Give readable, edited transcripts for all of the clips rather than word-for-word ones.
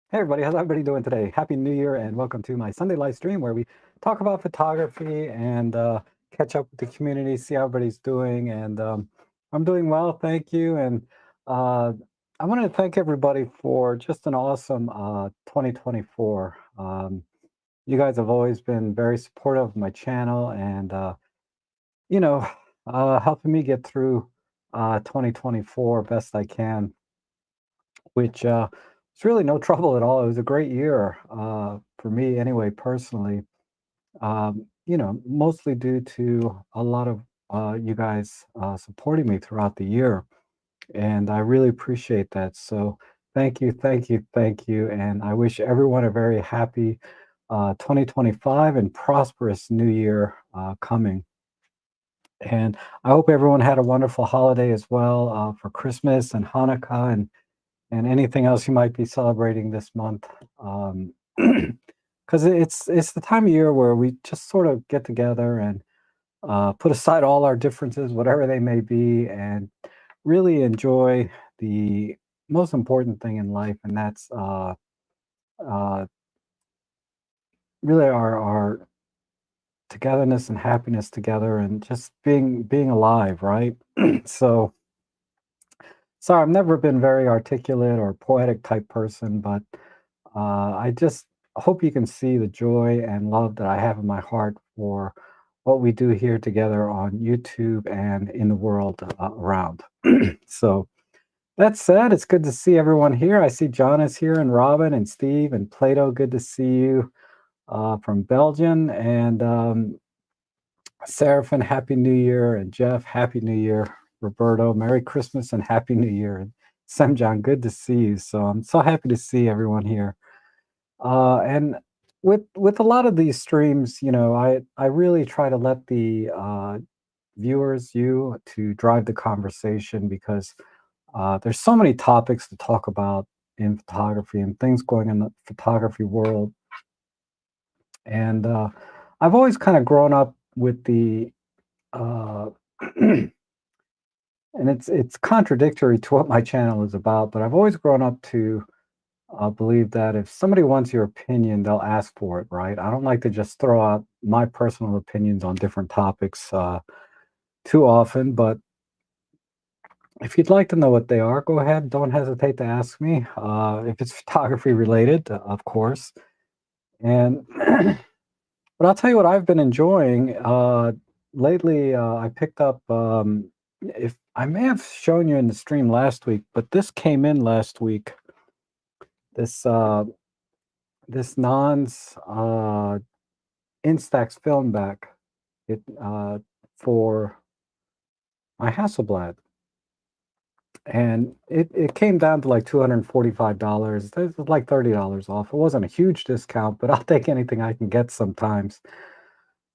Hey everybody, how's everybody doing today? Happy New Year and welcome to my Sunday live stream where we talk about photography and catch up with the community, see how everybody's doing. And I'm doing well, thank you. And uh, I want to thank everybody for just an awesome 2024. You guys have always been very supportive of my channel and, you know, helping me get through 2024 best I can, which it's really no trouble at all. It was a great year for me, anyway, personally. Mostly due to a lot of you guys supporting me throughout the year, and I really appreciate that. So, thank you, thank you, thank you, and I wish everyone a very happy 2025 and prosperous New Year coming. And I hope everyone had a wonderful holiday as well for Christmas and Hanukkah and anything else you might be celebrating this month. Um, because it's the time of year where we just sort of get together and put aside all our differences, whatever they may be, and really enjoy the most important thing in life, and that's uh, really our togetherness and happiness together, and just being alive, right? So sorry, I've never been very articulate or poetic type person, but I just hope you can see the joy and love that I have in my heart for what we do here together on YouTube and in the world around. So that said, it's good to see everyone here. I see John is here and Robin and Steve and Plato. Good to see you from Belgium. And Seraphin, Happy New Year. And Jeff, Happy New Year. Roberto, Merry Christmas and Happy New Year. And Sam John, good to see you. So I'm so happy to see everyone here. And with a lot of these streams, I really try to let the viewers, you, to drive the conversation because there's so many topics to talk about in photography and things going in the photography world. And I've always kind of grown up with the and it's contradictory to what my channel is about, but I've always grown up to believe that if somebody wants your opinion, they'll ask for it, right? I don't like to just throw out my personal opinions on different topics too often, but if you'd like to know what they are, go ahead. Don't hesitate to ask me. If it's photography related, of course. And but I'll tell you what I've been enjoying lately. I picked up. If I may have shown you in the stream last week, but this came in last week. This this Non's Instax film back it for my Hasselblad, and it came down to like $245. It was like $30 off. It wasn't a huge discount, but I'll take anything I can get sometimes.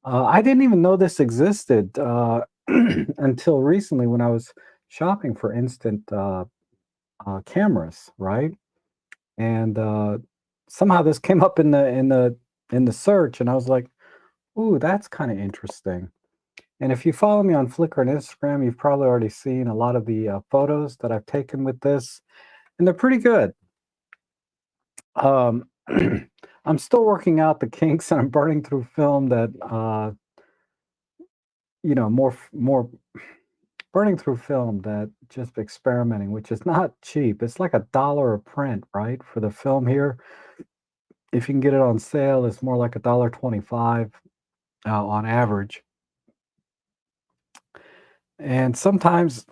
I didn't even know this existed until recently when I was shopping for instant cameras, right? And somehow this came up in the search, and I was like, "Ooh, that's kind of interesting." And if you follow me on Flickr and Instagram, you've probably already seen a lot of the photos that I've taken with this, and they're pretty good. Um, I'm still working out the kinks, and I'm burning through film that more burning through film that just experimenting, which is not cheap. It's like $1 a print, right? For the film here, if you can get it on sale, it's more like $1.25 on average. And sometimes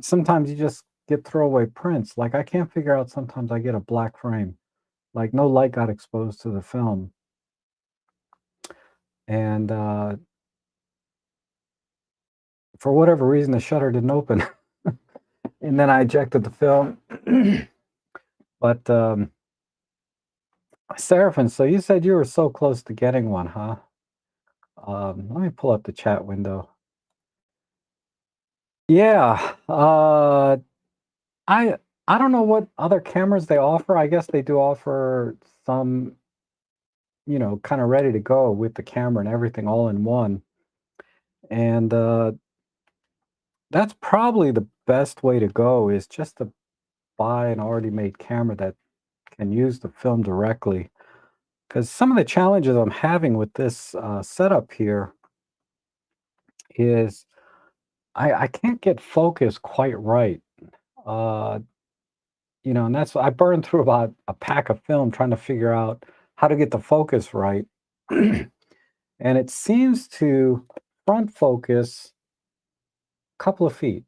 sometimes you just get throwaway prints. Like I can't figure out sometimes I get a black frame. Like no light got exposed to the film. And for whatever reason the shutter didn't open. And then I ejected the film. But Seraphin, so you said you were so close to getting one, huh? Let me pull up the chat window. Yeah, I I don't know what other cameras they offer. I guess they do offer some, kind of ready to go with the camera and everything all in one. And that's probably the best way to go is just to buy an already made camera that can use the film directly. Because some of the challenges I'm having with this setup here is I can't get focus quite right. Uh, and that's I burned through about a pack of film trying to figure out how to get the focus right. And it seems to front focus a couple of feet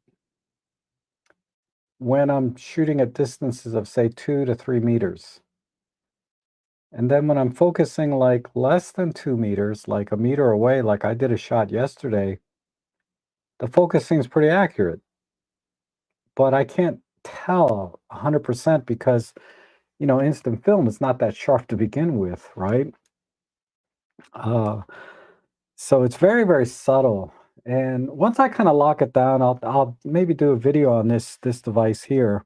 when I'm shooting at distances of, say, 2 to 3 meters. And then when I'm focusing like less than 2 meters, like a meter away, like I did a shot yesterday, the focus seems pretty accurate. But I can't tell 100% because, instant film is not that sharp to begin with, right? Uh, so it's very, very subtle. And once I kind of lock it down, I'll maybe do a video on this device here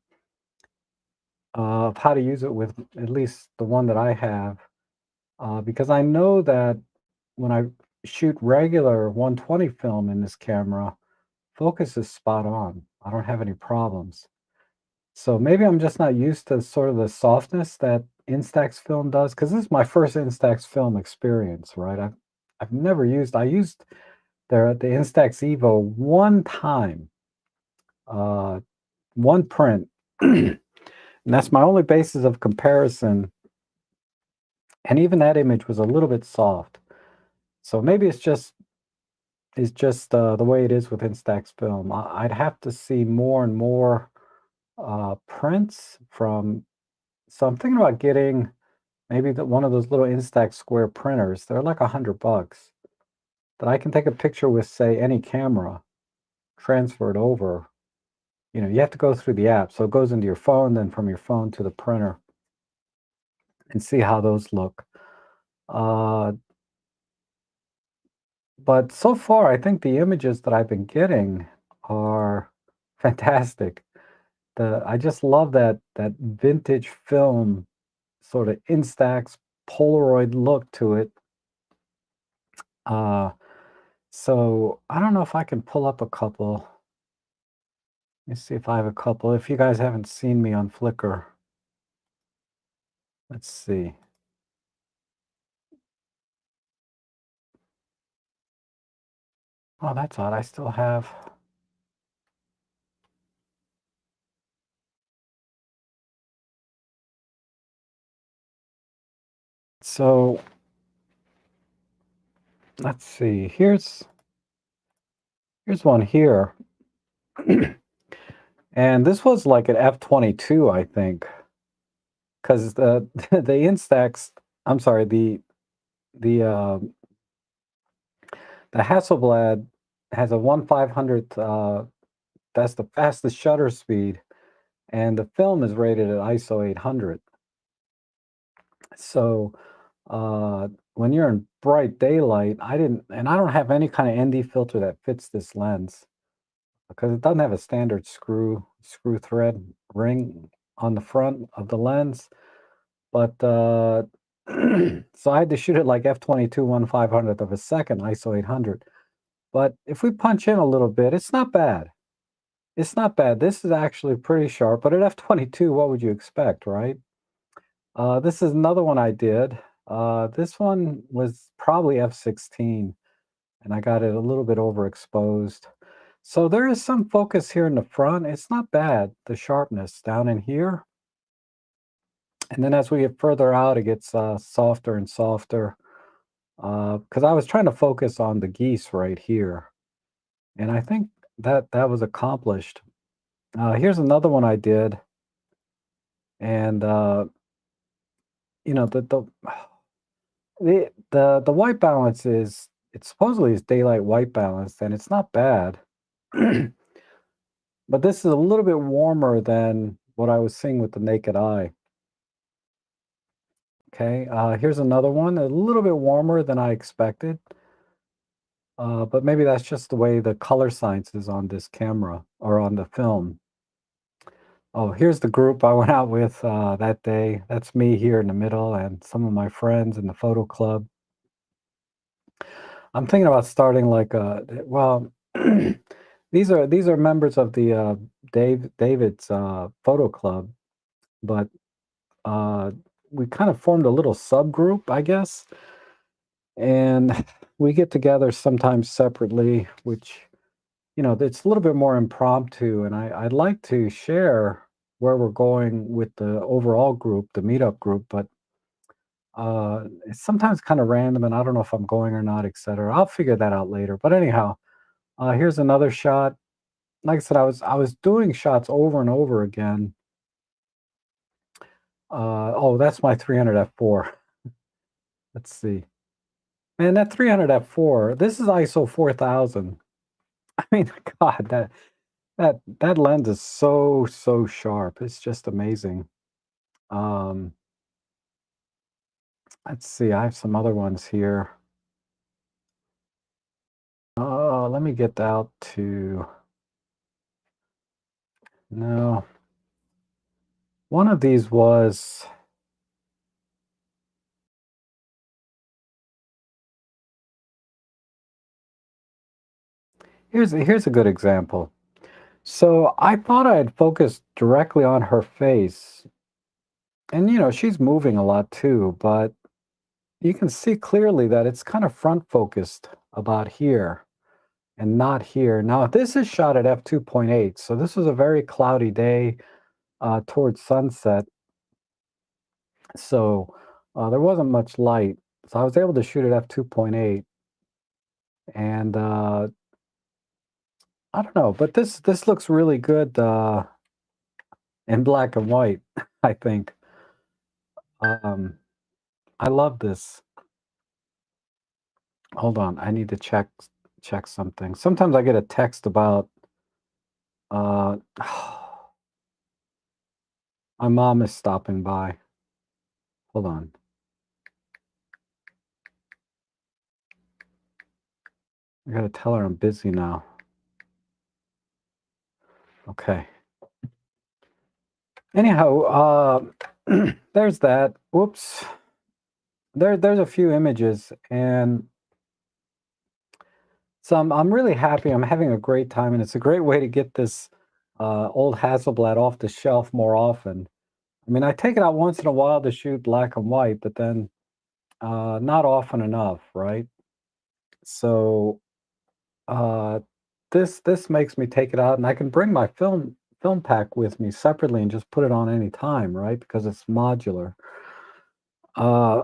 of how to use it with at least the one that I have, because I know that when I shoot regular 120 film in this camera, focus is spot on. I don't have any problems. So maybe I'm just not used to sort of the softness that Instax film does, because this is my first Instax film experience, right? I've never used. I used the Instax Evo one time, uh, one print, and that's my only basis of comparison. And even that image was a little bit soft. So maybe it's just the way it is with Instax film. I'd have to see more and more prints from. So I'm thinking about getting maybe one of those little Instax square printers. They're like $100 that I can take a picture with, say, any camera, transfer it over. You have to go through the app, so it goes into your phone, then from your phone to the printer, and see how those look. Uh, but so far, I think the images that I've been getting are fantastic. I just love that vintage film sort of Instax Polaroid look to it. Uh, so I don't know if I can pull up a couple. Let me see if I have a couple. If you guys haven't seen me on Flickr, let's see. Oh, that's odd. I still have. So let's see. Here's one here, and this was like an F-22, I think, because the Instax. I'm sorry. The Hasselblad has a 1/500th. That's the fastest shutter speed, and the film is rated at ISO 800. So when you're in bright daylight, I don't have any kind of ND filter that fits this lens because it doesn't have a standard screw thread ring on the front of the lens. But so I had to shoot it like f/22 1/500th of a second, ISO 800. But if we punch in a little bit, it's not bad. It's not bad. This is actually pretty sharp. But at f/22, what would you expect, right? This is another one I did. This one was probably f/16, and I got it a little bit overexposed. So there is some focus here in the front. It's not bad, the sharpness down in here. And then as we get further out, it gets softer and softer. Because I was trying to focus on the geese right here. And I think that was accomplished. Here's another one I did. And, you know, the white balance it supposedly is daylight white balance, and it's not bad. But this is a little bit warmer than what I was seeing with the naked eye. Okay, here's another one, a little bit warmer than I expected. But maybe that's just the way the color science is on this camera or on the film. Oh, here's the group I went out with that day. That's me here in the middle and some of my friends in the photo club. I'm thinking about starting like well, these are members of the David's photo club, but uh, we kind of formed a little subgroup, I guess, and we get together sometimes separately, which it's a little bit more impromptu, and I'd like to share where we're going with the overall group, the meetup group, but it's sometimes kind of random, and I don't know if I'm going or not, etc. I'll figure that out later. But anyhow, here's another shot. Like I said, I was doing shots over and over again. Oh, that's my 300 f4. Let's see. Man, that 300 f4. This is ISO 4000. I mean, God, that lens is so sharp. It's just amazing. Um, let's see. I have some other ones here. Oh, let me get out to no. One of these was here's a good example. So I thought I had focused directly on her face, and she's moving a lot too, but you can see clearly that it's kind of front focused about here and not here. Now, this is shot at f2.8, so this was a very cloudy day towards sunset, so there wasn't much light. So I was able to shoot at f2.8, and I don't know, but this looks really good in black and white. I think um, I love this. Hold on, I need to check something. Sometimes I get a text about uh, my mom is stopping by. Hold on. I gotta tell her I'm busy now. Okay. Anyhow, there's that. Whoops. There's a few images, and so I'm really happy. I'm having a great time, and it's a great way to get this old Hasselblad off the shelf more often. I mean, I take it out once in a while to shoot black and white, but then not often enough, right? So uh, this makes me take it out, and I can bring my film pack with me separately and just put it on any time, right? Because it's modular. Uh,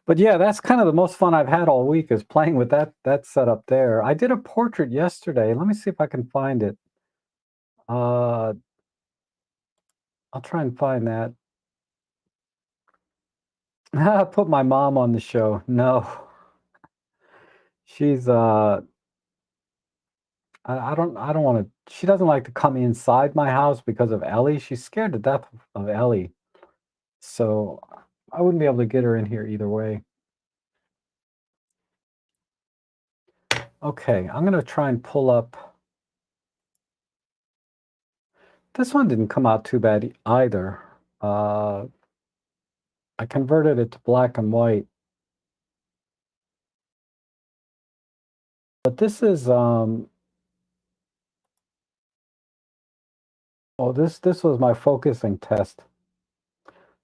but yeah, that's kind of the most fun I've had all week is playing with that setup there. I did a portrait yesterday. Let me see if I can find it. Uh, I'll try and find that. Put my mom on the show. No, she's I don't want to. She doesn't like to come inside my house because of Ellie. She's scared to death of Ellie. So I wouldn't be able to get her in here either way. Okay, I'm gonna try and pull up. This one didn't come out too bad either. Uh, I converted it to black and white. But this is oh this was my focusing test.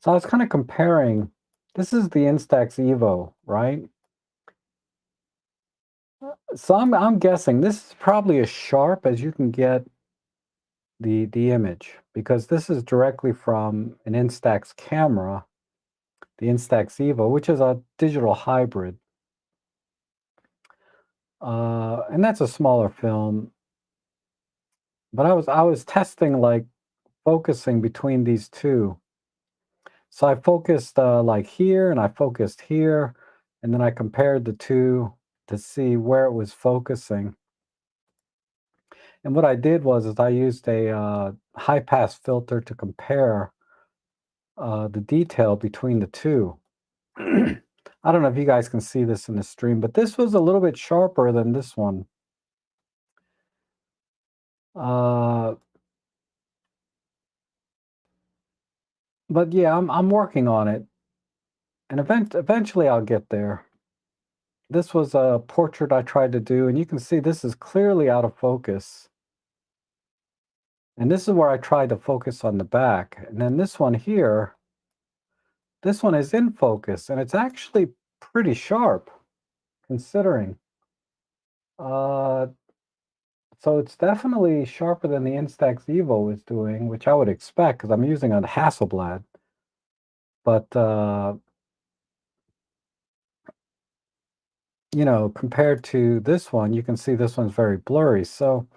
So I was kind of comparing. This is the Instax Evo, right? So I'm guessing this is probably as sharp as you can get the image because this is directly from an Instax camera, the Instax Evo, which is a digital hybrid. And that's a smaller film. But I was testing like focusing between these two. So I focused like here and I focused here, and then I compared the two to see where it was focusing. And what I did was is I used a high pass filter to compare the detail between the two. I don't know if you guys can see this in the stream, but this was a little bit sharper than this one. Uh, but yeah, I'm working on it, and eventually I'll get there. This was a portrait I tried to do, and you can see this is clearly out of focus. And this is where I tried to focus on the back. And then this one here, this one is in focus, and it's actually pretty sharp considering. Uh, so it's definitely sharper than the Instax Evo is doing, which I would expect because I'm using a Hasselblad. But you know, compared to this one, you can see this one's very blurry. So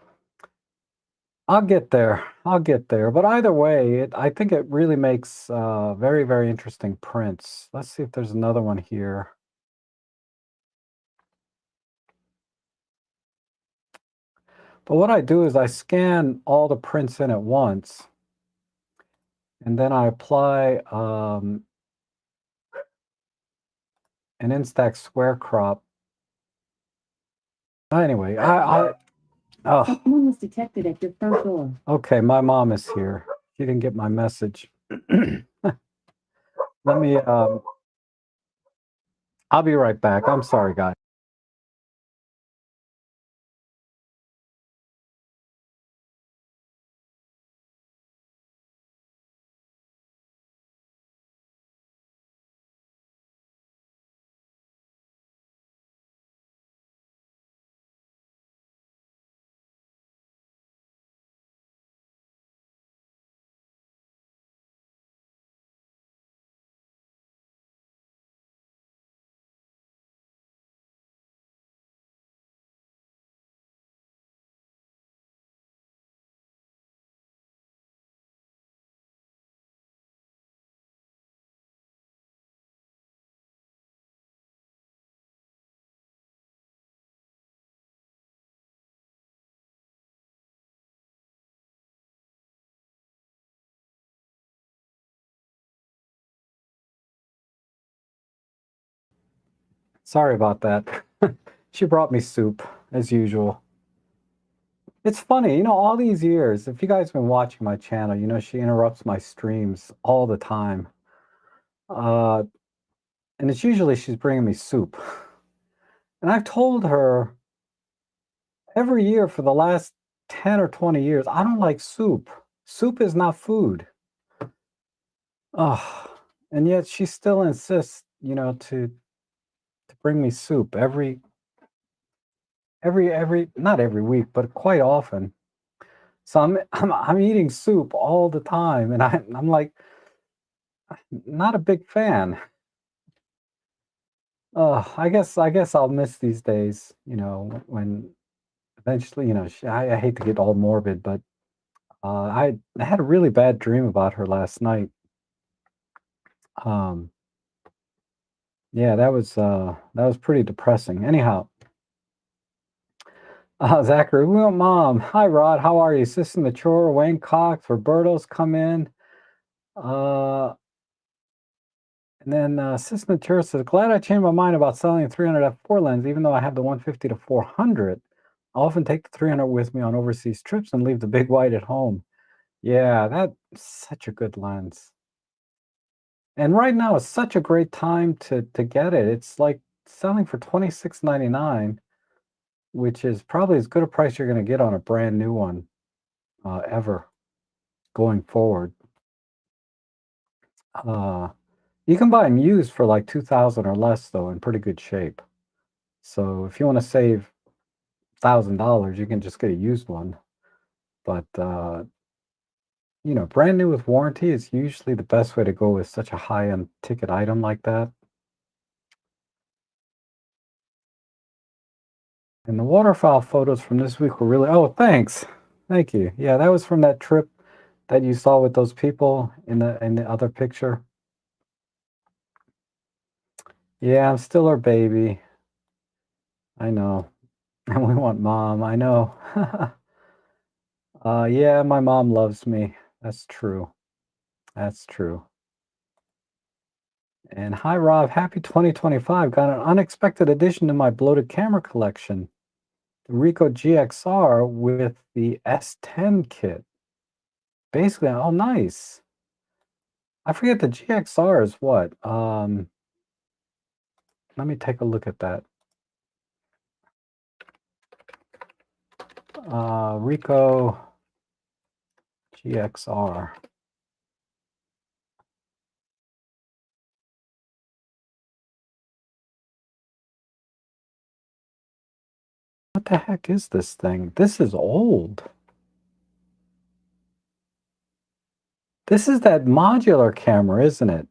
I'll get there. I'll get there. But either way, I think it really makes very, very interesting prints. Let's see if there's another one here. But what I do is I scan all the prints in at once, and then I apply an Instax square crop. Anyway, oh, Someone was detected at your front door. okay, my mom is here. She didn't get my message. Let me, I'll be right back. I'm sorry, guys. Sorry about that. She brought me soup, as usual. It's funny, you know, all these years, if you guys have been watching my channel, you know, she interrupts my streams all the time. Uh, and it's usually she's bringing me soup. And I've told her every year for the last 10 or 20 years, I don't like soup. Soup is not food. Oh, and yet she still insists, you know, to bring me soup every not every week, but quite often. So I'm eating soup all the time, and I'm like not a big fan. I guess I'll miss these days, you know, when eventually, you know, I hate to get all morbid, but I had a really bad dream about her last night. Um, yeah, that was pretty depressing. Anyhow, Zachary, we want mom. Hi, Rod. How are you? Sister Mature, Wayne Cox, Roberto's come in. Uh, and then Sister Mature says, glad I changed my mind about selling a 300 f4 lens, even though I have the 150 to 400. I often take the 300 with me on overseas trips and leave the big white at home. Yeah, that's such a good lens. And right now is such a great time to get it. It's like selling for $26.99, which is probably as good a price you're going to get on a brand new one ever going forward. Uh, you can buy them used for like 2000 or less though, in pretty good shape. So if you want to save $1,000, you can just get a used one. But you know, brand new with warranty is usually the best way to go with such a high-end ticket item like that. And the waterfowl photos from this week were really, oh, thanks. Thank you. Yeah, that was from that trip that you saw with those people in the other picture. Yeah, I'm still her baby. I know. And we want mom. I know. Yeah, my mom loves me. That's true. That's true. And hi, Rob. Happy 2025. Got an unexpected addition to my bloated camera collection. The Ricoh GXR with the S10 kit. Basically, oh, nice. I forget the GXR is what? Let me take a look at that. Ricoh GXR. What the heck is this thing? This is old. This is that modular camera, isn't it?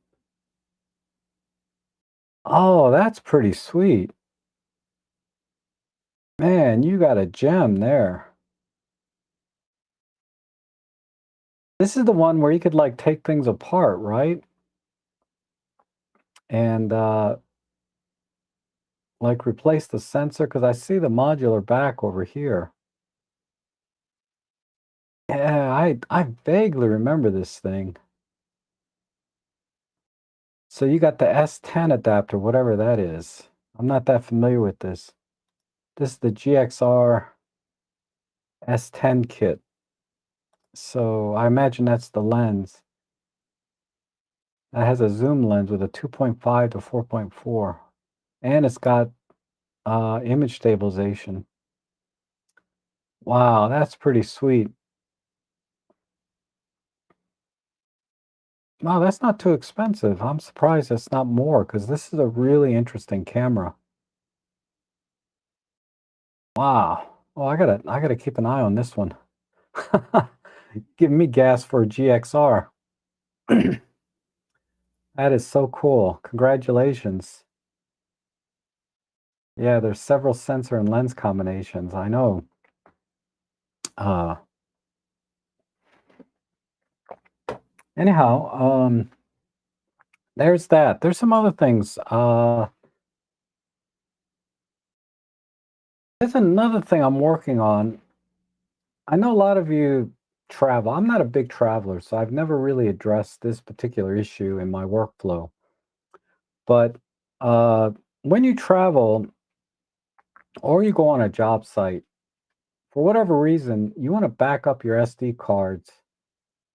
Oh, that's pretty sweet. Man, you got a gem there. This is the one where you could like take things apart, right? And like replace the sensor because I see the modular back over here. Yeah, I vaguely remember this thing. So you got the S10 adapter, whatever that is. I'm not that familiar with this. This is the GXR S10 kit. So I imagine that's the lens. That has a zoom lens with a 2.5 to 4.4. And it's got image stabilization. Wow, that's pretty sweet. Wow, that's not too expensive. I'm surprised it's not more because this is a really interesting camera. Wow. Well, I gotta keep an eye on this one. Giving me gas for a GXR. That is so cool. Congratulations. Yeah, there's several sensor and lens combinations. I know. Uh, anyhow, there's that. There's some other things. There's another thing I'm working on. I know a lot of you travel. I'm not a big traveler, so I've never really addressed this particular issue in my workflow. But uh, when you travel or you go on a job site, for whatever reason, you want to back up your SD cards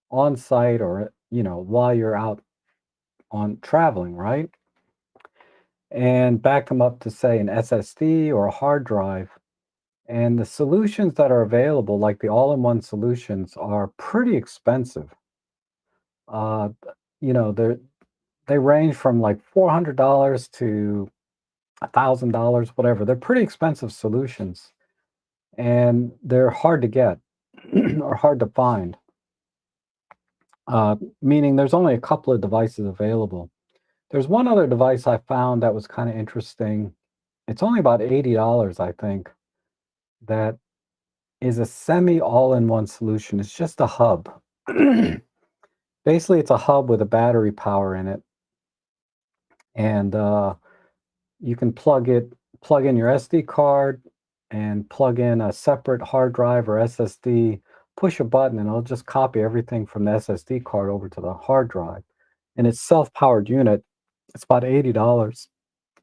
on site or, while you're out on traveling, right? And back them up to, say, an SSD or a hard drive. And the solutions that are available, like the all-in-one solutions, are pretty expensive. Uh, they range from like $400 to $1,000, whatever. They're pretty expensive solutions, and they're hard to get or hard to find. Meaning there's only a couple of devices available. There's one other device I found that was kind of interesting. It's only about $80, I think, that is a semi all-in-one solution. It's just a hub. Basically, it's a hub with a battery power in it, and you can plug in your SD card and plug in a separate hard drive or SSD, push a button, and it'll just copy everything from the SSD card over to the hard drive. And it's self-powered unit. It's about $80.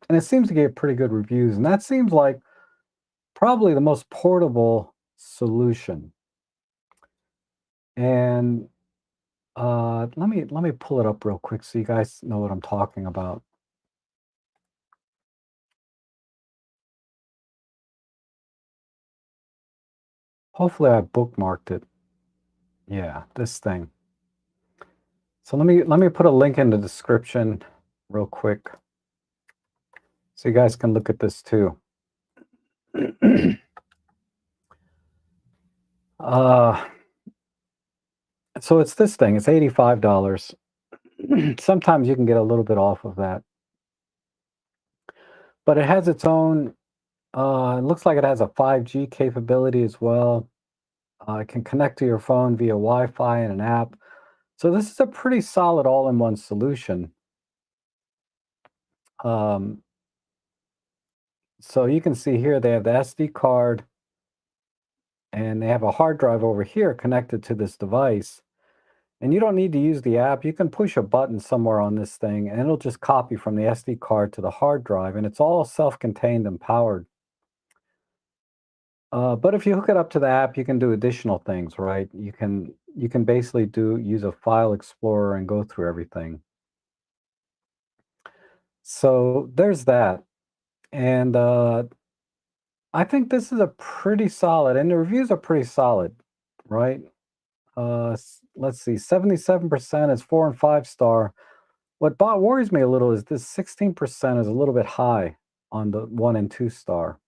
And it seems to get pretty good reviews. And that seems like probably the most portable solution. And let me pull it up real quick so you guys know what I'm talking about. Hopefully I bookmarked it. Yeah, this thing. So let me put a link in the description real quick so you guys can look at this too. uh, so it's this thing. It's $85. Sometimes you can get a little bit off of that, but it has its own. It looks like it has a 5G capability as well. It can connect to your phone via Wi-Fi and an app. So this is a pretty solid all-in-one solution. Um, so you can see here they have the SD card and they have a hard drive over here connected to this device. And you don't need to use the app. You can push a button somewhere on this thing and it'll just copy from the SD card to the hard drive, and it's all self-contained and powered. But if you hook it up to the app, you can do additional things, right? You can basically use a file explorer and go through everything. So there's that. And I think this is a pretty solid, and the reviews are pretty solid, right? let's see, 77% is 4 and 5 star. What worries me a little is this 16% is a little bit high on the 1 and 2 star.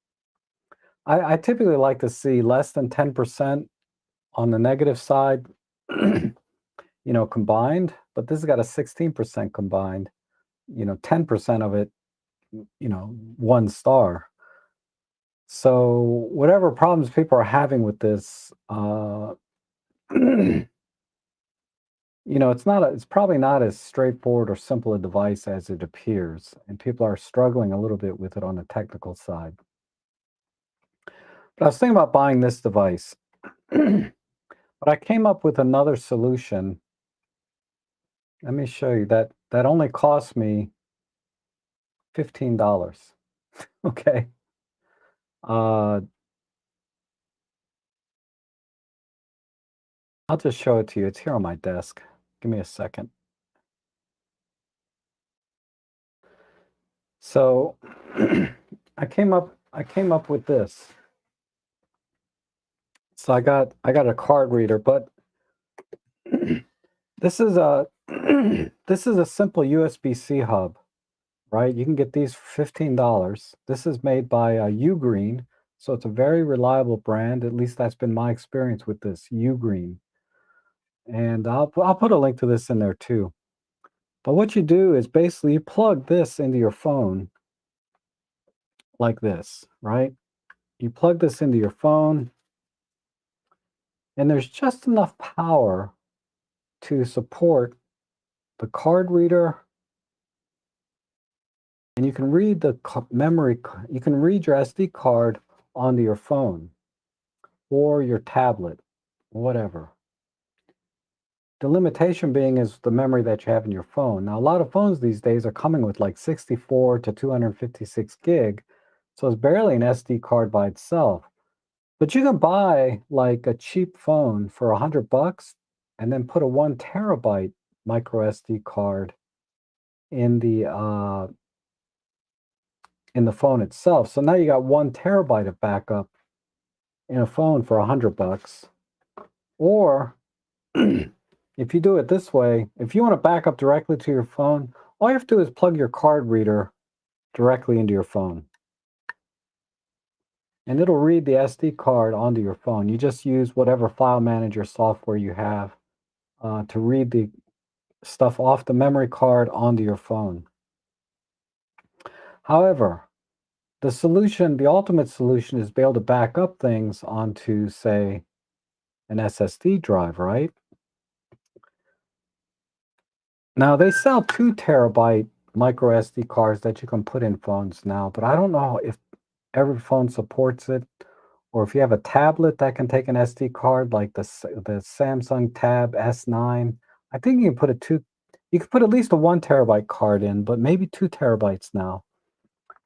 I typically like to see less than 10% on the negative side, combined, but this has got a 16% combined, 10% of it, 1 star. So whatever problems people are having with this, it's probably not as straightforward or simple a device as it appears, and people are struggling a little bit with it on the technical side. But I was thinking about buying this device, but I came up with another solution. Let me show you that only cost me $15. Okay. I'll just show it to you. It's here on my desk. Give me a second. So I came up with this. So I got a card reader, but this is a this is a simple USB-C hub, right? You can get these for $15. This is made by Ugreen, so it's a very reliable brand. At least that's been my experience with this Ugreen. And I'll put a link to this in there too. But what you do is basically you plug this into your phone like this, right? You plug this into your phone, and there's just enough power to support the card reader, and you can read the memory. You can read your SD card onto your phone or your tablet, whatever. The limitation being is the memory that you have in your phone. Now, a lot of phones these days are coming with like 64 to 256 gig, so it's barely an SD card by itself. But you can buy like a cheap phone for $100 and then put a 1 terabyte micro SD card in the phone itself. So now you got 1 terabyte of backup in a phone for $100. Or if you do it this way, if you want to back up directly to your phone, all you have to do is plug your card reader directly into your phone. And it'll read the SD card onto your phone. You just use whatever file manager software you have to read the stuff off the memory card onto your phone. However, the ultimate solution is to be able to back up things onto, say, an SSD drive, right? Now, they sell 2 terabyte micro SD cards that you can put in phones now, but I don't know if every phone supports it, or if you have a tablet that can take an SD card, like the Samsung Tab S9. I think you can put at least a 1 terabyte card in, but maybe 2 terabytes now,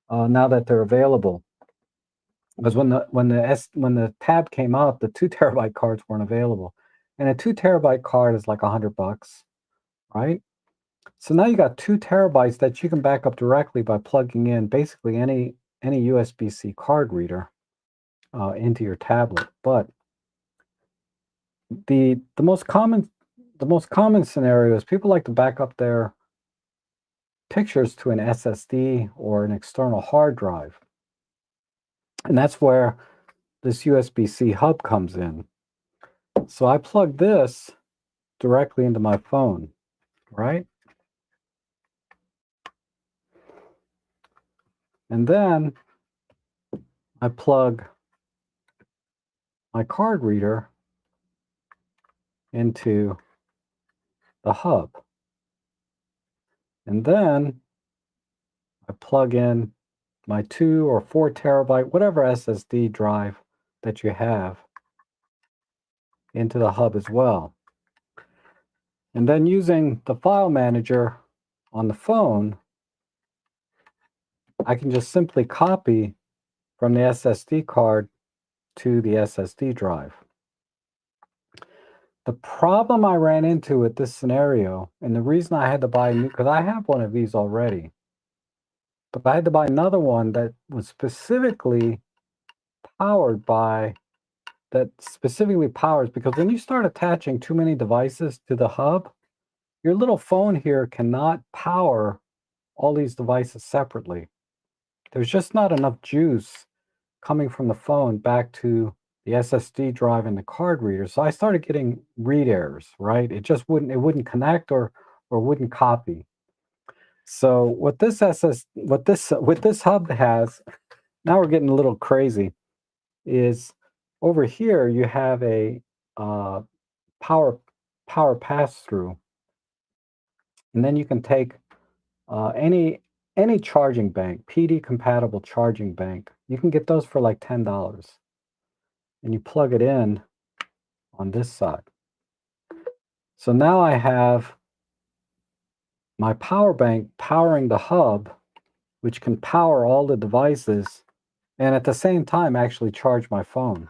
now that they're available. Because when the Tab came out, the 2 terabyte cards weren't available, and a 2 terabyte card is like $100, right? So now you got 2 terabytes that you can back up directly by plugging in basically any USB-C card reader into your tablet. But the most common scenario is people like to back up their pictures to an SSD or an external hard drive, and that's where this USB-C hub comes in. So I plug this directly into my phone, right? And then I plug my card reader into the hub. And then I plug in my 2 or 4 terabyte, whatever SSD drive that you have, into the hub as well. And then using the file manager on the phone, I can just simply copy from the SSD card to the SSD drive. The problem I ran into with this scenario, and the reason I had to buy a new, because I have one of these already, but I had to buy another one that was specifically powered by that specifically powers, because when you start attaching too many devices to the hub, your little phone here cannot power all these devices separately. There's just not enough juice coming from the phone back to the SSD drive and the card reader. So I started getting read errors, right? It wouldn't connect or wouldn't copy. So what this hub has, now we're getting a little crazy, is over here you have a uh, power power pass through, and then you can take any charging bank, PD compatible charging bank. You can get those for like $10, and you plug it in on this side. So now I have my power bank powering the hub, which can power all the devices, and at the same time actually charge my phone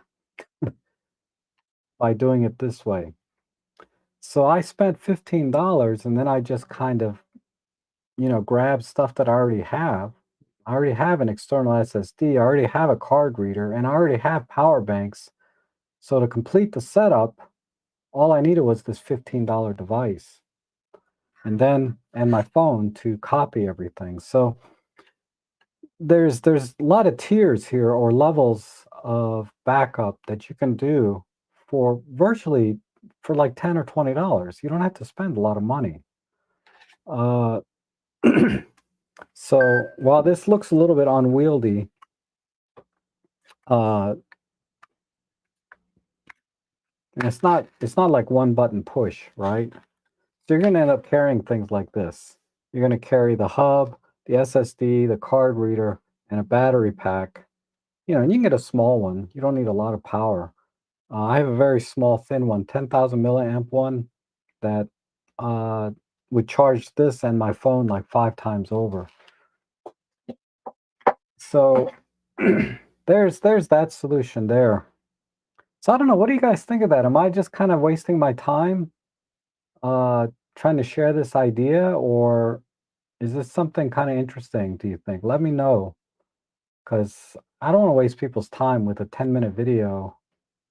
by doing it this way. So I spent $15, and then I just kind of, grab stuff that I already have. I already have an external SSD, I already have a card reader, and I already have power banks. So to complete the setup, all I needed was this $15 device, and my phone to copy everything. So there's a lot of tiers here, or levels of backup that you can do for virtually for like $10 or $20. You don't have to spend a lot of money. Uh, so while this looks a little bit unwieldy, uh, and it's not like one button push, right? So you're going to end up carrying things like this. You're going to carry the hub, the SSD, the card reader, and a battery pack. And you can get a small one. You don't need a lot of power. I have a very small, thin one, 10,000 milliamp one that uh, would charge this and my phone like 5 times over. So there's that solution there. So I don't know. What do you guys think of that? Am I just kind of wasting my time uh, trying to share this idea, or is this something kind of interesting, do you think? Let me know, because I don't want to waste people's time with a 10-minute video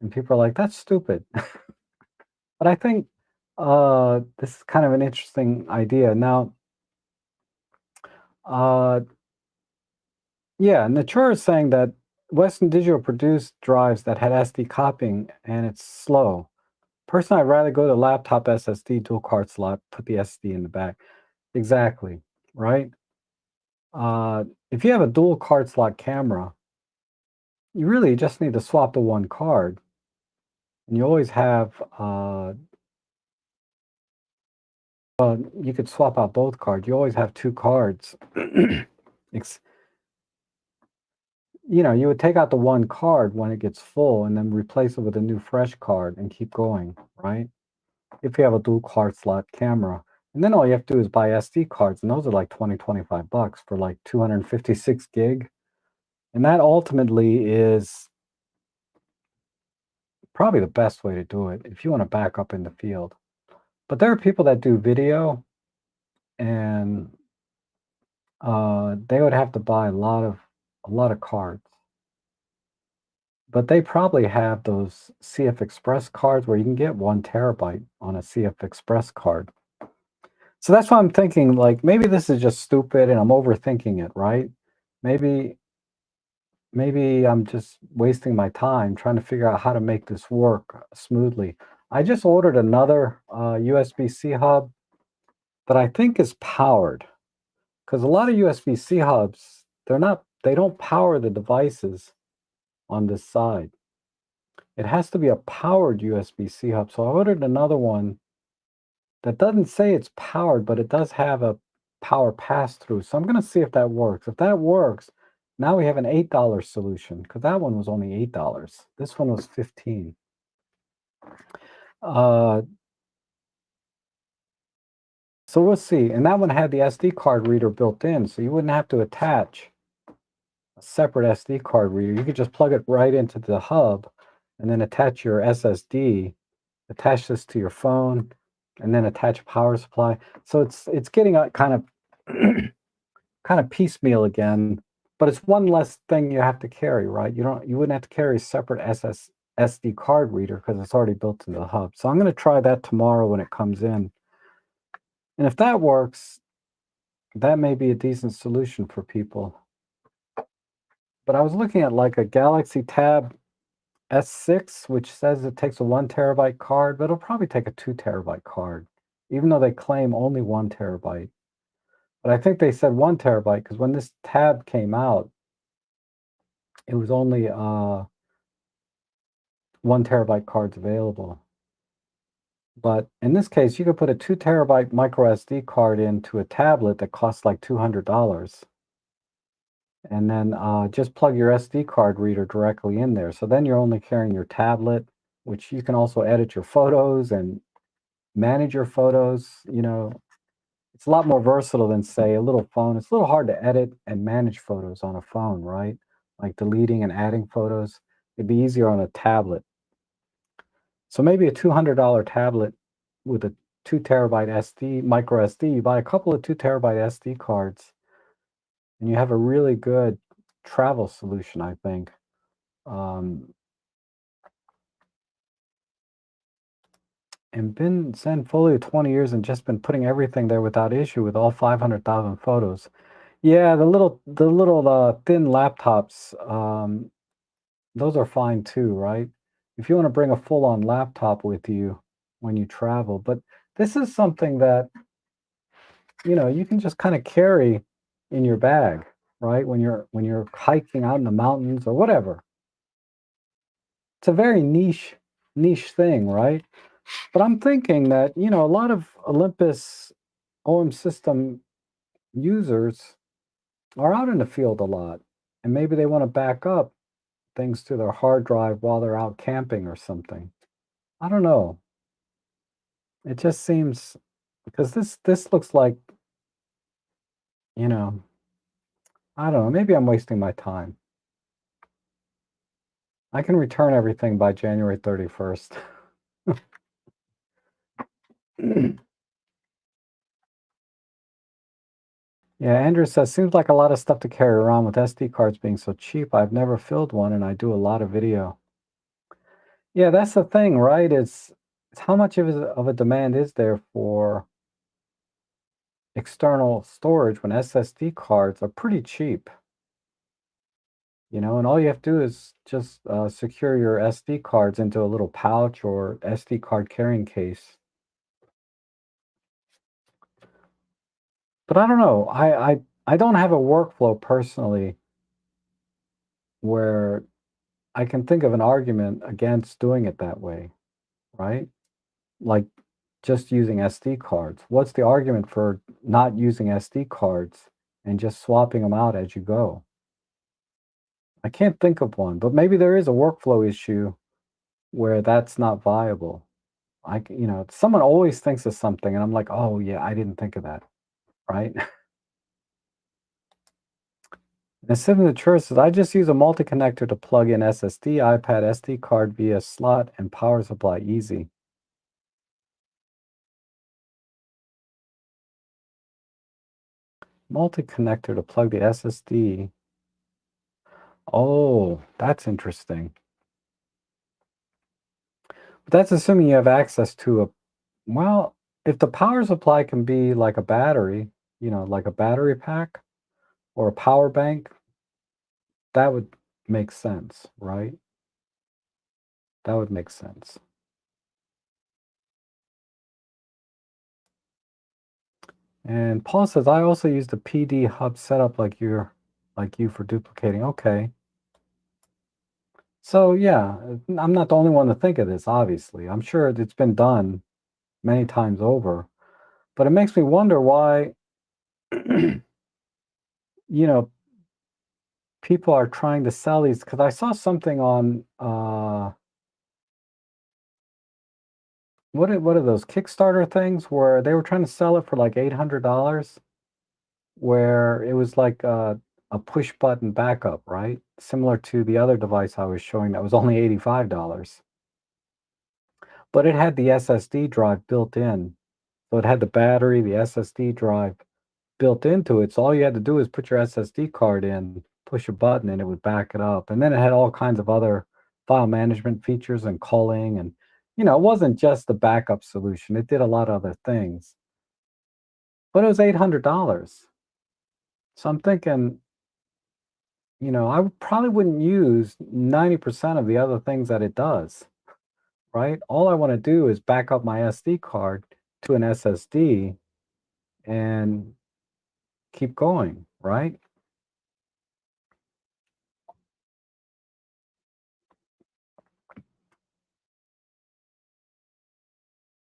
and people are like, that's stupid. But I think this is kind of an interesting idea. Now, uh, yeah, Natura is saying that Western Digital produced drives that had SD copying and it's slow. Personally, I'd rather go to laptop SSD dual card slot, put the SD in the back. Exactly, right? If you have a dual card slot camera, you really just need to swap the one card. And you always have, you could swap out both cards. You always have two cards. You would take out the one card when it gets full and then replace it with a new fresh card and keep going, right? If you have a dual card slot camera. And then all you have to do is buy SD cards, and those are like 20, $25 for like 256 gig. And that ultimately is probably the best way to do it if you want to back up in the field. But there are people that do video, and they would have to buy a lot of cards. But they probably have those CF Express cards where you can get 1 terabyte on a CF Express card. So that's why I'm thinking, like, maybe this is just stupid and I'm overthinking it, right? Maybe maybe I'm just wasting my time trying to figure out how to make this work smoothly. I just ordered another USB-C hub that I think is powered, because a lot of USB-C hubs, they don't power the devices on this side. It has to be a powered USB-C hub. So I ordered another one that doesn't say it's powered, but it does have a power pass-through. So I'm going to see if that works. If that works, now we have an $8 solution, because that one was only $8. This one was 15. Uh, so we'll see. And that one had the SD card reader built in, so you wouldn't have to attach a separate SD card reader. You could just plug it right into the hub and then attach your SSD, attach this to your phone, and then attach a power supply. So it's getting a kind of kind of piecemeal again, but it's one less thing you have to carry, right? You wouldn't have to carry separate SD card reader because it's already built into the hub. So I'm going to try that tomorrow when it comes in. And if that works, that may be a decent solution for people. But I was looking at like a Galaxy Tab S6, which says it takes a 1 terabyte card, but it'll probably take a 2 terabyte card, even though they claim only 1 terabyte. But I think they said 1 terabyte because when this Tab came out, it was only 1 terabyte cards available. But in this case, you could put a 2 terabyte micro SD card into a tablet that costs like $200. And then just plug your SD card reader directly in there. So then you're only carrying your tablet, which you can also edit your photos and manage your photos. It's a lot more versatile than, say, a little phone. It's a little hard to edit and manage photos on a phone, right? Like deleting and adding photos. It'd be easier on a tablet. So maybe a $200 tablet with a 2 terabyte SD, micro SD, you buy a couple of 2 terabyte SD cards and you have a really good travel solution, I think. And been Zenfolio 20 years and just been putting everything there without issue with all 500,000 photos. Yeah, the little thin laptops, those are fine too, right? If you want to bring a full-on laptop with you when you travel, but this is something that you can just kind of carry in your bag, right? When you're hiking out in the mountains or whatever. It's a very niche thing, right? But I'm thinking that, a lot of Olympus OM system users are out in the field a lot, and maybe they want to back up things to their hard drive while they're out camping or something. I don't know. It just seems because this looks like, you know, I don't know, maybe I'm wasting my time. I can return everything by January 31st. Yeah, Andrew says, seems like a lot of stuff to carry around with SD cards being so cheap. I've never filled one and I do a lot of video. Yeah, that's the thing, right? It's how much of a demand is there for external storage when SSD cards are pretty cheap, and all you have to do is just secure your SD cards into a little pouch or SD card carrying case. But I don't know. I don't have a workflow personally where I can think of an argument against doing it that way, right? Like just using SD cards. What's the argument for not using SD cards and just swapping them out as you go? I can't think of one, but maybe there is a workflow issue where that's not viable. Someone always thinks of something and I'm like, oh yeah, I didn't think of that, right? And Sim in the church says, I just use a multi-connector to plug in SSD, iPad, SD card via slot and power supply easy. Multi-connector to plug the SSD. Oh, that's interesting. But that's assuming you have access to well, if the power supply can be like a battery, like a battery pack or a power bank, that would make sense, right? That would make sense. And Paul says, I also use the PD hub setup like you for duplicating. Okay. So yeah, I'm not the only one to think of this, obviously. I'm sure it's been done many times over. But it makes me wonder why, you know, people are trying to sell these because I saw something on what are those Kickstarter things where they were trying to sell it for like $800, where it was like a push button backup, right? Similar to the other device I was showing that was only $85. But it had the SSD drive built in. So it had the battery, the SSD drive built into it. So all you had to do is put your SSD card in, push a button, and it would back it up. And then it had all kinds of other file management features and culling, and it wasn't just a backup solution. It did a lot of other things, but it was $800. So I'm thinking, probably wouldn't use 90% of the other things that it does, right? All I want to do is back up my SD card to an SSD and keep going, right?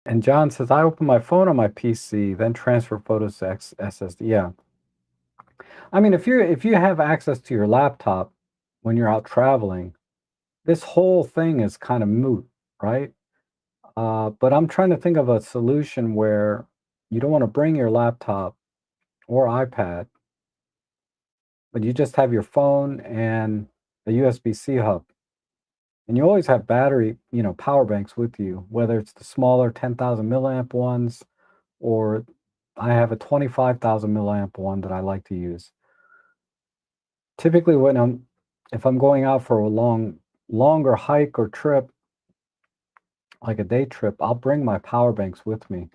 And John says, I open my phone on my PC, then transfer photos to SSD. Yeah. I mean, if you have access to your laptop when you're out traveling, this whole thing is kind of moot, right? But I'm trying to think of a solution where you don't want to bring your laptop or iPad, but you just have your phone and a USB-C hub. And you always have battery, power banks with you, whether it's the smaller 10,000 milliamp ones, or I have a 25,000 milliamp one that I like to use. Typically, if I'm going out for a longer hike or trip, like a day trip, I'll bring my power banks with me.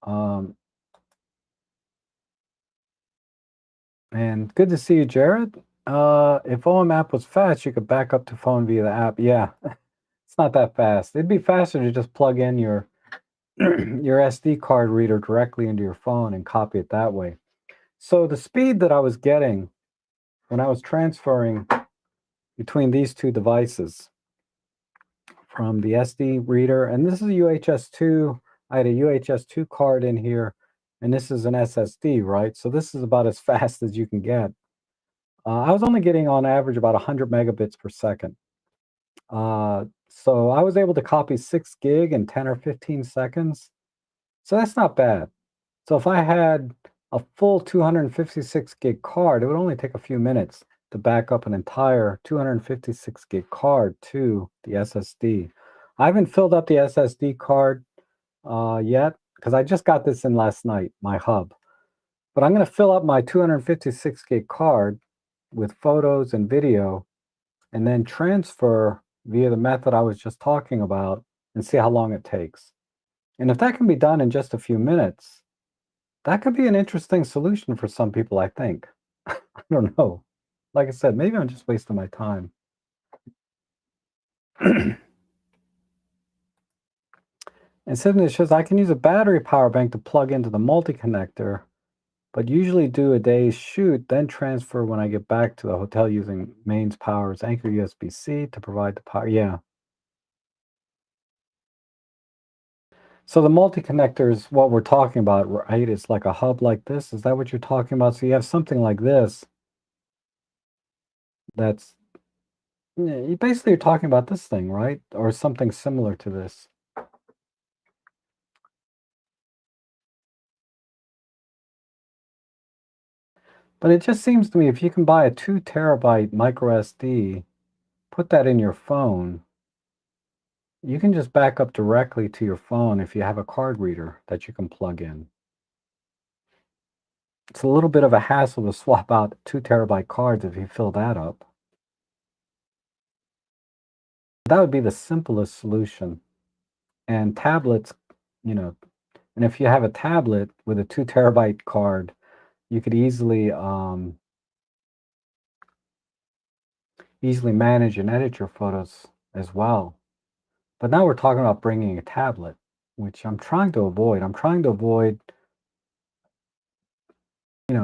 Um, and good to see you, Jared. If OM app was fast, you could back up to phone via the app. Yeah, it's not that fast. It'd be faster to just plug in your your SD card reader directly into your phone and copy it that way. So the speed that I was getting when I was transferring between these two devices from the SD reader, and this is a UHS-2. I had a UHS-2 card in here, and this is an SSD, right? So this is about as fast as you can get. I was only getting on average about 100 megabits per second. So I was able to copy 6 gig in 10 or 15 seconds. So that's not bad. So if I had a full 256 gig card, it would only take a few minutes to back up an entire 256 gig card to the SSD. I haven't filled up the SSD card yet because I just got this in last night, my hub. But I'm going to fill up my 256 gig card with photos and video and then transfer via the method I was just talking about and see how long it takes. And if that can be done in just a few minutes, that could be an interesting solution for some people, I think. I don't know. Like I said, maybe I'm just wasting my time. And Sydney says, I can use a battery power bank to plug into the multi-connector, but usually do a day's shoot, then transfer when I get back to the hotel using mains power's Anchor USB-C to provide the power. Yeah. So the multi-connector is what we're talking about, right? It's like a hub like this. Is that what you're talking about? So you have something like this that's, yeah, you basically are talking about this thing, right? Or something similar to this. But it just seems to me if you can buy a 2 terabyte micro SD, put that in your phone, you can just back up directly to your phone if you have a card reader that you can plug in. It's a little bit of a hassle to swap out 2 terabyte cards if you fill that up. That would be the simplest solution. And tablets, you know, and if you have a tablet with a 2 terabyte card, you could easily manage and edit your photos as well. But now we're talking about bringing a tablet, which I'm trying to avoid. I'm trying to avoid,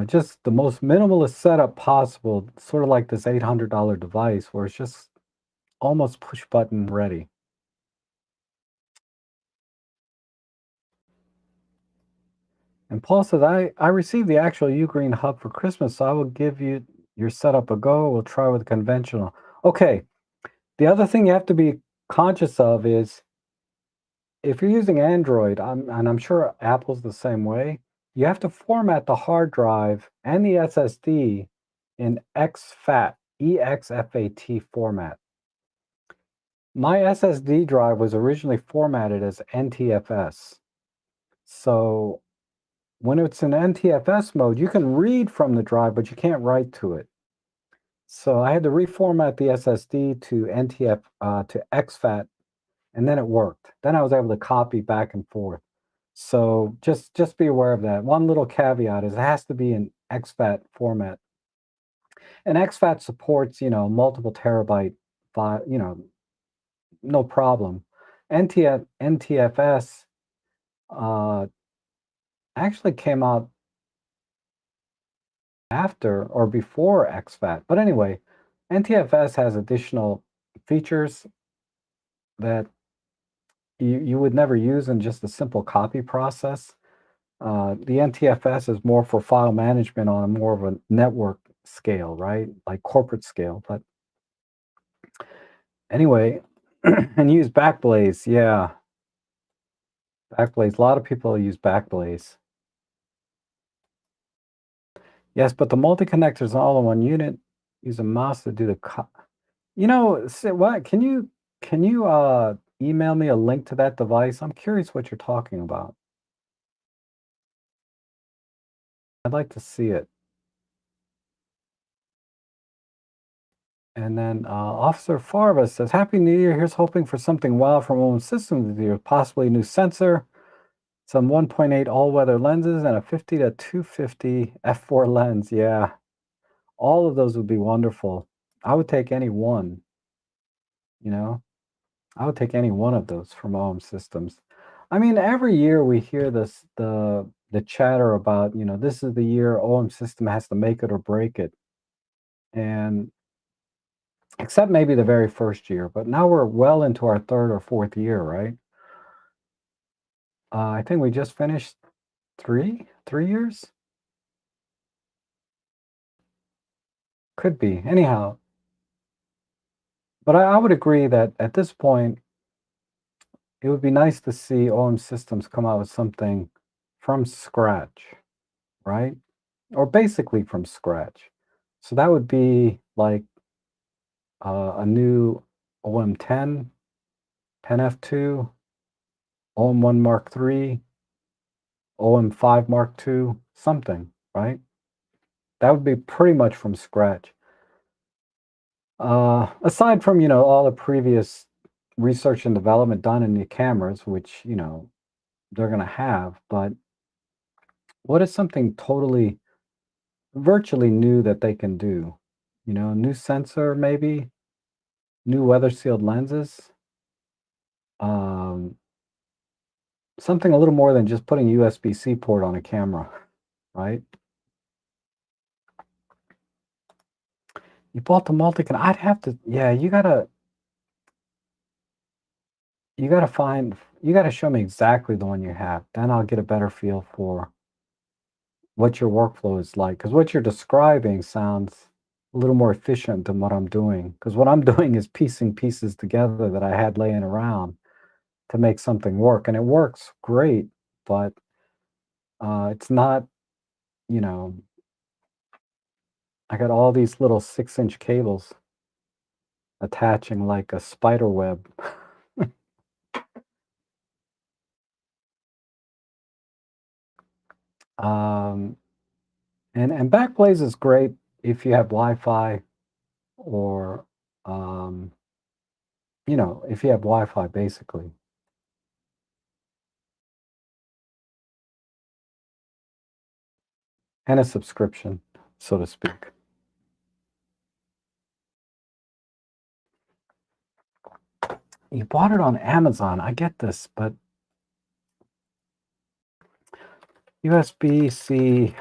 just the most minimalist setup possible, sort of like this $800 device where it's just almost push button ready. And Paul says, I received the actual Ugreen hub for Christmas, so I will give you your setup a go. We'll try with conventional. Okay. The other thing you have to be conscious of is if you're using Android, and I'm sure Apple's the same way, you have to format the hard drive and the SSD in exFAT, EXFAT format. My SSD drive was originally formatted as NTFS. So when it's in NTFS mode, you can read from the drive, but you can't write to it. So I had to reformat the SSD to NTF to exFAT, and then it worked. Then I was able to copy back and forth. So just be aware of that. One little caveat is it has to be in exFAT format. And exFAT supports, multiple terabyte file, no problem. NTFS uh, actually came out after or before exFAT. But anyway, NTFS has additional features that you would never use in just a simple copy process. The NTFS is more for file management on a more of a network scale, right? Like corporate scale. But anyway, and use Backblaze. Yeah, Backblaze. A lot of people use Backblaze. Yes, but the multi-connectors all in one unit. Use a mouse to do the what? Can you email me a link to that device? I'm curious what you're talking about. I'd like to see it. And then Officer Farva says, Happy New Year. Here's hoping for something wow from OM Systems this year, possibly a new sensor, some 1.8 all-weather lenses, and a 50 to 250 f4 lens. Yeah, all of those would be wonderful. I would take any one, you know. I would take any one of those from OM Systems. I mean, every year we hear the chatter about, this is the year OM System has to make it or break it. And except maybe the very first year, but now we're well into our third or fourth year, right? I think we just finished 3 years? Could be. Anyhow, but I would agree that at this point, it would be nice to see OM Systems come out with something from scratch, right? Or basically from scratch. So that would be like a new OM 10, 10F2, OM 1 Mark III, OM 5 Mark II, something, right? That would be pretty much from scratch. Aside from, all the previous research and development done in the cameras, which, they're going to have, but what is something totally, virtually new that they can do? New sensor, maybe, new weather sealed lenses, um, something a little more than just putting USB-C port on a camera, right? You bought the multi-can. I'd have to, yeah, you gotta show me exactly the one you have. Then I'll get a better feel for what your workflow is like. Because what you're describing sounds a little more efficient than what I'm doing. Because what I'm doing is piecing pieces together that I had laying around to make something work. And it works great, but it's not, you know, I got all these little 6-inch cables attaching like a spider web. um, and Backblaze is great if you have Wi-Fi or if you have Wi-Fi basically, and a subscription, so to speak. You bought it on Amazon. I get this, but USB-C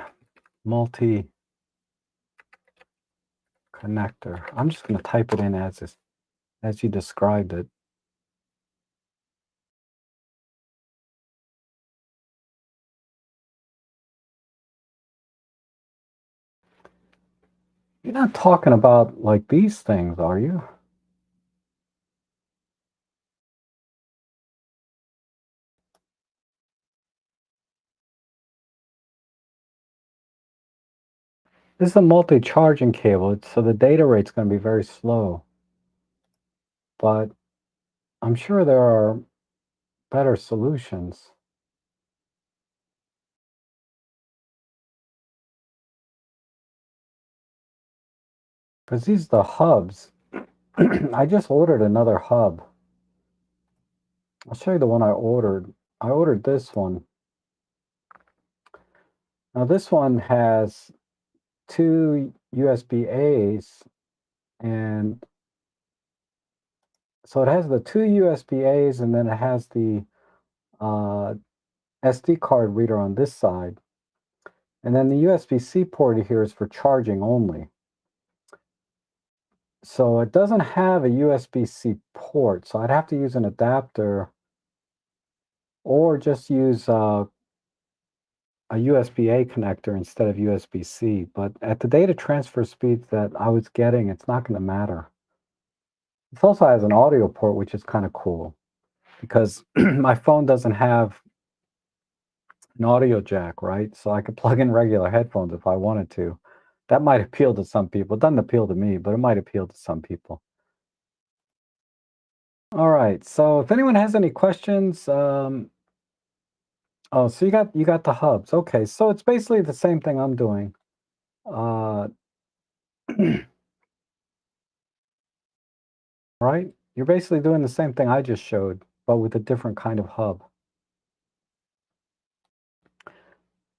multi connector. I'm just going to type it in as you described it. You're not talking about like these things, are you? This is a multi-charging cable, so the data rate's going to be very slow. But I'm sure there are better solutions. because these are the hubs. I just ordered another hub. I'll show you the one I ordered. I ordered this one. Now this one has two USB-As, and so it has the two USB-As, and then it has the SD card reader on this side. And then the USB-C port here is for charging only. So it doesn't have a USB-C port, so I'd have to use an adapter or just use a USB-A connector instead of USB-C. But at the data transfer speeds that I was getting, it's not going to matter. It also has an audio port, which is kind of cool because my phone doesn't have an audio jack, right? So I could plug in regular headphones if I wanted to. That might appeal to some people. It doesn't appeal to me, but it might appeal to some people. All right. So if anyone has any questions, oh, so you got the hubs. Okay, so it's basically the same thing I'm doing. Right? You're basically doing the same thing I just showed, but with a different kind of hub.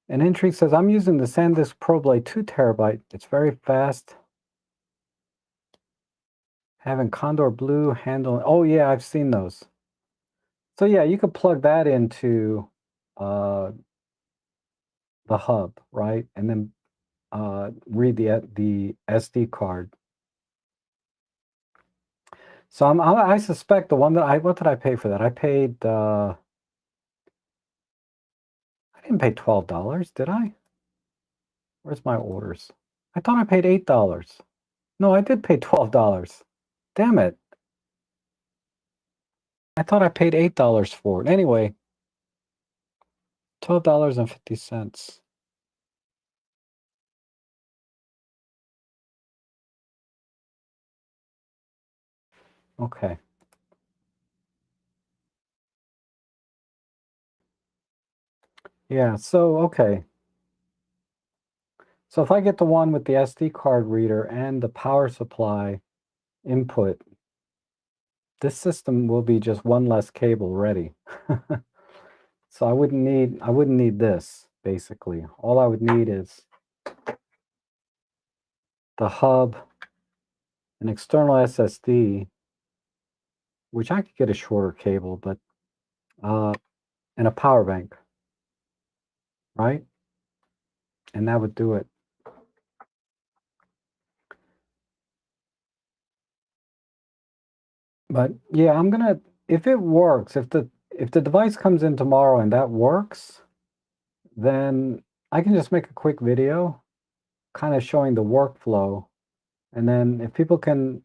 And Intrigue says, I'm using the SanDisk ProBlade 2 terabyte. It's very fast. Having Condor Blue handling. Oh, yeah, I've seen those. So, yeah, you could plug that into the hub, right? And then read the SD card. So I suspect the one that what did I pay for that? I didn't pay $12, did I? Where's my orders? I thought I paid $8. No, I did pay $12. Damn it. I thought I paid $8 for it. Anyway, $12.50. Okay. Yeah, so okay. So if I get the one with the SD card reader and the power supply input, this system will be just one less cable ready. So I wouldn't need this, basically. All I would need is the hub, an external SSD, which I could get a shorter cable, but and a power bank, right? And that would do it. But yeah, I'm gonna, if it works, if the device comes in tomorrow and that works, then I can just make a quick video kind of showing the workflow. And then if people can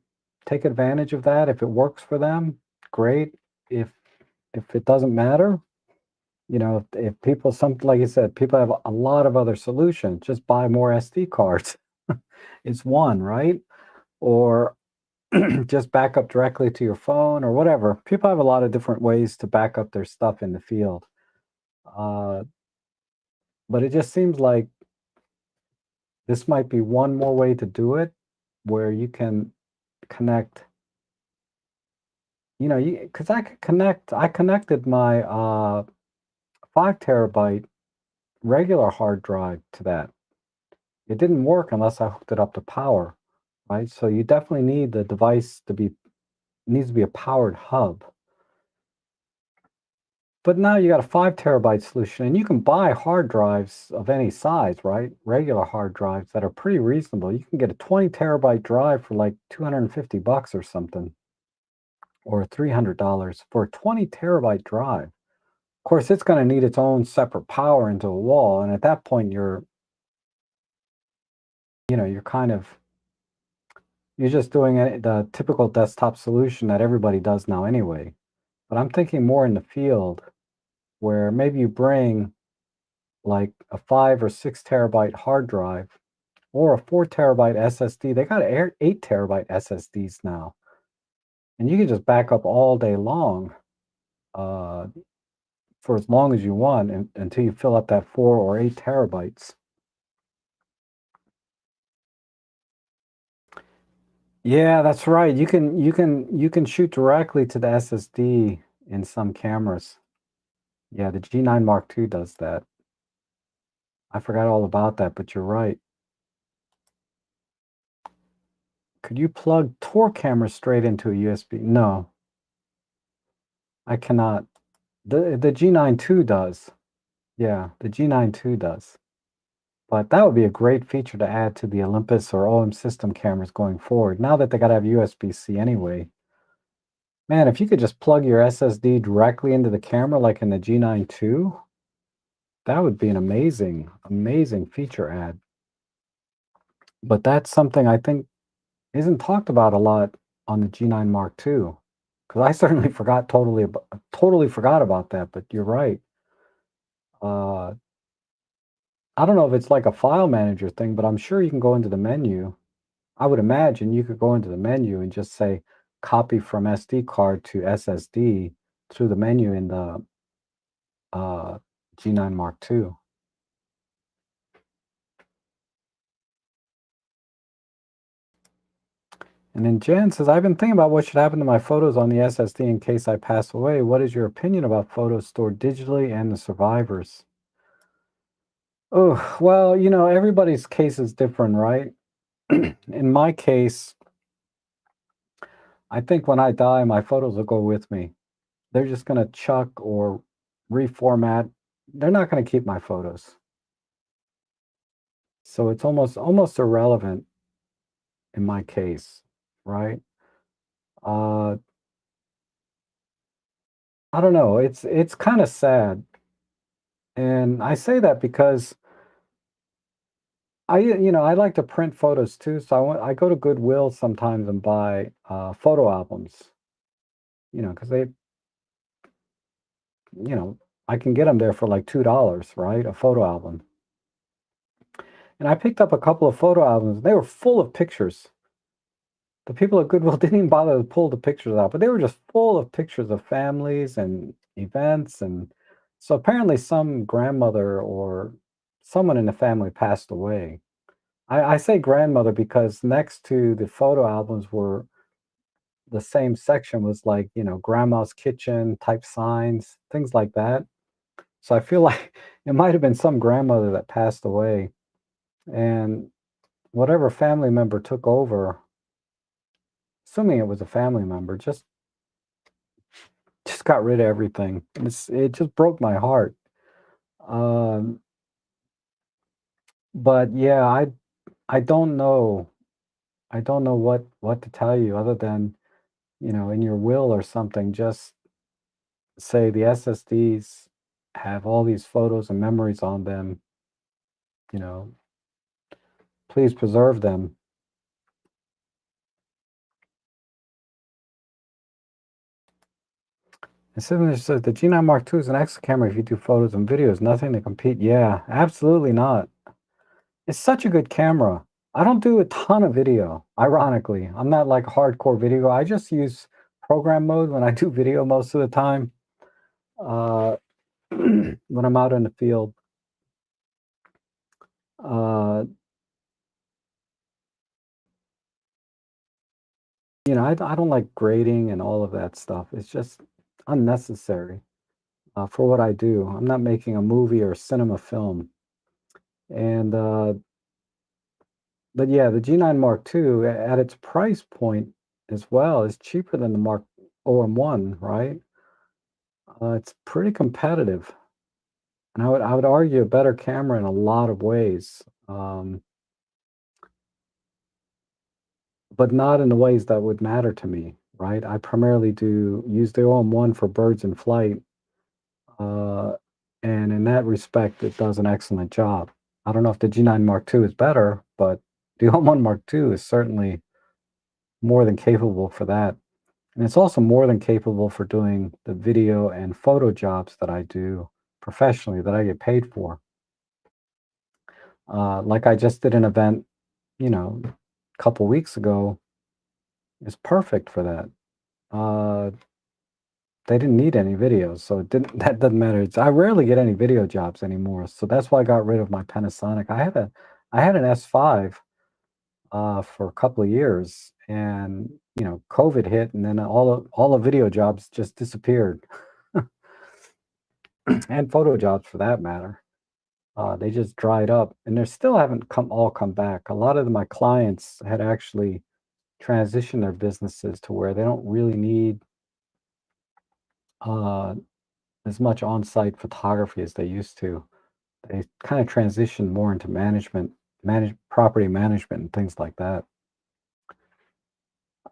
take advantage of that, if it works for them, great. If it doesn't matter, you know, if people, like you said, people have a lot of other solutions, just buy more SD cards. It's one, right? Or just back up directly to your phone or whatever. People have a lot of different ways to back up their stuff in the field. Uh, but it just seems like this might be one more way to do it where you can connect, you know, because I connected my 5 terabyte regular hard drive to that. It didn't work unless I hooked it up to power, right? So you definitely need the device needs to be a powered hub. But now you got a 5 terabyte solution, and you can buy hard drives of any size, right? Regular hard drives that are pretty reasonable. You can get a 20 terabyte drive for like $250 or something, or $300 for a 20 terabyte drive. Of course, it's going to need its own separate power into a wall, and at that point, you're kind of you're just doing the typical desktop solution that everybody does now anyway. But I'm thinking more in the field where maybe you bring like a 5 or 6 terabyte hard drive or a 4 terabyte SSD. They got 8 terabyte SSDs now, and you can just back up all day long uh, for as long as you want until you fill up that 4 or 8 terabytes. Yeah, that's right. You can shoot directly to the SSD in some cameras. Yeah, the G9 Mark II does that. I forgot all about that, but you're right. Could you plug Tor cameras straight into a USB? No, I cannot. The G9 II does. Yeah, the G9 II does. But that would be a great feature to add to the Olympus or OM system cameras going forward. Now that they gotta have USB-C anyway. Man, if you could just plug your SSD directly into the camera like in the G9 II, that would be an amazing, amazing feature add. But that's something I think isn't talked about a lot on the G9 Mark II. Because I certainly totally forgot about that, but you're right. Uh, I don't know if it's like a file manager thing, but I'm sure you can go into the menu. I would imagine you could go into the menu and just say copy from SD card to SSD through the menu in the uh, G9 Mark II. And then Jen says, I've been thinking about what should happen to my photos on the SSD in case I pass away. What is your opinion about photos stored digitally and the survivors? Oh, well, everybody's case is different, right? In my case, I think when I die, my photos will go with me. They're just going to chuck or reformat. They're not going to keep my photos. So it's almost irrelevant in my case, right? Uh, I don't know. It's kind of sad. And I say that because I like to print photos too, so I go to Goodwill sometimes and buy, photo albums, because you know, I can get them there for like $2, right? A photo album. And I picked up a couple of photo albums, they were full of pictures. The people at Goodwill didn't even bother to pull the pictures out, but they were just full of pictures of families and events, and so apparently some grandmother or someone in the family passed away. I say grandmother because next to the photo albums were the same section was like, grandma's kitchen type signs, things like that. So I feel like it might have been some grandmother that passed away, and whatever family member took over, assuming it was a family member, just got rid of everything. It just broke my heart. Um, but yeah, I don't know. I don't know what to tell you other than, in your will or something, just say the SSDs have all these photos and memories on them, you know, please preserve them. And Signature says the G9 Mark II is an excellent camera if you do photos and videos, nothing to compete. Yeah, absolutely not. It's such a good camera. I don't do a ton of video, ironically. I'm not like hardcore video. I just use program mode when I do video most of the time. Uh, when I'm out in the field. Uh, I don't like grading and all of that stuff. It's just unnecessary for what I do. I'm not making a movie or cinema film. And but yeah, the G9 Mark II at its price point as well is cheaper than the Mark OM1, right? It's pretty competitive, and I would argue a better camera in a lot of ways, but not in the ways that would matter to me, right? I primarily do use the OM1 for birds in flight, uh, and in that respect, it does an excellent job. I don't know if the G9 Mark II is better, but the OM1 Mark II is certainly more than capable for that. And it's also more than capable for doing the video and photo jobs that I do professionally that I get paid for. Like I just did an event, a couple weeks ago. It's perfect for that. They didn't need any videos, so it didn't. That doesn't matter. I rarely get any video jobs anymore, so that's why I got rid of my Panasonic. I had an S5 for a couple of years, and COVID hit, and then all the video jobs just disappeared, and photo jobs for that matter. They just dried up, and they still haven't come back. A lot of my clients had actually transitioned their businesses to where they don't really need uh, as much on-site photography as they used to. They kind of transitioned more into property management and things like that.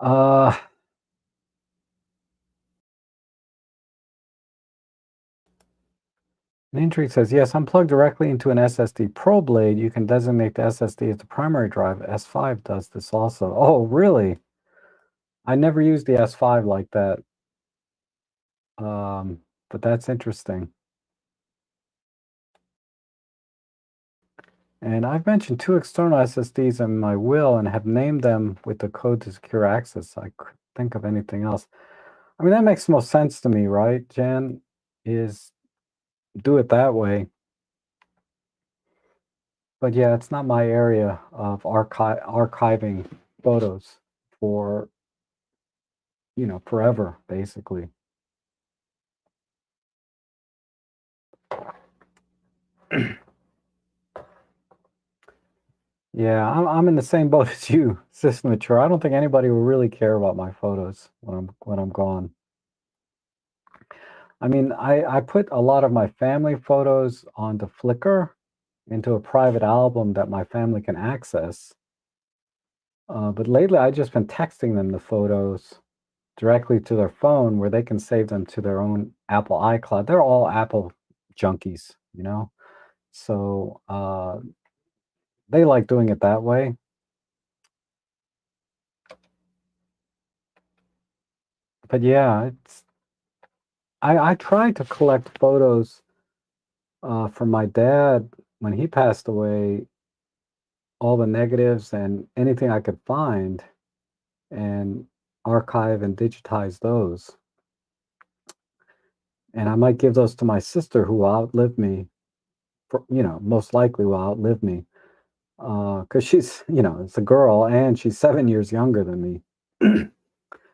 Uh, Nintric says, yes, I'm plugged directly into an SSD Pro Blade. You can designate the SSD as the primary drive. S5 does this also. Oh, really? I never used the S5 like that. But that's interesting. And I've mentioned two external SSDs in my will and have named them with the code to secure access. I couldn't think of anything else. I mean, that makes the most sense to me, right, Jan? Is do it that way. But yeah, it's not my area of archiving photos for, forever, basically. Yeah, I'm in the same boat as you, System Mature. I don't think anybody will really care about my photos when I'm gone. I mean, I put a lot of my family photos onto Flickr into a private album that my family can access. But lately, I've just been texting them the photos directly to their phone where they can save them to their own Apple iCloud. They're all Apple junkies, you know? So they like doing it that way. But yeah, I tried to collect photos from my dad when he passed away, all the negatives and anything I could find, and archive and digitize those. And I might give those to my sister who will outlive me, most likely will outlive me. Because she's, it's a girl and she's 7 years younger than me.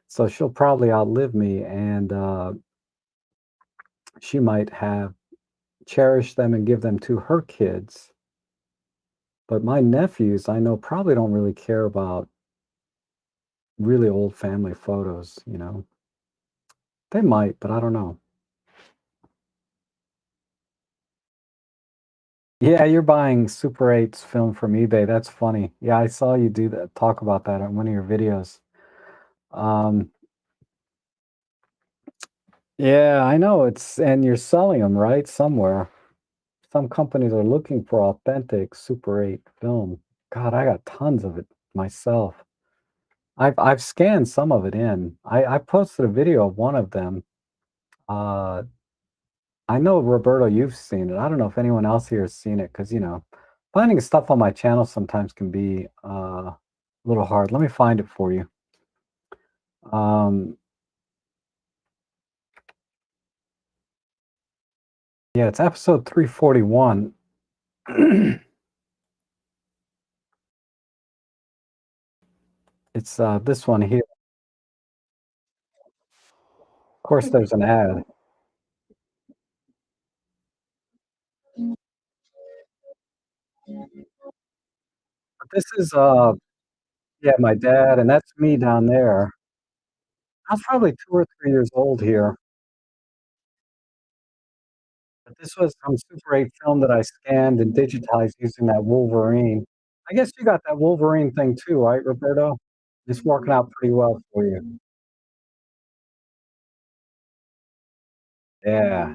So she'll probably outlive me, and she might have cherished them and give them to her kids. But my nephews, I know, probably don't really care about really old family photos. They might, but I don't know. Yeah, you're buying Super 8's film from eBay. That's funny. Yeah, I saw you do that, talk about that on one of your videos. Um, yeah, I know and you're selling them, right? Somewhere. Some companies are looking for authentic Super 8 film. God, I got tons of it myself. I've scanned some of it in. I posted a video of one of them. Uh, I know, Roberto, you've seen it. I don't know if anyone else here has seen it because, finding stuff on my channel sometimes can be a little hard. Let me find it for you. Um, yeah, it's episode 341. It's this one here. Of course, there's an ad. But this is yeah, my dad, and that's me down there. I was probably 2 or 3 years old here. But this was some Super 8 film that I scanned and digitized using that Wolverine. I guess you got that Wolverine thing too, right, Roberto? It's working out pretty well for you. Yeah.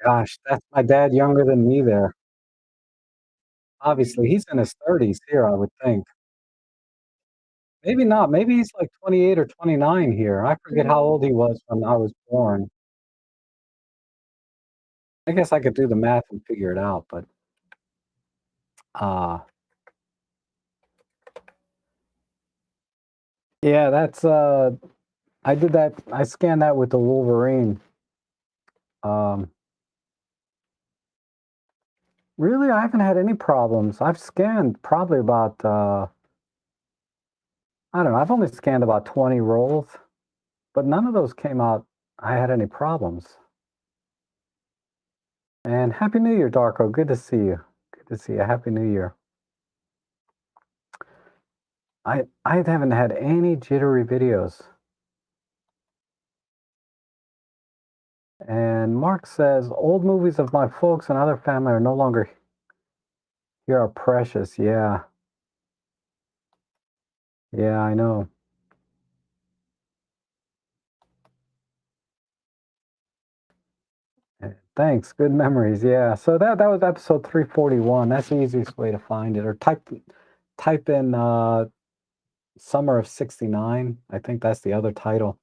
Gosh, that's my dad younger than me there. Obviously, he's in his 30s here, I would think. Maybe not, maybe he's like 28 or 29 here. I forget how old he was when I was born. I guess I could do the math and figure it out, but, uh, yeah, I scanned that with the Wolverine. Really, I haven't had any problems. I've scanned probably about, I don't know, I've only scanned about 20 rolls, but none of those came out I had any problems. And Happy New Year, Darko. Good to see you. Good to see you. Happy New Year. I haven't had any jittery videos. And Mark says, old movies of my folks and other family are no longer here are precious. Yeah. Yeah, I know. Thanks. Good memories. Yeah. So that was episode 341. That's the easiest way to find it. Or type in Summer of '69. I think that's the other title.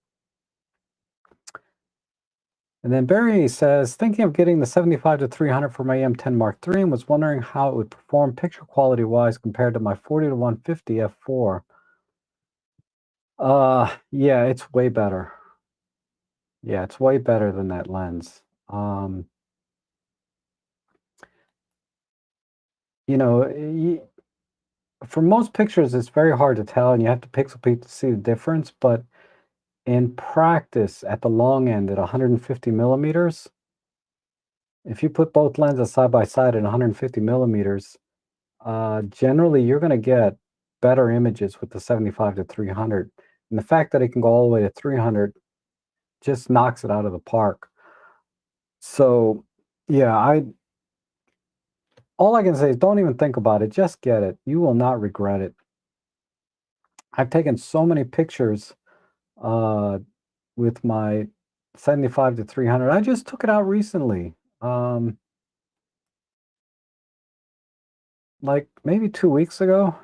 And then Barry says, thinking of getting the 75 to 300 for my M10 Mark III and was wondering how it would perform picture quality wise compared to my 40 to 150 f4. Yeah, it's way better. Yeah, it's way better than that lens. You know, for most pictures, it's very hard to tell, and you have to pixel peek to see the difference. But in practice, at the long end, at 150 millimeters, if you put both lenses side by side at 150 millimeters, generally you're going to get better images with the 75 to 300. And the fact that it can go all the way to 300 just knocks it out of the park. So, yeah, all I can say is don't even think about it. Just get it. You will not regret it. I've taken so many pictures uh, with my 75 to 300. I just took it out recently, like maybe 2 weeks ago.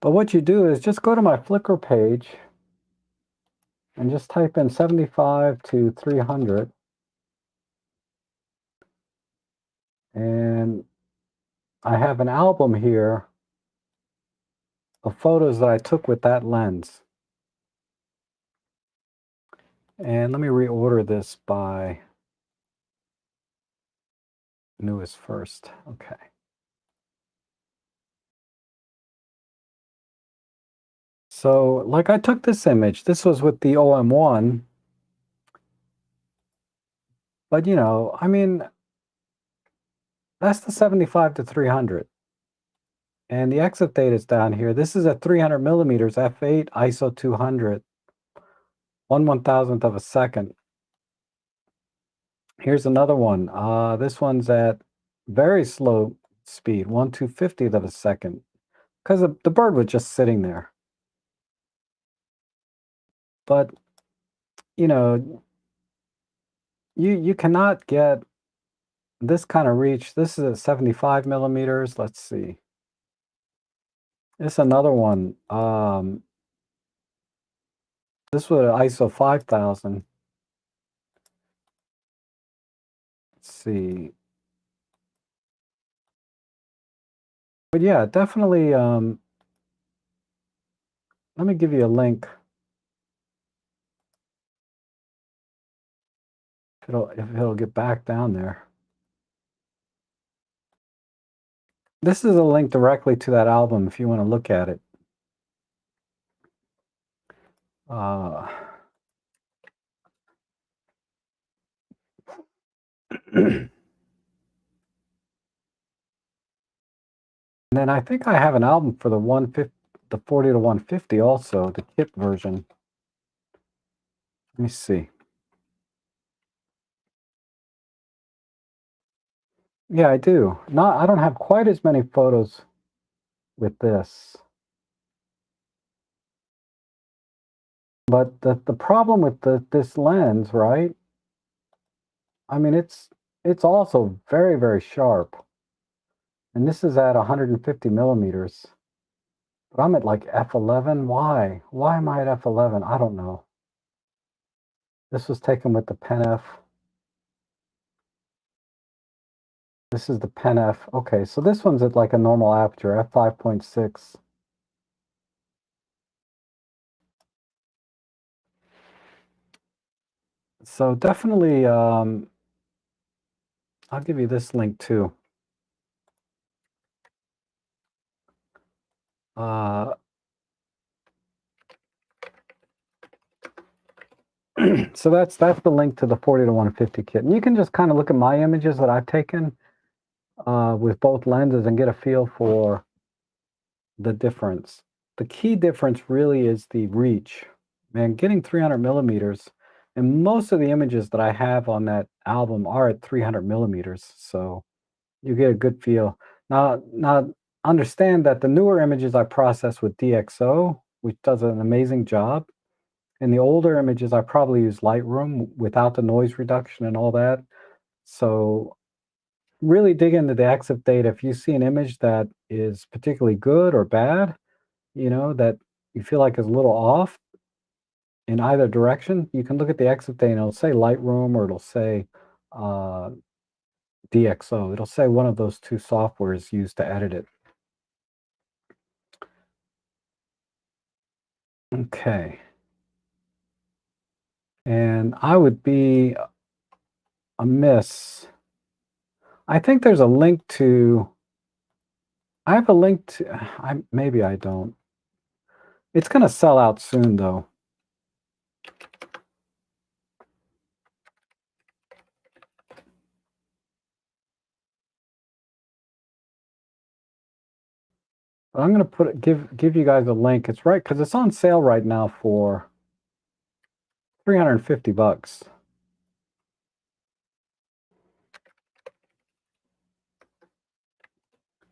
But what you do is just go to my Flickr page and just type in 75 to 300. And I have an album here of photos that I took with that lens. And let me reorder this by newest first. Okay. So, like I took this image. This was with the OM1. But, I mean, that's the 75 to 300. And the exit date is down here. This is a 300 millimeters f8 ISO 200, 1/1000th of a second. Here's another one. This one's at very slow speed, 1/250th of a second, because the bird was just sitting there. But you know, you cannot get this kind of reach. This is at 75 millimeters. Let's see. This is another one. This was ISO 5000. Let's see. But yeah, definitely. Let me give you a link. If it'll get back down there. This is a link directly to that album if you want to look at it. And then I think I have an album for the 150, the 40 to 150 also, the kit version. Let me see. Yeah, I do. I don't have quite as many photos with this. But the problem with this lens, right? I mean, it's also very, very sharp. And this is at 150 millimeters. But I'm at like f11. Why? Why am I at f11? I don't know. This was taken with the Pen F. This is the Pen F. Okay, so this one's at like a normal aperture, f5.6. So definitely, I'll give you this link too. Uh, so that's the link to the 40 to 150 kit. And you can just kind of look at my images that I've taken with both lenses and get a feel for the difference. The key difference really is the reach. Man, getting 300 millimeters, and most of the images that I have on that album are at 300 millimeters, so you get a good feel. Now understand that the newer images I process with DxO, which does an amazing job, and the older images I probably use Lightroom without the noise reduction and all that. So really dig into the EXIF data. If you see an image that is particularly good or bad, that you feel like is a little off in either direction, you can look at the exit data and it'll say Lightroom or it'll say uh, DxO. It'll say one of those two softwares used to edit it. Okay. And I would be amiss. I think there's a link to, I have a link to, maybe I don't. It's going to sell out soon though. But I'm going to give you guys a link. It's right because it's on sale right now for $350.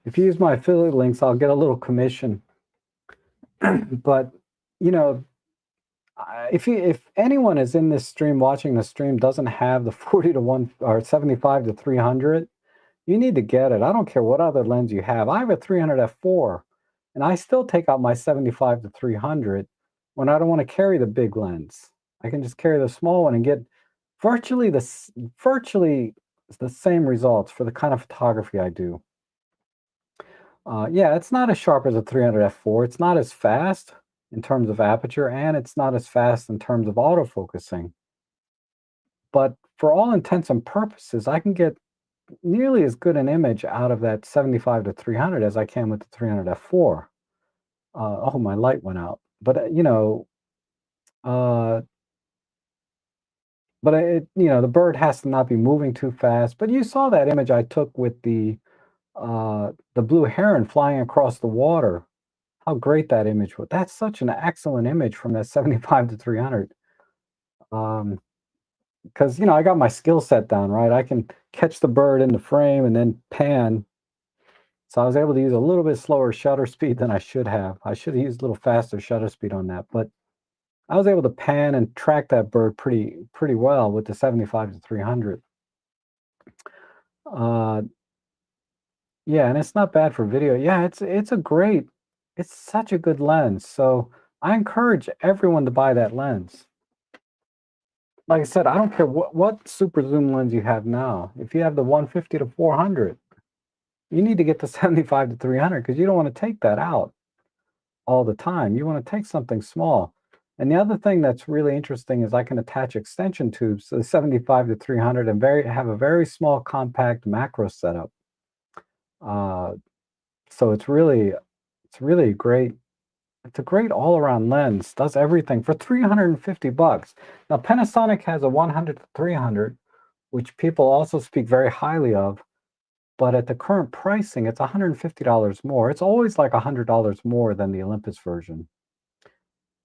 If you use my affiliate links, I'll get a little commission. But you know, if anyone is in this stream watching the stream doesn't have the 40 to 1 or 75 to 300, you need to get it. I don't care what other lens you have. I have a 300 f4, and I still take out my 75 to 300 when I don't want to carry the big lens. I can just carry the small one and get virtually virtually the same results for the kind of photography I do. Yeah, it's not as sharp as a 300 f4. It's not as fast in terms of aperture, and it's not as fast in terms of autofocusing. But for all intents and purposes, I can get nearly as good an image out of that 75 to 300 as I can with the 300 f4. Oh, my light went out. But uh, the bird has to not be moving too fast. But you saw that image I took with the blue heron flying across the water. How great that image was. That's such an excellent image from that 75 to 300. Because, I got my skill set down, right? I can catch the bird in the frame and then pan. So I was able to use a little bit slower shutter speed than I should have. I should have used a little faster shutter speed on that. But I was able to pan and track that bird pretty well with the 75 to 300. Uh, yeah, and it's not bad for video. Yeah, it's such a good lens. So I encourage everyone to buy that lens. Like I said, I don't care what super zoom lens you have now. If you have the 150 to 400, you need to get the 75 to 300 because you don't want to take that out all the time. You want to take something small. And the other thing that's really interesting is I can attach extension tubes to the 75 to 300 and have a very small compact macro setup. Uh, so it's really great. It's a great all-around lens. Does everything for $350. Now Panasonic has a 100 to 300, which people also speak very highly of. But at the current pricing, it's $150 more. It's always like $100 more than the Olympus version.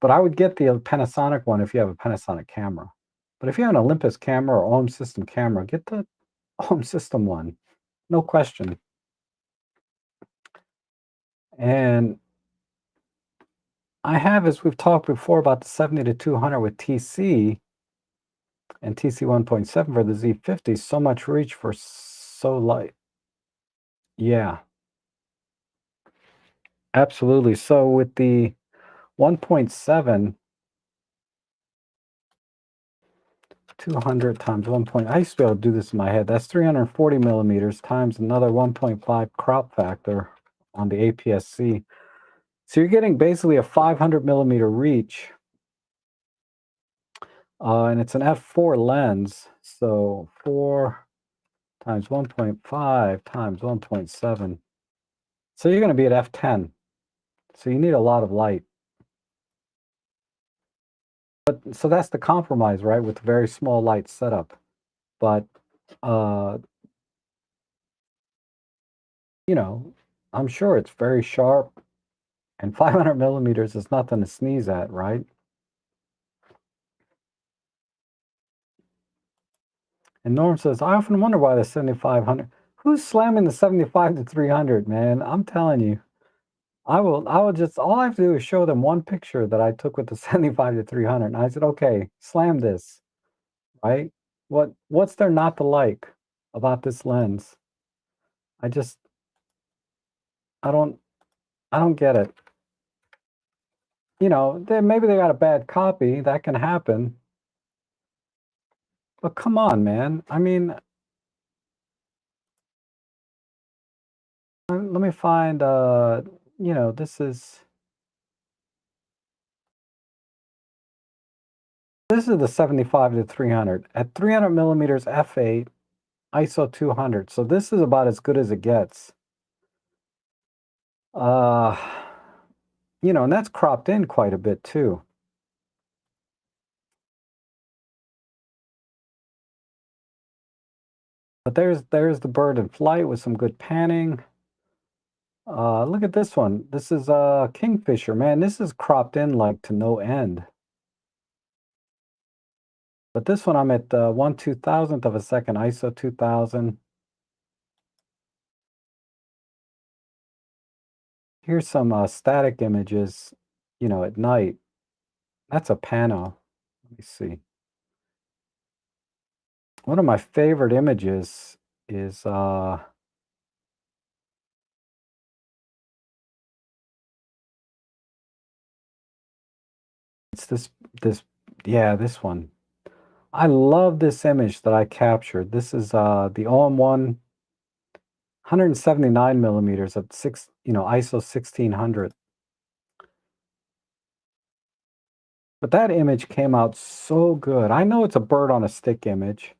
But I would get the Panasonic one if you have a Panasonic camera. But if you have an Olympus camera or Ohm system camera, get the Ohm system one. No question. And I have, as we've talked before, about the 70 to 200 with TC and TC 1.7 for the Z50. So much reach for so light. Yeah, absolutely. So with the 1.7, 200 times 1 point, I used to be able to do this in my head. That's 340 millimeters times another 1.5 crop factor on the APS-C. So you're getting basically a 500 millimeter reach And it's an f4 lens, so 4 times 1.5 times 1.7. So you're going to be at f10. So you need a lot of light. But so that's the compromise, right? With very small light setup. But uh, you know, I'm sure it's very sharp, and 500 millimeters is nothing to sneeze at, right? And Norm says, I often wonder why the 7500. Who's slamming the 75 to 300, man? I'm telling you. I will just, all I have to do is show them one picture that I took with the 75 to 300. And I said, okay, slam this, right? What's there not to like about this lens? I just, I don't, I don't get it. Maybe they got a bad copy. That can happen. But come on, man. I mean, let me find, this is the 75 to 300 at 300 millimeters f8, ISO 200. So this is about as good as it gets. Uh, and that's cropped in quite a bit too. But there's the bird in flight with some good panning. Look at this one. This is Kingfisher, man. This is cropped in like to no end. But this one I'm at 1/2000th of a second, ISO 2000. Here's some static images, at night. That's a pano. Let me see. One of my favorite images is it's this yeah, this one. I love this image that I captured. This is the OM1 179 millimeters at ISO 1600. But that image came out so good. I know it's a bird on a stick image,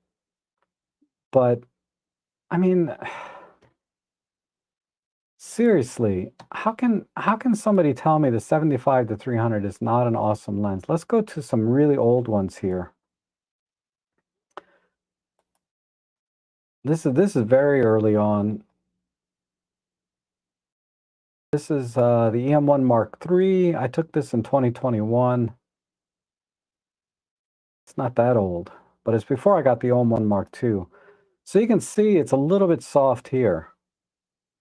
but I mean, seriously, how can somebody tell me the 75 to 300 is not an awesome lens? Let's go to some really old ones here. This is very early on. This is the EM1 Mark III. I took this in 2021. It's not that old, but it's before I got the OM1 Mark II. So you can see it's a little bit soft here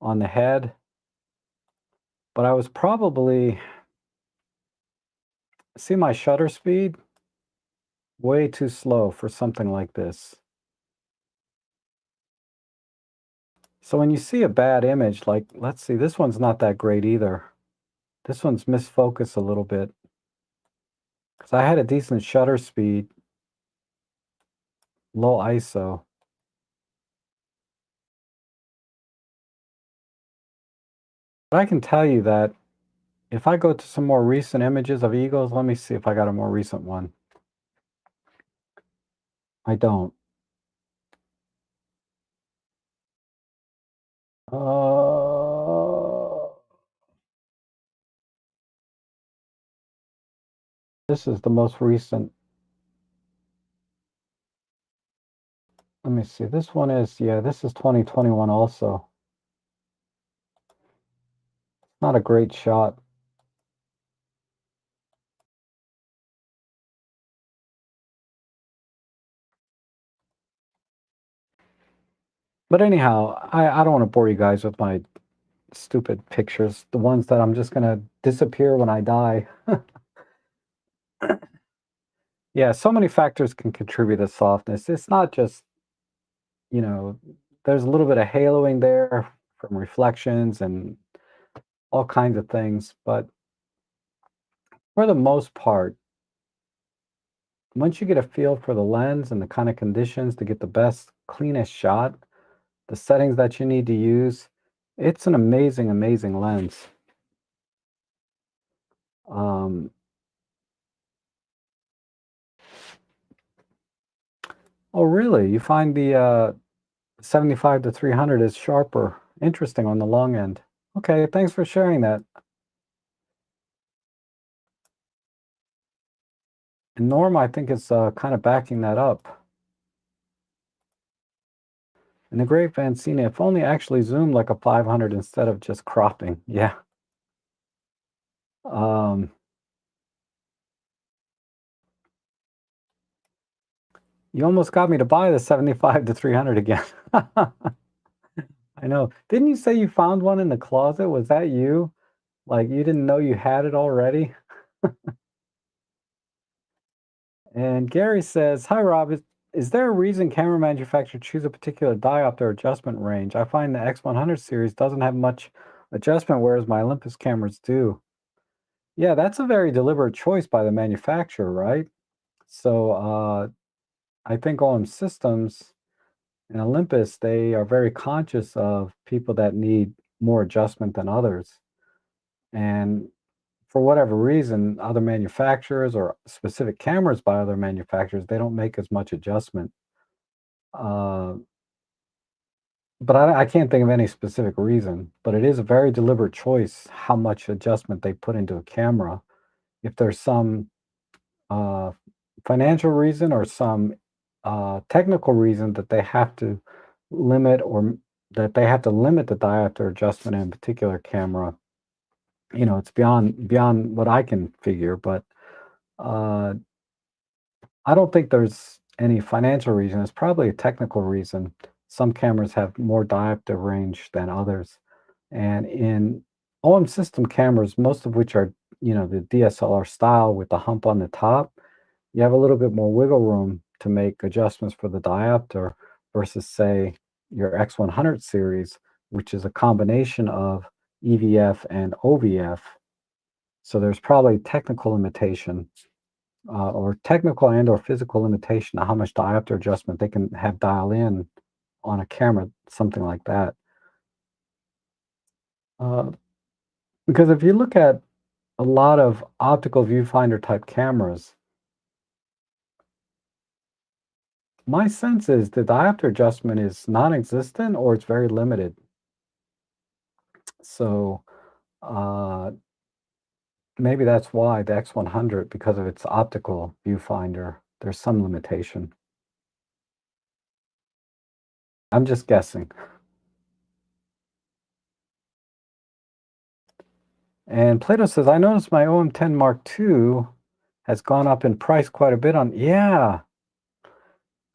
on the head, but I was probably, see my shutter speed? Way too slow for something like this. So when you see a bad image, like, let's see, this one's not that great either. This one's misfocused a little bit. Because I had a decent shutter speed, low ISO. But I can tell you that if I go to some more recent images of eagles, let me see if I got a more recent one. I don't. This is the most recent. Let me see. This one is, yeah, this is 2021 also. Not a great shot. But anyhow, I don't want to bore you guys with my stupid pictures, the ones that I'm just going to disappear when I die. Yeah, so many factors can contribute to softness. It's not just, you know, there's a little bit of haloing there from reflections and all kinds of things. But for the most part, once you get a feel for the lens and the kind of conditions to get the best, cleanest shot, the settings that you need to use, it's an amazing, amazing lens. Um, Oh, really? You find the 75 to 300 is sharper. Interesting on the long end. Okay, thanks for sharing that. And Norm, I think, is kind of backing that up. And the Great Vancina, if only actually zoomed like a 500 instead of just cropping. Yeah. Um, you almost got me to buy the 75 to 300 again. I know. Didn't you say you found one in the closet? Was that you? Like you didn't know you had it already? And Gary says, "Hi Rob, is there a reason camera manufacturers choose a particular diopter adjustment range? I find the X100 series doesn't have much adjustment, whereas my Olympus cameras do." Yeah, that's a very deliberate choice by the manufacturer, right? So I think OM Systems and Olympus, they are very conscious of people that need more adjustment than others. And for whatever reason, other manufacturers or specific cameras by other manufacturers, they don't make as much adjustment. Uh, but I can't think of any specific reason. But it is a very deliberate choice how much adjustment they put into a camera. If there's some uh, financial reason or some technical reason that they have to limit or that they have to limit the diopter adjustment in a particular camera, it's beyond what I can figure. But uh, I don't think there's any financial reason. It's probably a technical reason. Some cameras have more diopter range than others. And in OM system cameras, most of which are, the DSLR style with the hump on the top, you have a little bit more wiggle room to make adjustments for the diopter versus, say, your X100 series, which is a combination of EVF and OVF. So there's probably technical limitation or technical and or physical limitation of how much diopter adjustment they can have dial in on a camera, something like that. Uh, because if you look at a lot of optical viewfinder type cameras, my sense is the diopter adjustment is non-existent or it's very limited. So uh, maybe that's why the X100, because of its optical viewfinder, there's some limitation. I'm just guessing. And Plato says, I noticed my OM10 Mark II has gone up in price quite a bit on. Yeah,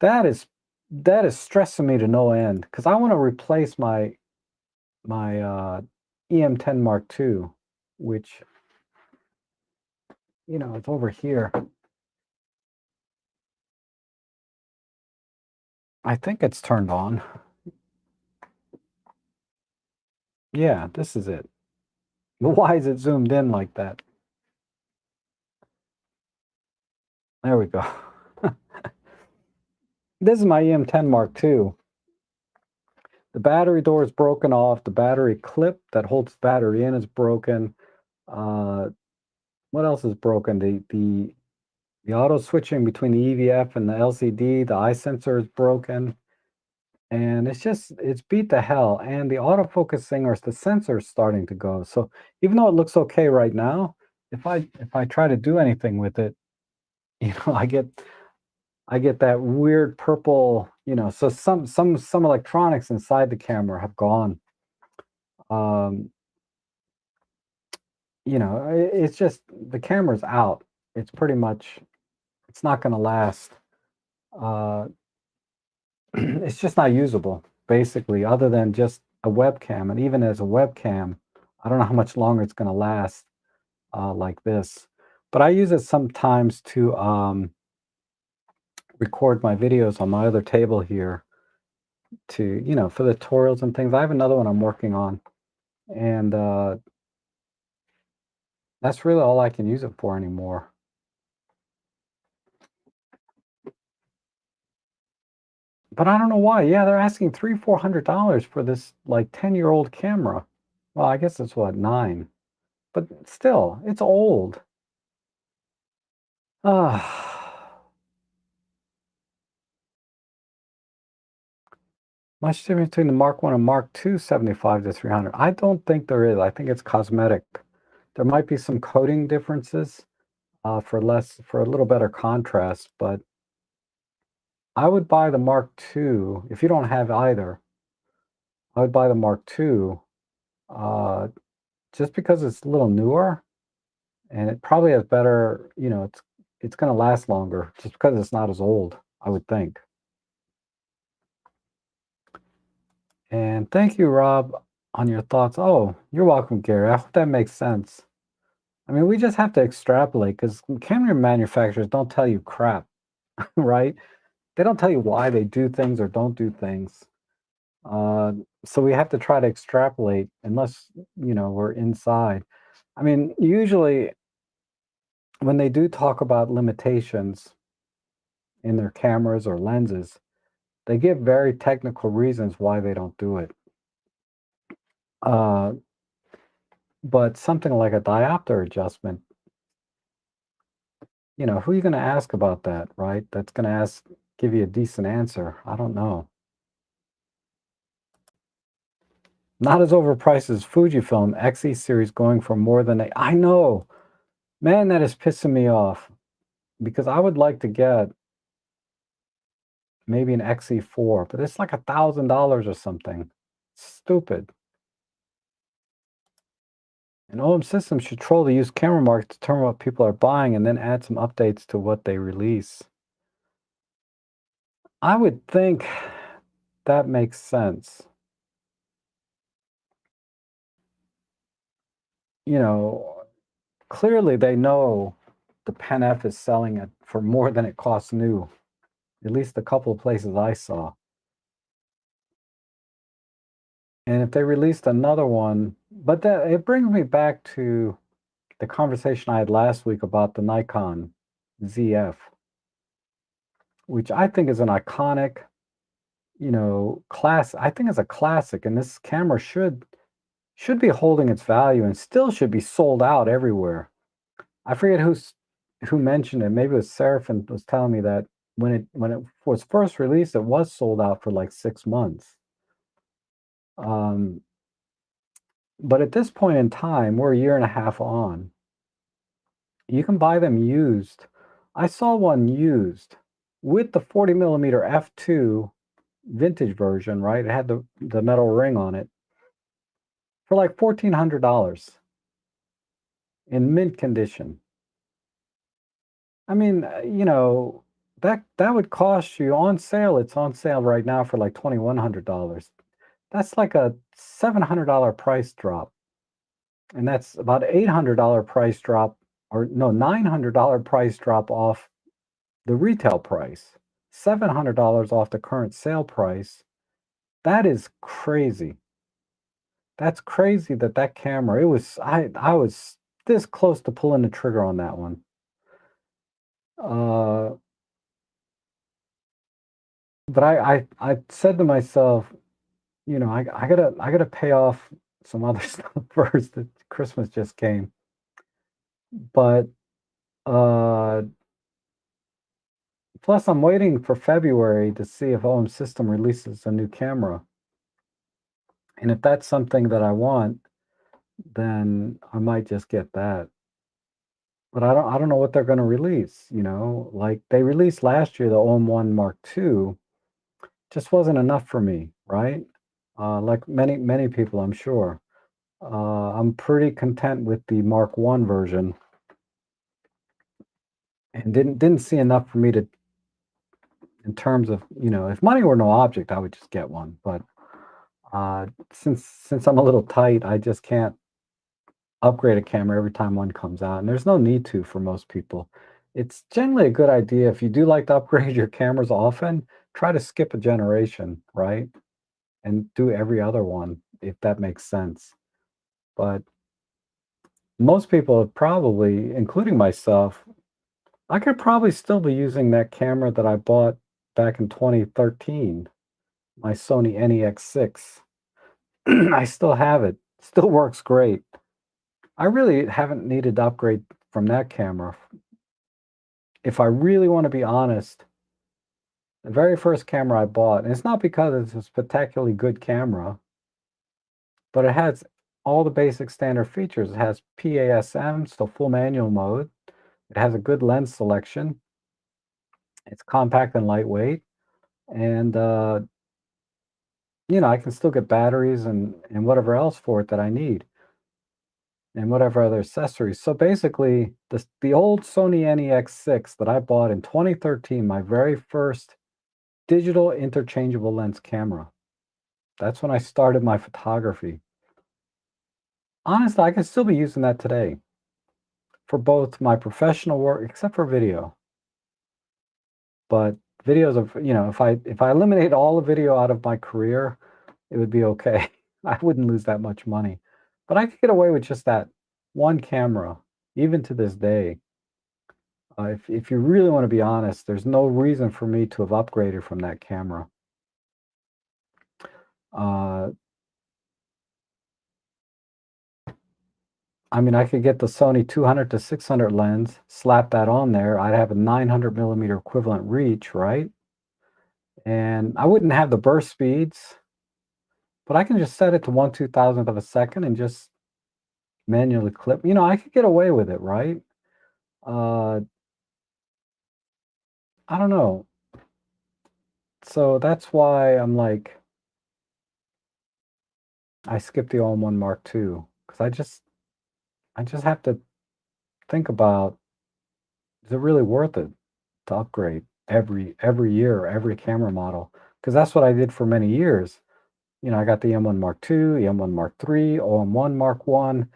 that is that is stressing me to no end because I want to replace my EM10 Mark II, which it's over here. I think it's turned on. Yeah, this is it. But why is it zoomed in like that? There we go. This is my EM10 Mark II. The battery door is broken off. The battery clip that holds the battery in is broken. Uh, what else is broken? The auto switching between the EVF and the LCD, the eye sensor is broken. And it's beat to hell. And the autofocusing or the sensor is starting to go. So even though it looks okay right now, if I try to do anything with it, I get that weird purple, so some electronics inside the camera have gone. Um, it's just the camera's out. It's pretty much it's not gonna last. Uh, it's just not usable, basically, other than just a webcam. And even as a webcam, I don't know how much longer it's gonna last like this. But I use it sometimes to record my videos on my other table here to, for the tutorials and things. I have another one I'm working on, and that's really all I can use it for anymore. But I don't know why. Yeah, they're asking $300-400 for this like 10-year-old camera. Well, I guess it's what, 9. But still, it's old. Ah. Much difference between the Mark 1 and Mark 2 75 to 300? I don't think there is. I think it's cosmetic. There might be some coating differences for a little better contrast, but I would buy the Mark 2 if you don't have either. I would buy the Mark 2 uh, just because it's a little newer and it probably has better, it's going to last longer just because it's not as old, I would think. And thank you, Rob, on your thoughts. Oh, you're welcome, Gary. I hope that makes sense. I mean, we just have to extrapolate because camera manufacturers don't tell you crap, right? They don't tell you why they do things or don't do things. Uh, so we have to try to extrapolate unless, we're inside. I mean, usually when they do talk about limitations in their cameras or lenses, they give very technical reasons why they don't do it. Uh, but something like a diopter adjustment, who are you going to ask about that, right? That's going to give you a decent answer. I don't know. Not as overpriced as Fujifilm XE series going for more than I know. Man, that is pissing me off because I would like to get maybe an XE4, but it's like $1,000 or something. Stupid. And OM systems should troll the used camera market to determine what people are buying and then add some updates to what they release. I would think that makes sense. You know, clearly they know the Pen F is selling it for more than it costs new, at least a couple of places I saw. And if they released another one, but that it brings me back to the conversation I had last week about the Nikon ZF, which I think is an iconic, class. I think it's a classic, and this camera should be holding its value and still should be sold out everywhere. I forget who mentioned it. Maybe it was Seraphin was telling me that when it was first released, it was sold out for like 6 months. Um, but at this point in time, we're a year and a half on. You can buy them used. I saw one used with the 40 millimeter f2 vintage version, right? It had the metal ring on it for like $1,400 in mint condition. I mean, that would cost you on sale. It's on sale right now for like $2,100. That's like a $700 price drop. And that's about $800 price drop, or no, $900 price drop off the retail price. $700 off the current sale price. That is crazy. That's crazy that camera, I was this close to pulling the trigger on that one. Uh, but I said to myself, I gotta pay off some other stuff first. That Christmas just came, but uh, plus I'm waiting for February to see if OM System releases a new camera, and if that's something that I want, then I might just get that. But I don't know what they're going to release. Like they released last year the OM1 Mark II, just wasn't enough for me, right? Like many people, I'm sure. I'm pretty content with the Mark I version, and didn't see enough for me to, in terms of, if money were no object, I would just get one. But since I'm a little tight, I just can't upgrade a camera every time one comes out, and there's no need to for most people. It's generally a good idea if you do like to upgrade your cameras often, try to skip a generation, right? And do every other one if that makes sense. But most people have probably, including myself, I could probably still be using that camera that I bought back in 2013, my Sony NEX6. I still have it. Still works great. I really haven't needed to upgrade from that camera. If I really want to be honest, The very first camera I bought, and it's not because it's a spectacularly good camera, but it has all the basic standard features. It has PASM, so full manual mode. It has a good lens selection. It's compact and lightweight, and I can still get batteries and whatever else for it that I need, and whatever other accessories. So basically, the old Sony NEX6 that I bought in 2013, my very first digital interchangeable lens camera. That's when I started my photography. Honestly, I can still be using that today for both my professional work, except for video. But videos of, if I eliminate all the video out of my career, it would be okay. I wouldn't lose that much money. But I could get away with just that one camera, even to this day. If you really want to be honest, there's no reason for me to have upgraded from that camera. Uh, I mean, I could get the Sony 200 to 600 lens, slap that on there. I'd have a 900 millimeter equivalent reach, right? And I wouldn't have the burst speeds, but I can just set it to 1/2000th of a second and just manually clip. I could get away with it, right? Uh, I don't know. So that's why I'm like, I skipped the All-in-One Mark II because I just have to think about, is it really worth it to upgrade every year, every camera model? Because that's what I did for many years. I got the M1 Mark II, the M1 Mark III, OM1 Mark I,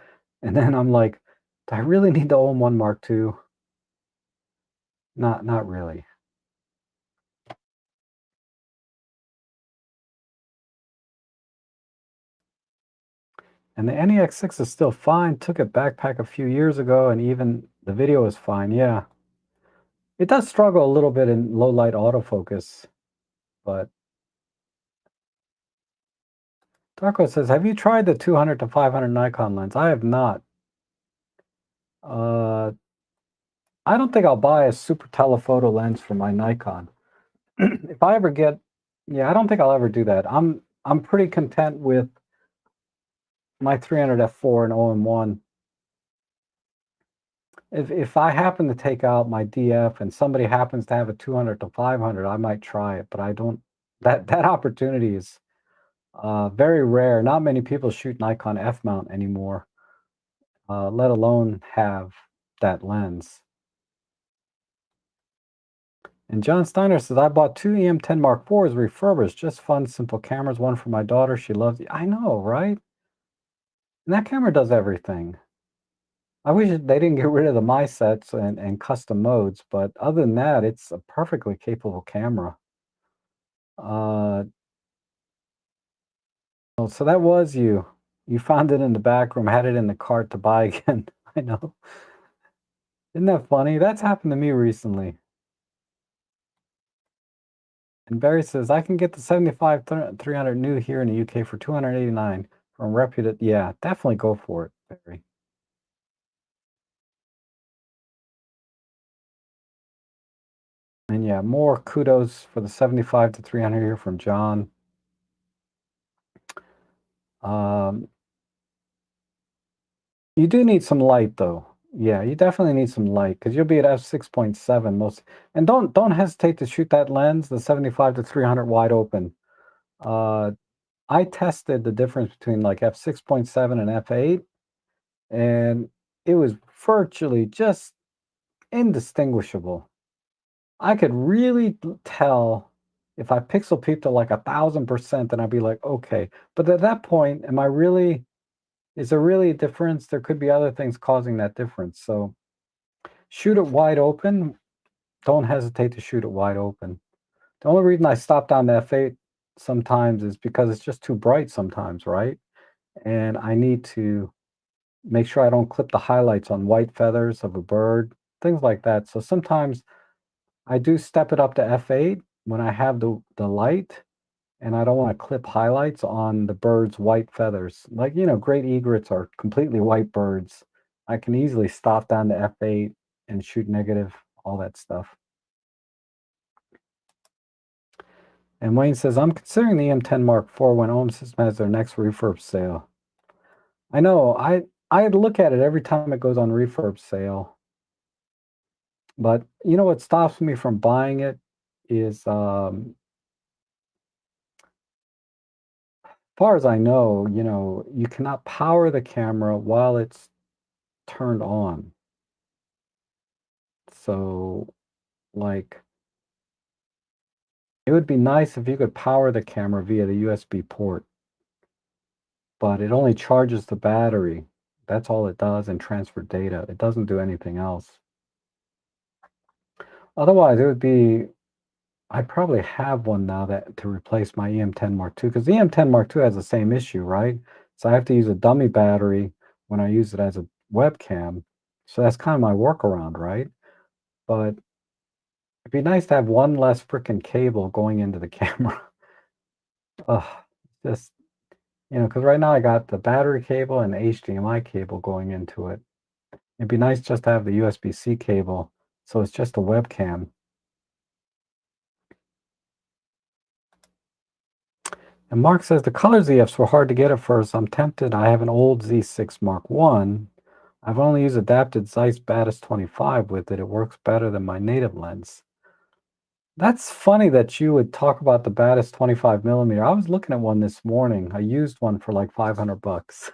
and then I'm like, do I really need the OM1 Mark II? Not really. And the NEX6 is still fine. Took it backpack a few years ago, and even the video is fine. Yeah, it does struggle a little bit in low light autofocus, but Darko says, have you tried the 200 to 500 Nikon lens? I have not. Uh, I don't think I'll buy a super telephoto lens for my Nikon. If I ever get, yeah, I don't think I'll ever do that. I'm pretty content with my 300 f4 and OM1. If I happen to take out my DF and somebody happens to have a 200 to 500, I might try it, but I don't. That opportunity is very rare. Not many people shoot Nikon F mount anymore, let alone have that lens. And John Steiner says, I bought two EM10 Mark IVs refurbished, just fun, simple cameras. One for my daughter. She loves it. I know, right? And that camera does everything. I wish they didn't get rid of the my sets and custom modes, but other than that, it's a perfectly capable camera. Uh, oh, so that was you. You found it in the back room, had it in the cart to buy again. I know. Isn't that funny? That's happened to me recently. And Barry says, I can get the 75 300 new here in the UK for 289 from reputed. Yeah, definitely go for it, Barry. And yeah, more kudos for the 75 to 300 here from John. Um, you do need some light though. Yeah, you definitely need some light because you'll be at f6.7 most. And don't hesitate to shoot that lens, the 75 to 300 wide open. Uh, I tested the difference between like f6.7 and f8, and it was virtually just indistinguishable. I could really tell if I pixel peeped to like 1,000%, then I'd be like, okay. But at that point, is there really a difference? There could be other things causing that difference. So shoot it wide open. Don't hesitate to shoot it wide open. The only reason I stop down to f8 sometimes is because it's just too bright sometimes, right? And I need to make sure I don't clip the highlights on white feathers of a bird, things like that. So sometimes I do step it up to f8 when I have the light, and I don't want to clip highlights on the bird's white feathers. Like, great egrets are completely white birds. I can easily stop down to f8 and shoot negative, all that stuff. And Wayne says, I'm considering the M10 Mark IV when Ohm System has their next refurb sale. I know, I look at it every time it goes on refurb sale. But you know what stops me from buying it is, far as I know, you cannot power the camera while it's turned on. So, like, it would be nice if you could power the camera via the USB port, but it only charges the battery. That's all it does and transfer data. It doesn't do anything else. Otherwise, it would be I probably have one now that to replace my EM10 Mark II because the EM10 Mark II has the same issue, right? So I have to use a dummy battery when I use it as a webcam. So that's kind of my workaround, right? But it'd be nice to have one less freaking cable going into the camera. Ugh, just, because right now I got the battery cable and the HDMI cable going into it. It'd be nice just to have the USB-C cable, so it's just a webcam. And Mark says the color ZFs were hard to get at first. I'm tempted. I have an old Z6 Mark I. I've only used adapted Zeiss Batis 25 with it. It works better than my native lens. That's funny that you would talk about the Batis 25 millimeter. I was looking at one this morning. I used one for like 500 bucks.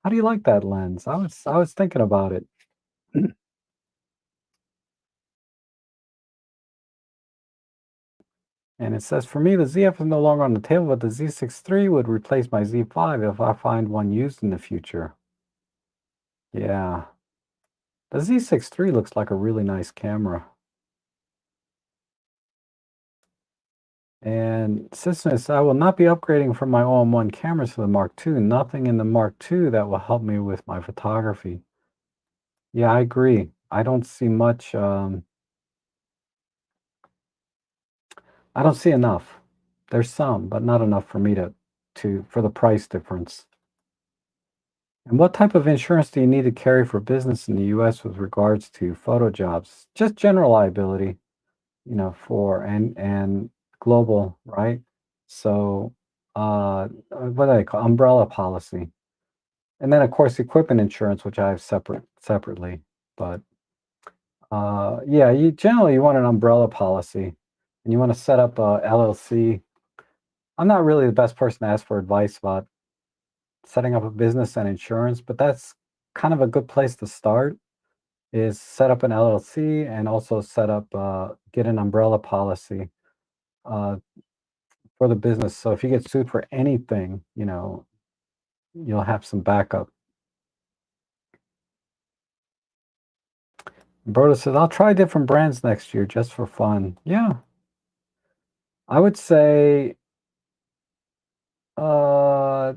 How do you like that lens? I was thinking about it. And it says, for me, the ZF is no longer on the table, but the Z6 III would replace my Z5 if I find one used in the future. Yeah. The Z6 III looks like a really nice camera. And Sisness, I will not be upgrading from my all-in-one cameras to the Mark II. Nothing in the Mark II that will help me with my photography. Yeah, I agree. I don't see much, I don't see enough. There's some, but not enough for me for the price difference. And what type of insurance do you need to carry for business in the US with regards to photo jobs? Just general liability, for and global, right? So, what do they call umbrella policy? And then, of course, equipment insurance, which I have separately. But yeah, you want an umbrella policy, and you want to set up a LLC. I'm not really the best person to ask for advice about setting up a business and insurance, but that's kind of a good place to start. Is set up an LLC and also get an umbrella policy uh, for the business. So if you get sued for anything, you'll have some backup. Broda says, I'll try different brands next year just for fun. Yeah, I would say uh,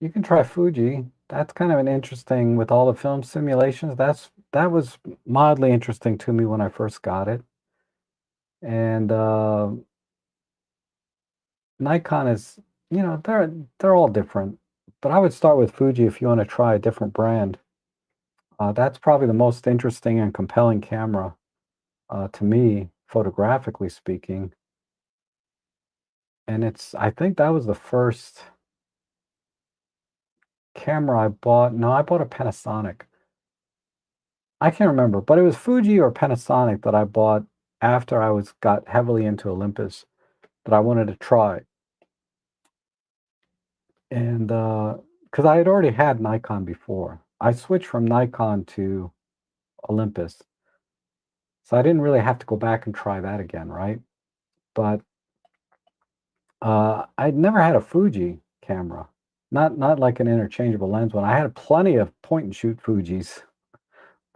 you can try Fuji. That's kind of an interesting with all the film simulations. That was mildly interesting to me when I first got it. And Nikon is, they're all different. But I would start with Fuji if you want to try a different brand. That's probably the most interesting and compelling camera to me, photographically speaking. And I think that was the first camera I bought. No, I bought a Panasonic. I can't remember, but it was Fuji or Panasonic that I bought after got heavily into Olympus that I wanted to try. And because I had already had Nikon before. I switched from Nikon to Olympus. So I didn't really have to go back and try that again, right? But I'd never had a Fuji camera. Not like an interchangeable lens one. I had plenty of point and shoot Fujis,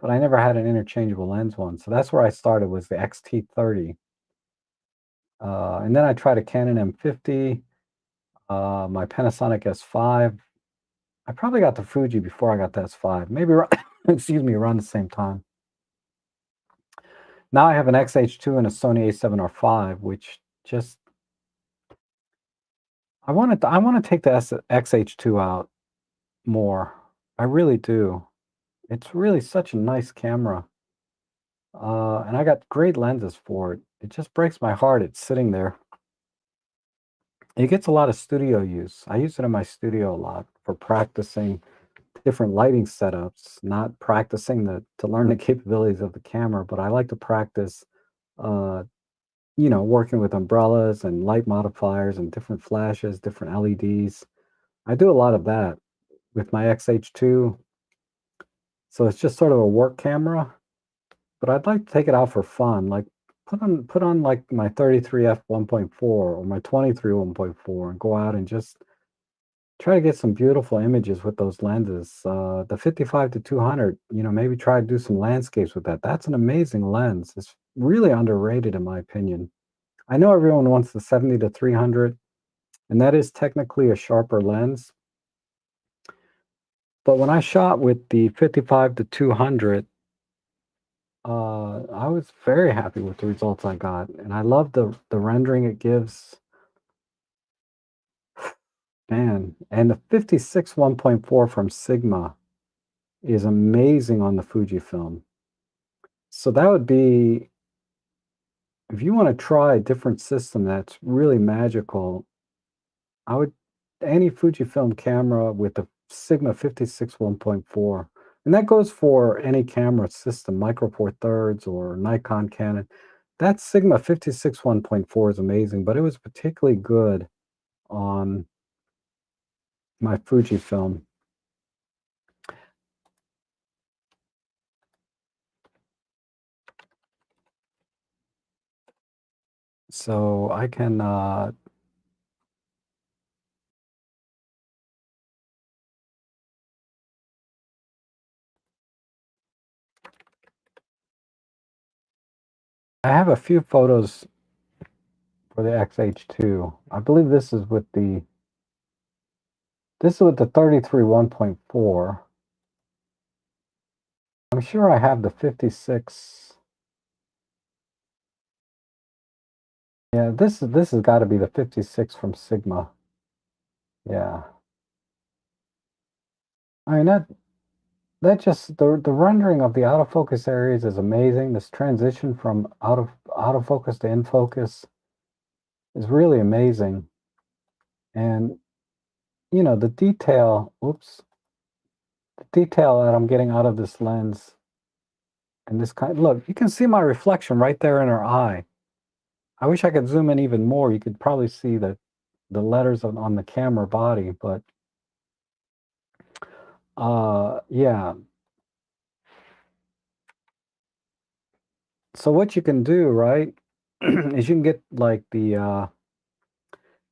but I never had an interchangeable lens one. So that's where I started was the XT30. And then I tried a Canon M50, my Panasonic S5. I probably got the Fuji before I got the S5. Maybe, excuse me, around the same time. Now I have an XH2 and a Sony A7R5, which just I want to take the XH2 out more. I really do. It's really such a nice camera. and I got great lenses for it. It just breaks my heart. It's sitting there. It gets a lot of studio use. I use it in my studio a lot for practicing different lighting setups, not practicing to learn the capabilities of the camera, but I like to practice, uh, working with umbrellas and light modifiers and different flashes, different LEDs. I do a lot of that with my XH2. So it's just sort of a work camera, but I'd like to take it out for fun, like put on like my 33 f 1.4 or my 23 1.4 and go out and just try to get some beautiful images with those lenses. The 55 to 200, maybe try to do some landscapes with that. That's an amazing lens. It's really underrated in my opinion. I know everyone wants the 70 to 300, and that is technically a sharper lens. But when I shot with the 55 to 200, I was very happy with the results I got, and I love the rendering it gives. Man, and the 56 1.4 from Sigma is amazing on the Fujifilm. So that would be, if you want to try a different system that's really magical, I would any Fujifilm camera with the Sigma 56 1.4. And that goes for any camera system, Micro Four Thirds or Nikon, Canon. That Sigma 56 1.4 is amazing, but it was particularly good on my Fujifilm. So I can I have a few photos for the XH2. I believe this is with the 33 1.4. I'm sure I have the 56. Yeah, this has got to be the 56 from Sigma. Yeah. I mean that just the rendering of the autofocus areas is amazing. This transition from autofocus to in focus is really amazing. And the detail that I'm getting out of this lens and this look, you can see my reflection right there in her eye. I wish I could zoom in even more. You could probably see the letters on the camera body, but yeah. So what you can do, right, is you can get like the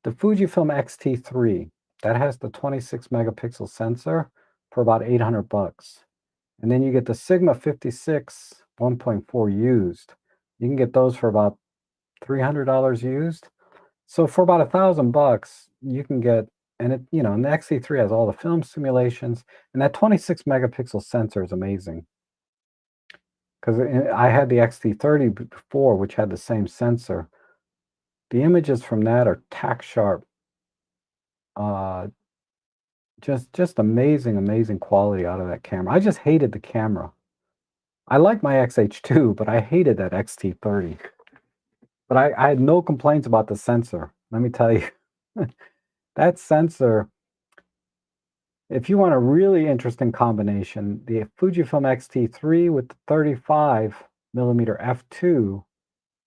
Fujifilm X-T3 that has the 26 megapixel sensor for about 800 bucks. And then you get the Sigma 56 1.4 used. You can get those for about $300 used. So for about 1,000 bucks, you can get, and the XT3 has all the film simulations, and that 26 megapixel sensor is amazing. Because I had the XT30 before, which had the same sensor. The images from that are tack sharp. Uh, just amazing, amazing quality out of that camera. I just hated the camera. I like my XH2, but I hated that XT30. But I had no complaints about the sensor. Let me tell you, that sensor. If you want a really interesting combination, the Fujifilm X-T3 with the 35 millimeter f2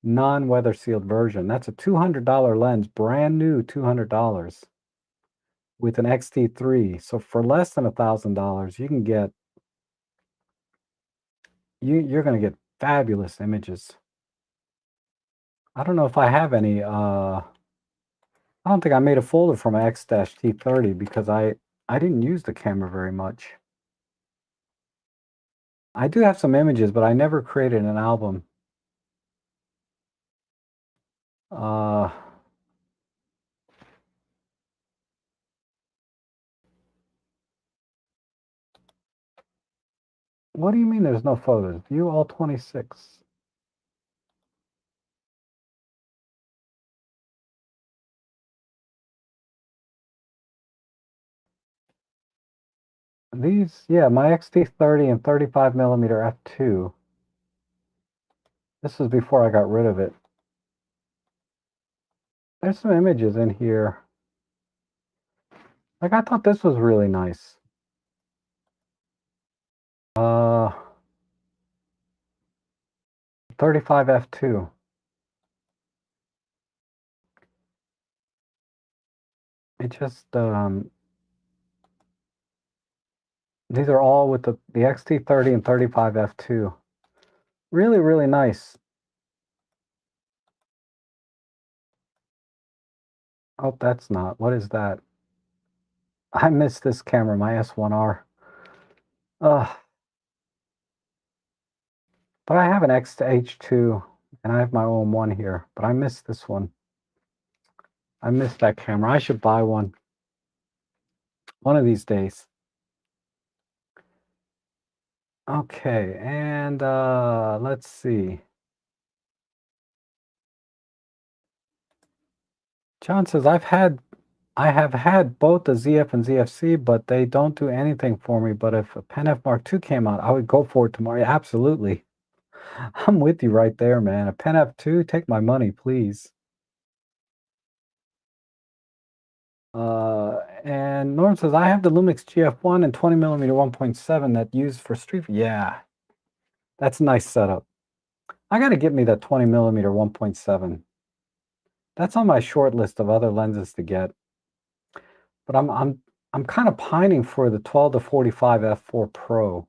non-weather sealed version. That's a $200 lens, brand new $200 with an X-T3. So for less than $1,000, you can get you're going to get fabulous images. I don't know if I have any. I don't think I made a folder for my X-T30 because I didn't use the camera very much. I do have some images, but I never created an album. Uh, what do you mean there's no photos? View all 26. These, yeah, my XT30 and 35 millimeter f2. This was before I got rid of it. There's some images in here. Like, I thought this was really nice. 35 f2. It just, these are all with the XT30 and 35 f2. Really, really nice. Oh, that's not. What is that? I missed this camera, my S1R. Ugh. But I have an X-H2, and I have my own one here. But I missed this one. I missed that camera. I should buy one of these days. Okay, and let's see. John says, I have had both the ZF and ZFC, but they don't do anything for me. But if a Pen F Mark II came out, I would go for it tomorrow. Yeah, absolutely. I'm with you right there, man. A Pen F2, take my money, please. And Norm says, I have the Lumix GF1 and 20mm 1.7 that used for street. Yeah, that's a nice setup. I got to get me that 20mm 1.7. That's on my short list of other lenses to get. But I'm kind of pining for the 12 to 45 f4 Pro.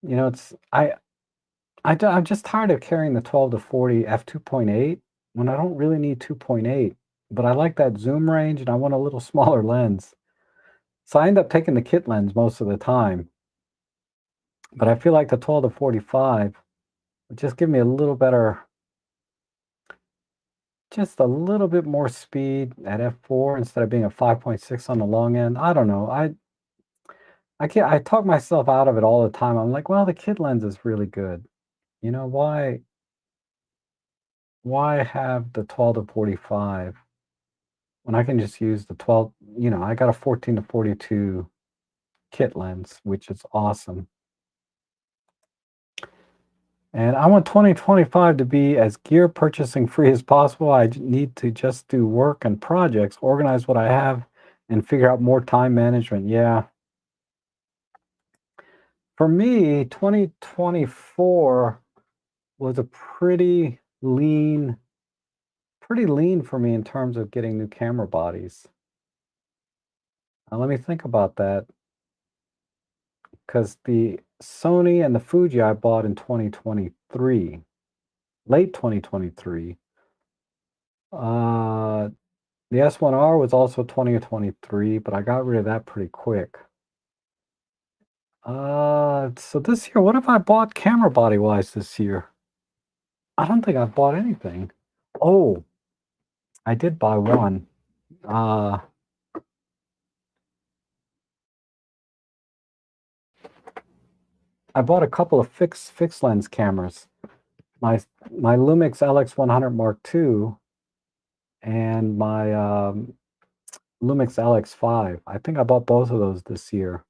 You know, I'm just tired of carrying the 12 to 40 f2.8 when I don't really need 2.8. But I like that zoom range and I want a little smaller lens. So I end up taking the kit lens most of the time. But I feel like the 12 to 45 would just give me a little better, just a little bit more speed at f4 instead of being a 5.6 on the long end. I don't know. I talk myself out of it all the time. I'm like, well, the kit lens is really good. You know, why have the 12 to 45 when I can just use the 12, you know, I got a 14 to 42 kit lens, which is awesome. And I want 2025 to be as gear purchasing free as possible. I need to just do work and projects, organize what I have, and figure out more time management. Yeah. For me, 2024 was a pretty lean for me in terms of getting new camera bodies. Now, let me think about that because the Sony and the Fuji I bought in 2023, late 2023. Uh, the S1R was also 2023, but I got rid of that pretty quick. So this year, what have I bought camera body wise this year? I don't think I've bought anything. Oh, I did buy one. Uh, I bought a couple of fixed lens cameras. My my Lumix LX100 Mark II and my Lumix LX5. I think I bought both of those this year.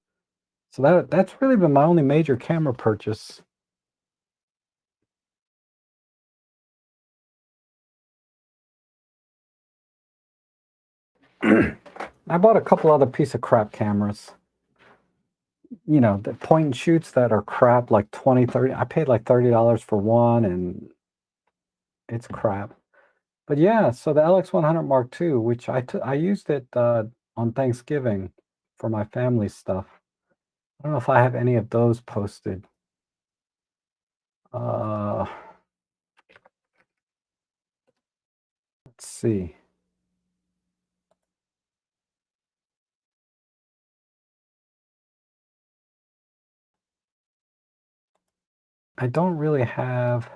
So that's really been my only major camera purchase. I bought a couple other piece of crap cameras. You know, the point and shoots that are crap, like 20, 30. I paid like $30 for one and it's crap. But yeah, so the LX100 Mark II, which I used it on Thanksgiving for my family stuff. I don't know if I have any of those posted. Uh, let's see. I don't really have.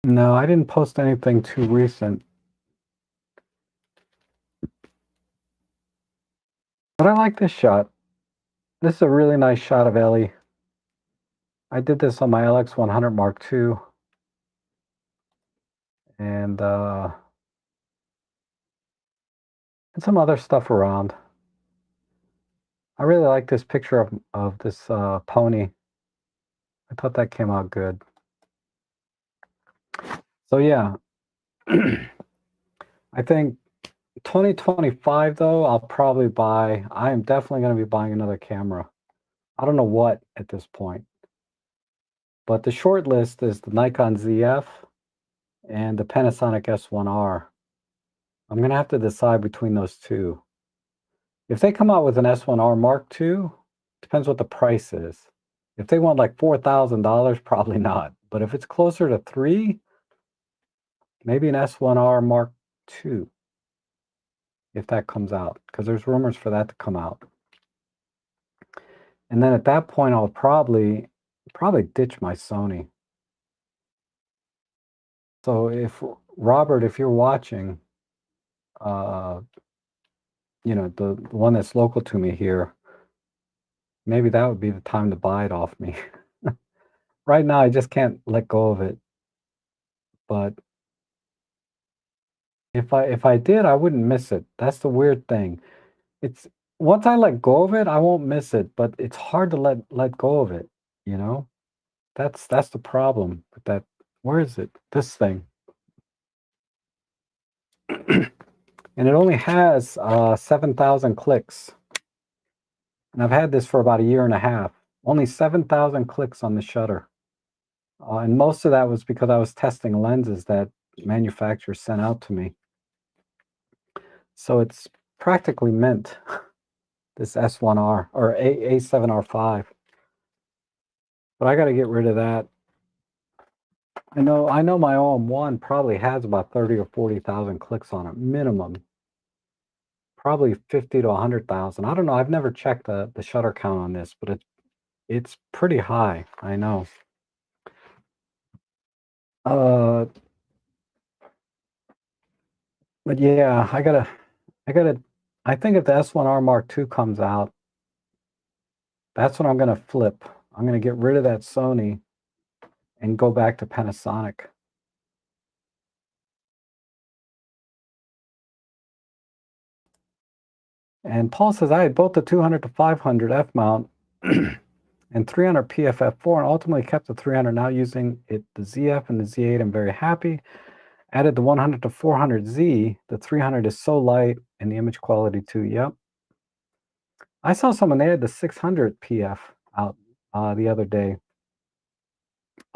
No, I didn't post anything too recent. But I like this shot. This is a really nice shot of Ellie. I did this on my LX100 Mark II. And some other stuff around. I really like this picture of this pony. I thought that came out good. So yeah, I think 2025 though, I'll probably buy. I am definitely going to be buying another camera. I don't know what at this point, but the short list is the Nikon ZF and the Panasonic S1R. I'm going to have to decide between those two. If they come out with an S1R Mark II, depends what the price is. If they want like $4,000, probably not. But if it's closer to three, maybe an S1R Mark II, if that comes out, because there's rumors for that to come out. And then at that point, I'll probably ditch my Sony. So if Robert, if you're watching, uh, the one that's local to me here, maybe that would be the time to buy it off me. Right now, I just can't let go of it. But if I did, I wouldn't miss it. That's the weird thing. It's once I let go of it, I won't miss it, but it's hard to let go of it, you know? That's the problem with that. Where is it? This thing. And it only has 7,000 clicks. And I've had this for about a year and a half. Only 7,000 clicks on the shutter. And most of that was because I was testing lenses that manufacturers sent out to me. So it's practically mint, this S1R or A7R5. But I got to get rid of that. I know my OM1 probably has about 30 or 40,000 clicks on it, minimum. Probably 50 to 100,000. I don't know. I've never checked the shutter count on this, but it's pretty high. I know. Uh, but yeah, I think if the S1R Mark II comes out, that's when I'm gonna flip. I'm gonna get rid of that Sony and go back to Panasonic. And Paul says I had both the 200 to 500 F mount and 300 PFF4 and ultimately kept the 300. Now using it, the ZF and the Z8, I'm very happy. Added the 100 to 400Z. The 300 is so light and the image quality too. Yep. I saw someone, they had the 600 PF out the other day.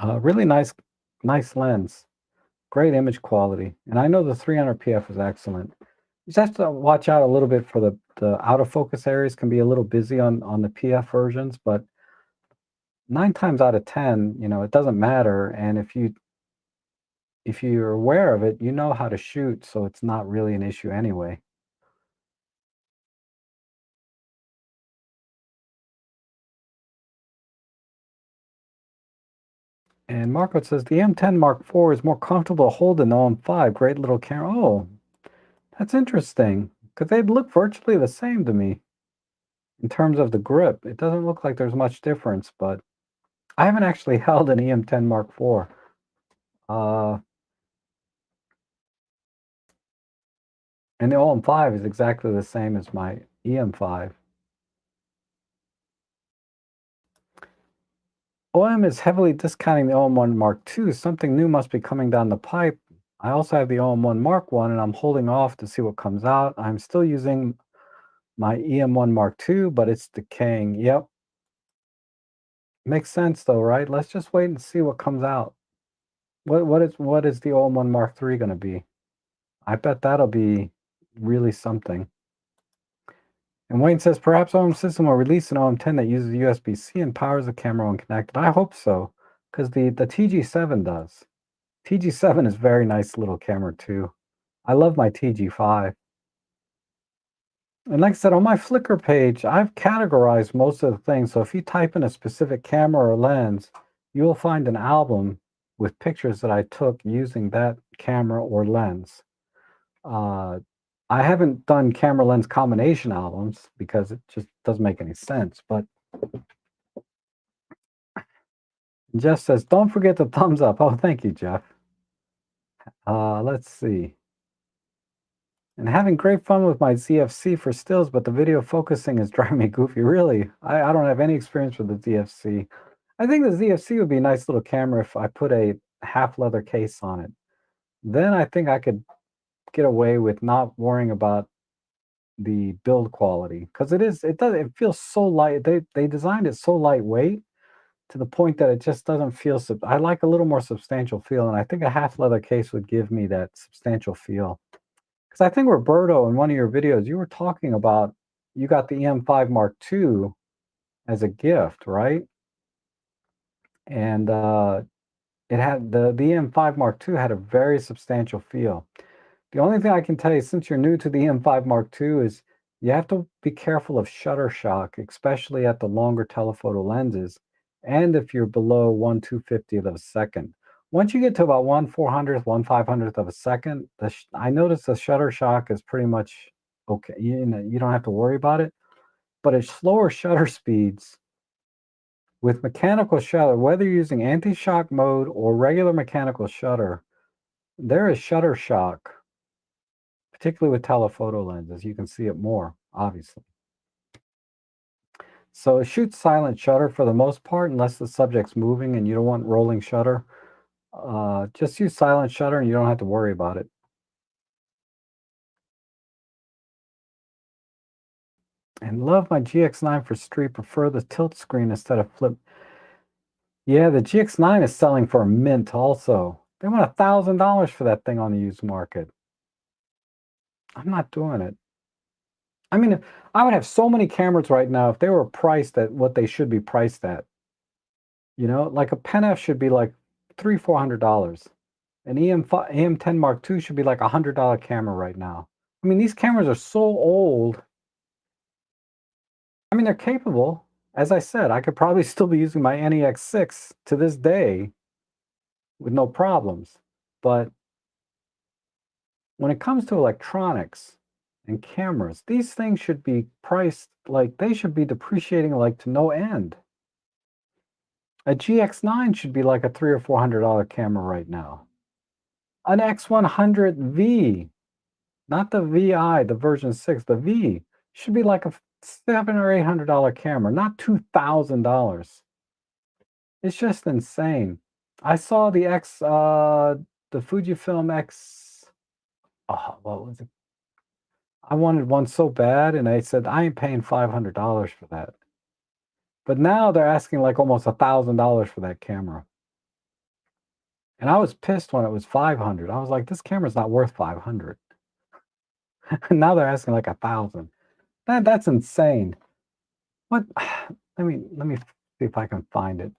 Really nice lens. Great image quality. And I know the 300 PF is excellent. You just have to watch out a little bit for the out of focus areas can be a little busy on the PF versions, but 9 times out of 10, it doesn't matter. And if you're aware of it, you know how to shoot, so it's not really an issue anyway. And Marco says the M10 Mark IV is more comfortable to hold than the OM5. Great little camera. Oh, that's interesting, because they look virtually the same to me in terms of the grip. It doesn't look like there's much difference, but I haven't actually held an EM10 Mark IV. And the OM5 is exactly the same as my EM5. OM is heavily discounting the OM1 Mark II. Something new must be coming down the pipe. I also have the OM1 Mark I, and I'm holding off to see what comes out. I'm still using my EM1 Mark II, but it's decaying. Yep. Makes sense though, right? Let's just wait and see what comes out. What is the OM1 Mark III going to be? I bet that'll be really something. And Wayne says, perhaps OM System will release an OM10 that uses USB-C and powers the camera when connected. I hope so, because the TG7 does. TG7 is very nice little camera too. I love my TG5. And like I said, on my Flickr page, I've categorized most of the things. So if you type in a specific camera or lens, you'll find an album with pictures that I took using that camera or lens. I haven't done camera lens combination albums because it just doesn't make any sense. But Jeff says, don't forget the thumbs up. Oh, thank you, Jeff. Let's see. And having great fun with my ZFC for stills, but the video focusing is driving me goofy. Really, I don't have any experience with the ZFC. I think the ZFC would be a nice little camera if I put a half leather case on it. Then I think I could get away with not worrying about the build quality because it feels so light. They designed it so lightweight to the point that it just doesn't feel I like a little more substantial feel, and I think a half leather case would give me that substantial feel. Because I think Roberto, in one of your videos, you were talking about you got the EM5 Mark II as a gift, right? And it had the EM5 Mark II had a very substantial feel. The only thing I can tell you, since you're new to the EM5 Mark II, is you have to be careful of shutter shock, especially at the longer telephoto lenses, and if you're below 1/250th of a second. Once you get to about 1/400th, 1/500th of a second, I noticed the shutter shock is pretty much okay. You don't have to worry about it. But at slower shutter speeds, with mechanical shutter, whether you're using anti-shock mode or regular mechanical shutter, there is shutter shock, particularly with telephoto lenses. You can see it more, obviously. So it shoots silent shutter for the most part, unless the subject's moving and you don't want rolling shutter. Just use silent shutter and you don't have to worry about it. And love my GX9 for street. Prefer the tilt screen instead of flip. Yeah, the GX9 is selling for a mint also. They want $1,000 for that thing on the used market. I'm not doing it. I mean, I would have so many cameras right now if they were priced at what they should be priced at. You know, like a Pen F should be like $300-400. An EM10 Mark II should be like $100 camera right now. I mean, these cameras are so old. I mean, they're capable. As I said, I could probably still be using my NEX6 to this day with no problems. But when it comes to electronics and cameras, these things should be priced like they should be depreciating like to no end. A GX9 should be like a $300 or $400 camera right now. An X100V, not the VI, the version 6, the V, should be like a $700 or $800 camera, not $2,000. It's just insane. I saw the Fujifilm X, oh, what was it? I wanted one so bad, and I said, I ain't paying $500 for that. But now they're asking like almost $1,000 for that camera. And I was pissed when it was 500. I was like, this camera's not worth 500. And now they're asking like 1,000. That's insane. What? Let me see if I can find it.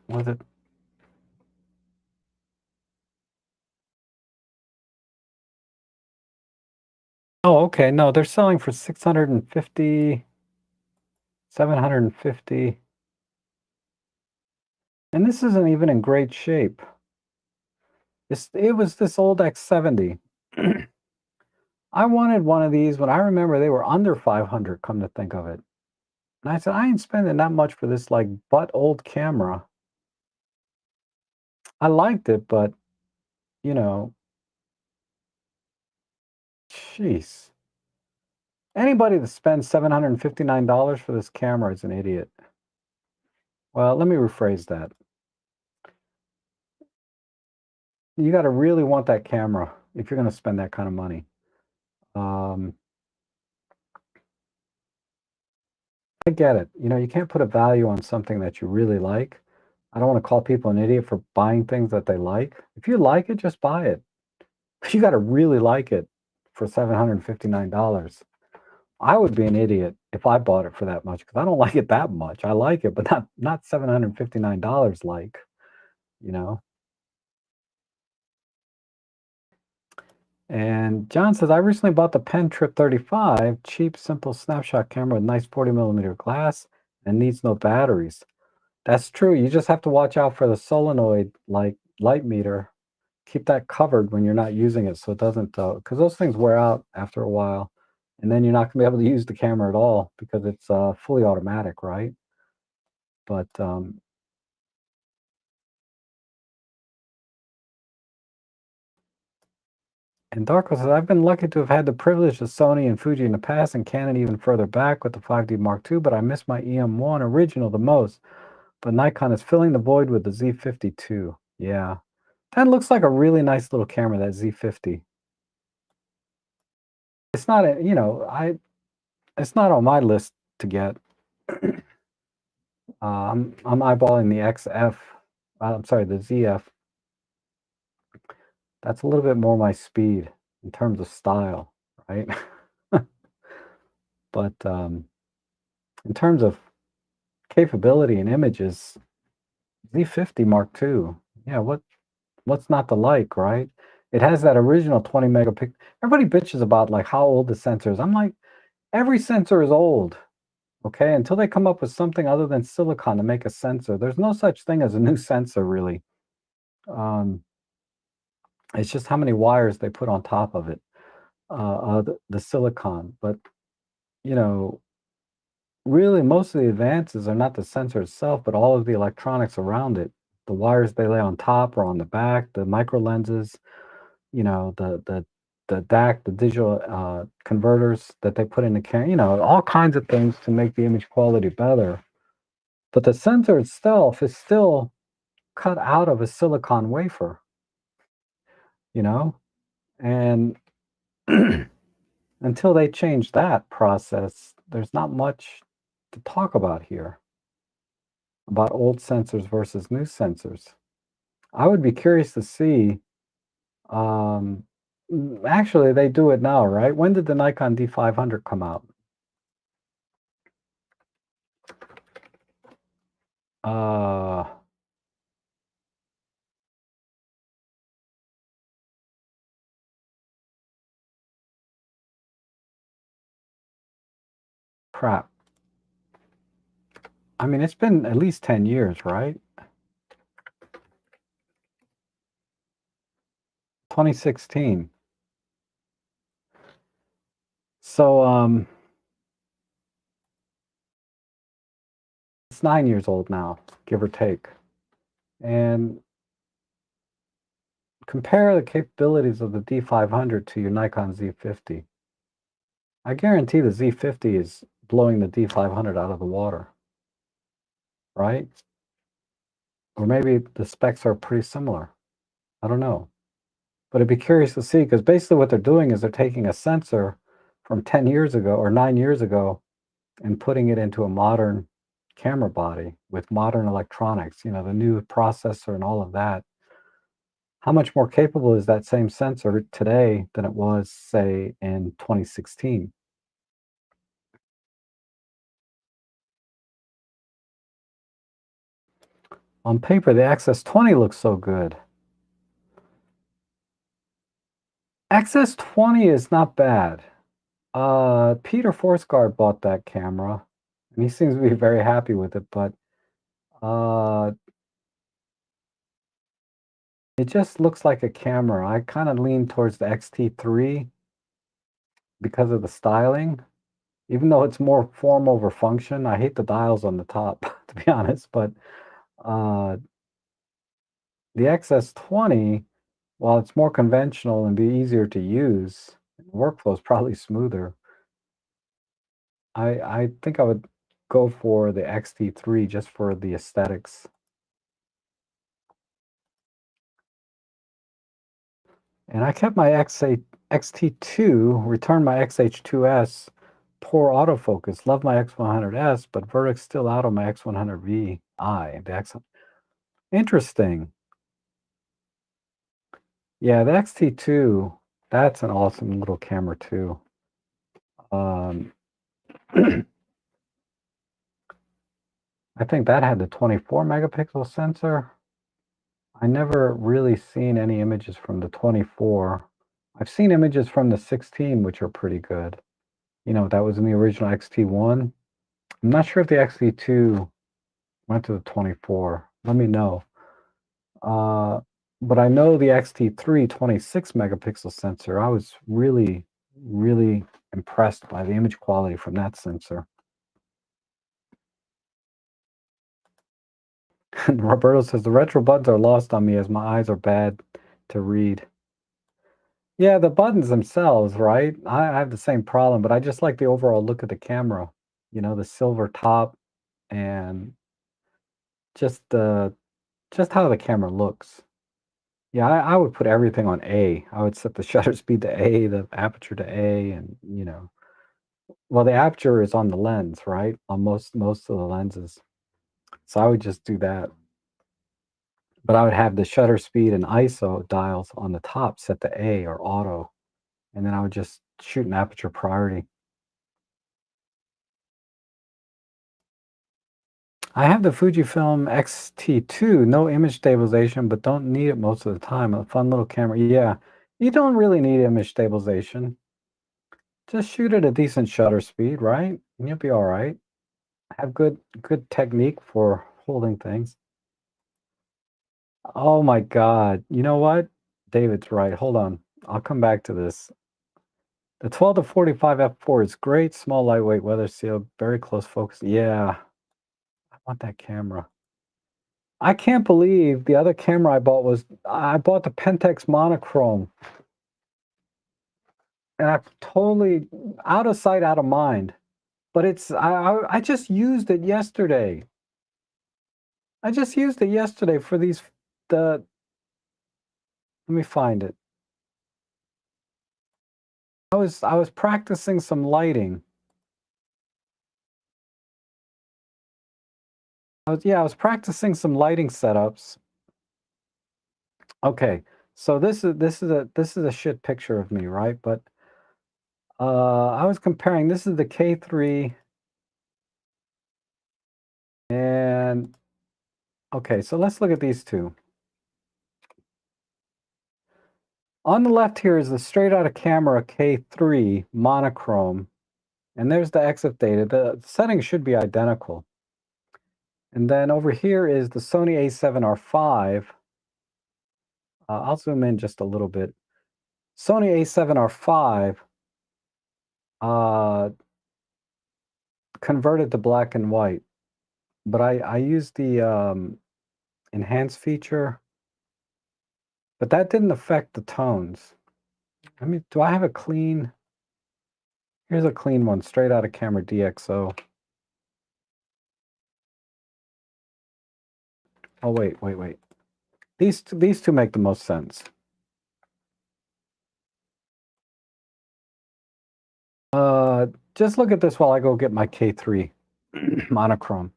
Was it? Oh, okay. No, they're selling for 650, 750. And this isn't even in great shape. It was this old X70. I wanted one of these when I remember they were under 500, come to think of it. And I said, I ain't spending that much for this like butt old camera. I liked it, but you know, jeez. Anybody that spends $759 for this camera is an idiot. Well, let me rephrase that. You got to really want that camera if you're going to spend that kind of money. Um, I get it. You know, you can't put a value on something that you really like. I don't want to call people an idiot for buying things that they like. If you like it, just buy it. But you got to really like it for $759. I would be an idiot if I bought it for that much because I don't like it that much. I like it, but not $759 like, you know. And John says, I recently bought the Pen Trip 35, cheap, simple snapshot camera with nice 40mm glass and needs no batteries. That's true. You just have to watch out for the solenoid like light meter. Keep that covered when you're not using it so it doesn't, because those things wear out after a while. And then you're not going to be able to use the camera at all because it's fully automatic, right? But And Darko says, I've been lucky to have had the privilege of Sony and Fuji in the past and Canon even further back with the 5D Mark II, but I miss my EM1 original the most. But Nikon is filling the void with the Z52. Yeah. That looks like a really nice little camera, that Z50. It's not a, it's not on my list to get. I'm eyeballing the XF. I'm sorry, the ZF. That's a little bit more my speed in terms of style, right? But in terms of capability and images, Z50 Mark II. Yeah, what's not to like, right? It has that original 20 megapixel. Everybody bitches about like how old the sensor is. I'm like, every sensor is old. Okay, until they come up with something other than silicon to make a sensor, there's no such thing as a new sensor, really. It's just how many wires they put on top of it, the silicon. But you know, really, most of the advances are not the sensor itself, but all of the electronics around it. The wires they lay on top or on the back, the micro lenses, the DAC, the digital converters that they put in the camera, all kinds of things to make the image quality better. But the sensor itself is still cut out of a silicon wafer, you know? And until they change that process, there's not much to talk about here about old sensors versus new sensors. I would be curious to see. Actually, they do it now, right? When did the Nikon D500 come out? Uh, Crap. I mean, it's been at least 10 years, right? 2016. So, it's 9 years old now, give or take. And compare the capabilities of the D500 to your Nikon Z50. I guarantee the Z50 is blowing the D500 out of the water, right? Or maybe the specs are pretty similar. I don't know. But I'd be curious to see, because basically what they're doing is they're taking a sensor from 10 years ago or 9 years ago and putting it into a modern camera body with modern electronics, the new processor and all of that. How much more capable is that same sensor today than it was, say, in 2016? On paper, the XS20 looks so good. XS20 is not bad. Peter Forsgaard bought that camera, and he seems to be very happy with it, but uh, it just looks like a camera. I kind of lean towards the XT3 because of the styling, even though it's more form over function. I hate the dials on the top, to be honest, but uh, the XS20, while it's more conventional and be easier to use, workflow is probably smoother. I think I would go for the XT3 just for the aesthetics. And I kept my XT2, returned my XH2S, poor autofocus. Love my X100S, but verdict's still out on my X100VI. Interesting. Yeah, the XT2, that's an awesome little camera too. Um, I think that had the 24 megapixel sensor. I never really seen any images from the 24. I've seen images from the 16, which are pretty good. That was in the original XT1. I'm not sure if the XT2 went to the 24. Let me know. Uh, but I know the XT3 26 megapixel sensor. I was really, really impressed by the image quality from that sensor. And Roberto says the retro buttons are lost on me as my eyes are bad to read. Yeah, the buttons themselves, right? I have the same problem, but I just like the overall look of the camera. You know, the silver top and just the just how the camera looks. Yeah, I would put everything on A. I would set the shutter speed to A, the aperture to A, and well, the aperture is on the lens, right? On most of the lenses. So I would just do that. But I would have the shutter speed and ISO dials on the top set to A or auto, and then I would just shoot an aperture priority. I have the Fujifilm X-T2, no image stabilization, but don't need it most of the time. A fun little camera. Yeah, you don't really need image stabilization. Just shoot at a decent shutter speed, right? And you'll be all right. Have good technique for holding things. Oh my God. You know what? David's right. Hold on. I'll come back to this. The 12 to 45 f4 is great, small, lightweight, weather sealed, very close focus. Yeah, I want that camera. I can't believe the other camera I bought the Pentax Monochrome, and I totally out of sight, out of mind. But I just used it yesterday. I just used it yesterday for the let me find it. I was practicing some lighting. I was practicing some lighting setups. Okay, so this is a shit picture of me, right? But I was comparing. This is the K3, and okay, so let's look at these two. On the left here is the straight out of camera K3 monochrome, and there's the exit data. The settings should be identical. And then over here is the Sony A7R5. I'll zoom in just a little bit. Sony A7R5 uh, converted to black and white, but I used the enhance feature, but that didn't affect the tones. I mean, do I have a clean? Here's a clean one, straight out of camera DxO. Oh wait. These two make the most sense. Just look at this while I go get my K3 monochrome.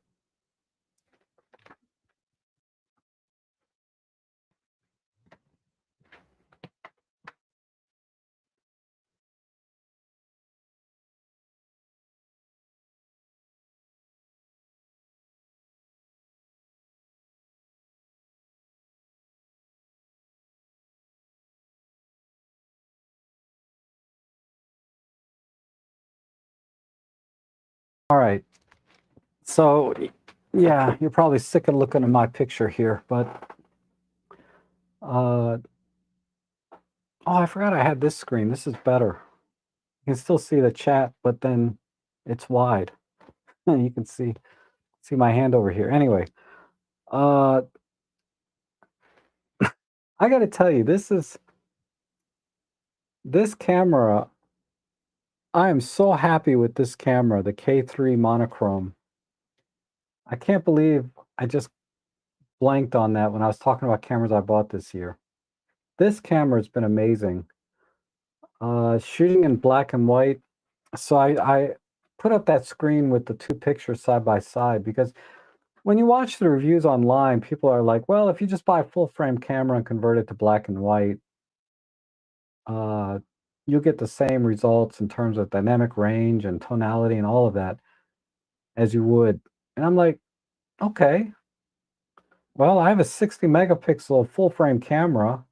All right. So, yeah, you're probably sick of looking at my picture here, but oh, I forgot I had this screen. This is better. You can still see the chat, but then it's wide. You can see my hand over here. Anyway, uh, I got to tell you, this camera. I am so happy with this camera, the K3 monochrome. I can't believe I just blanked on that when I was talking about cameras I bought this year. This camera has been amazing. Shooting in black and white. So I put up that screen with the two pictures side by side because when you watch the reviews online, people are like, well, if you just buy a full frame camera and convert it to black and white, uh, you'll get the same results in terms of dynamic range and tonality and all of that as you would. And I'm like, okay, well, I have a 60 megapixel full frame camera.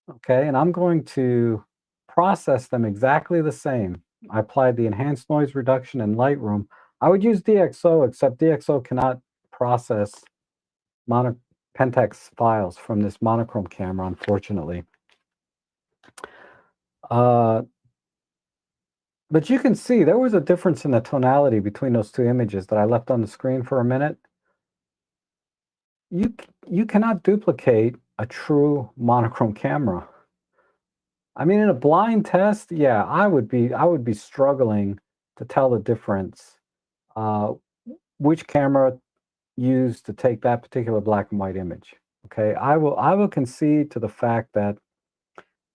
Okay, and I'm going to process them exactly the same. I applied the enhanced noise reduction in Lightroom. I would use DxO, except DxO cannot process mono Pentax files from this monochrome camera, unfortunately. Uh, but you can see there was a difference in the tonality between those two images that I left on the screen for a minute. You cannot duplicate a true monochrome camera. I mean, in a blind test, yeah, I would be struggling to tell the difference, uh, which camera used to take that particular black and white image. Okay, I will concede to the fact that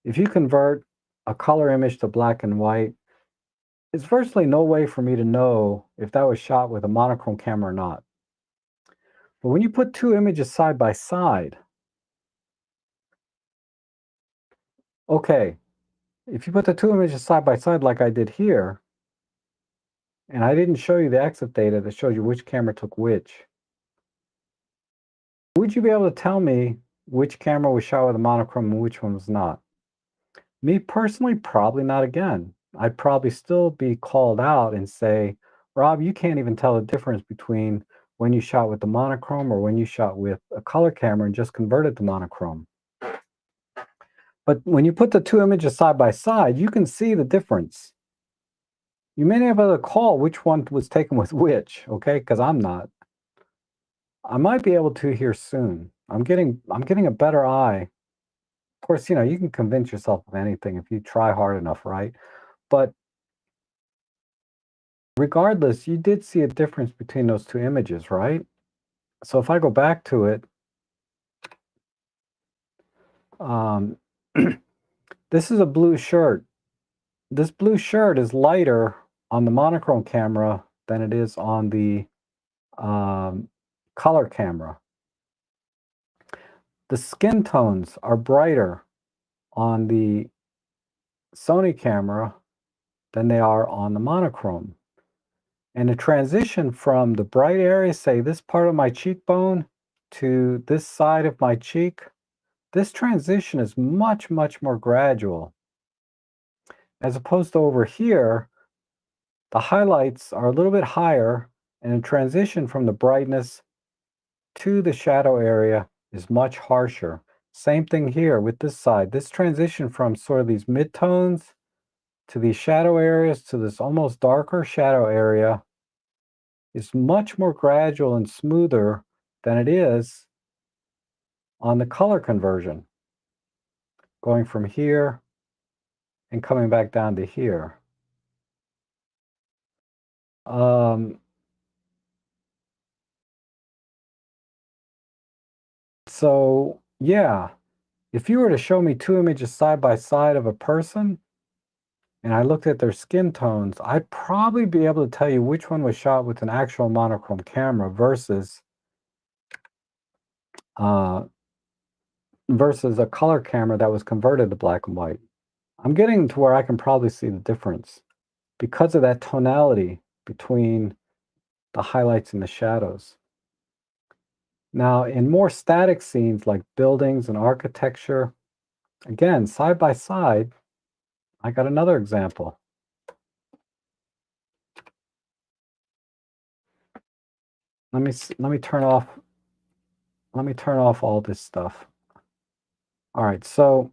if you convert a color image to black and white, there's virtually no way for me to know if that was shot with a monochrome camera or not. But when you put two images side by side, okay, if you put the two images side by side like I did here, and I didn't show you the EXIF data that shows you which camera took which, would you be able to tell me which camera was shot with a monochrome and which one was not? Me personally, probably not again. I'd probably still be called out and say, Rob, you can't even tell the difference between when you shot with the monochrome or when you shot with a color camera and just converted to monochrome. But when you put the two images side by side, you can see the difference. You may not be able to call which one was taken with which, okay? Because I'm not. I might be able to here soon. I'm getting a better eye. Of course, you can convince yourself of anything if you try hard enough, right? But regardless, you did see a difference between those two images, right? So if I go back to it, um, this is a blue shirt. This blue shirt is lighter on the monochrome camera than it is on the um, color camera. The skin tones are brighter on the Sony camera than they are on the monochrome. And the transition from the bright area, say this part of my cheekbone, to this side of my cheek, this transition is much, much more gradual. As opposed to over here, the highlights are a little bit higher, and the transition from the brightness to the shadow area is much harsher. Same thing here with this side. This transition from sort of these midtones to these shadow areas to this almost darker shadow area is much more gradual and smoother than it is on the color conversion, going from here and coming back down to here. Um, so yeah, if you were to show me two images side by side of a person and I looked at their skin tones, I'd probably be able to tell you which one was shot with an actual monochrome camera uh, versus a color camera that was converted to black and white. I'm getting to where I can probably see the difference because of that tonality between the highlights and the shadows. Now, in more static scenes like buildings and architecture, again, side by side, I got another example. Let me turn off all this stuff. All right, so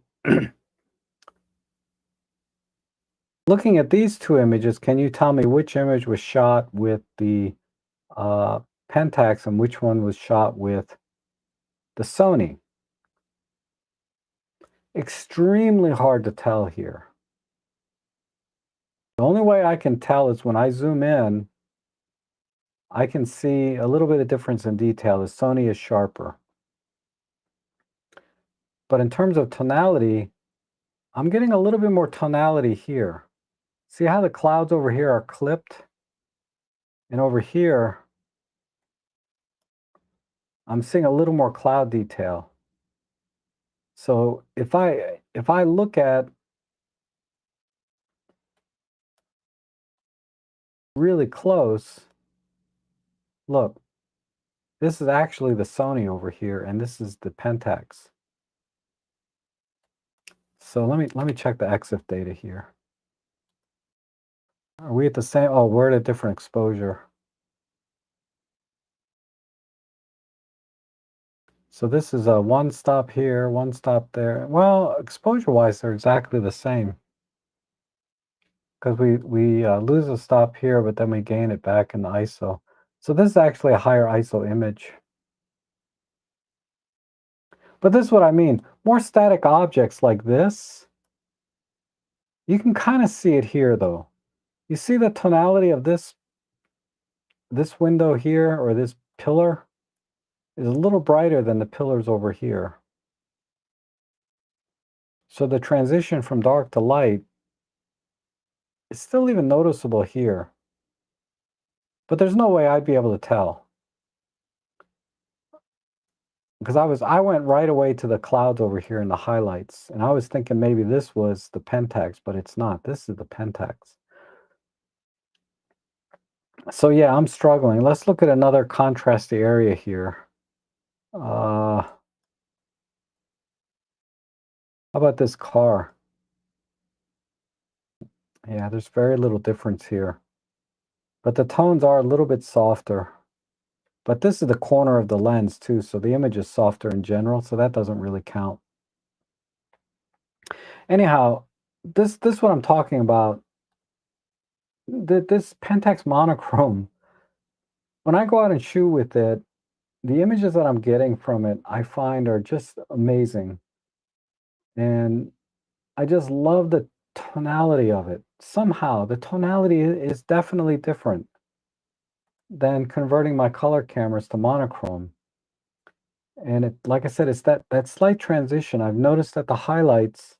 looking at these two images, can you tell me which image was shot with the Pentax and which one was shot with the Sony? Extremely hard to tell here. The only way I can tell is when I zoom in, I can see a little bit of difference in detail. The Sony is sharper. But in terms of tonality, I'm getting a little bit more tonality here. See how the clouds over here are clipped? And over here, I'm seeing a little more cloud detail. So if I look at really close, look, this is actually the Sony over here, and this is the Pentax. So let me check the EXIF data here. Are we at the same? Oh, we're at a different exposure. So this is a one stop here, one stop there. Well, exposure-wise, they're exactly the same. Because we lose a stop here, but then we gain it back in the ISO. So this is actually a higher ISO image. But this is what I mean. More static objects like this, You can kind of see it here though. You see the tonality of this window here, or this pillar, is a little brighter than the pillars over here. So the transition from dark to light is still even noticeable here. But there's no way I'd be able to tell. Because I went right away to the clouds over here in the highlights, and I was thinking maybe this was the Pentax, but it's not. This is the Pentax. So yeah, I'm struggling. Let's look at another contrasty area here. How about this car? Yeah, there's very little difference here. But the tones are a little bit softer. But this is the corner of the lens too, so the image is softer in general, so that doesn't really count. Anyhow, this what I'm talking about. This Pentax monochrome, when I go out and shoot with it, the images that I'm getting from it, I find are just amazing. And I just love the tonality of it. Somehow, the tonality is definitely different than converting my color cameras to monochrome. And it, like I said, it's that slight transition. I've noticed that the highlights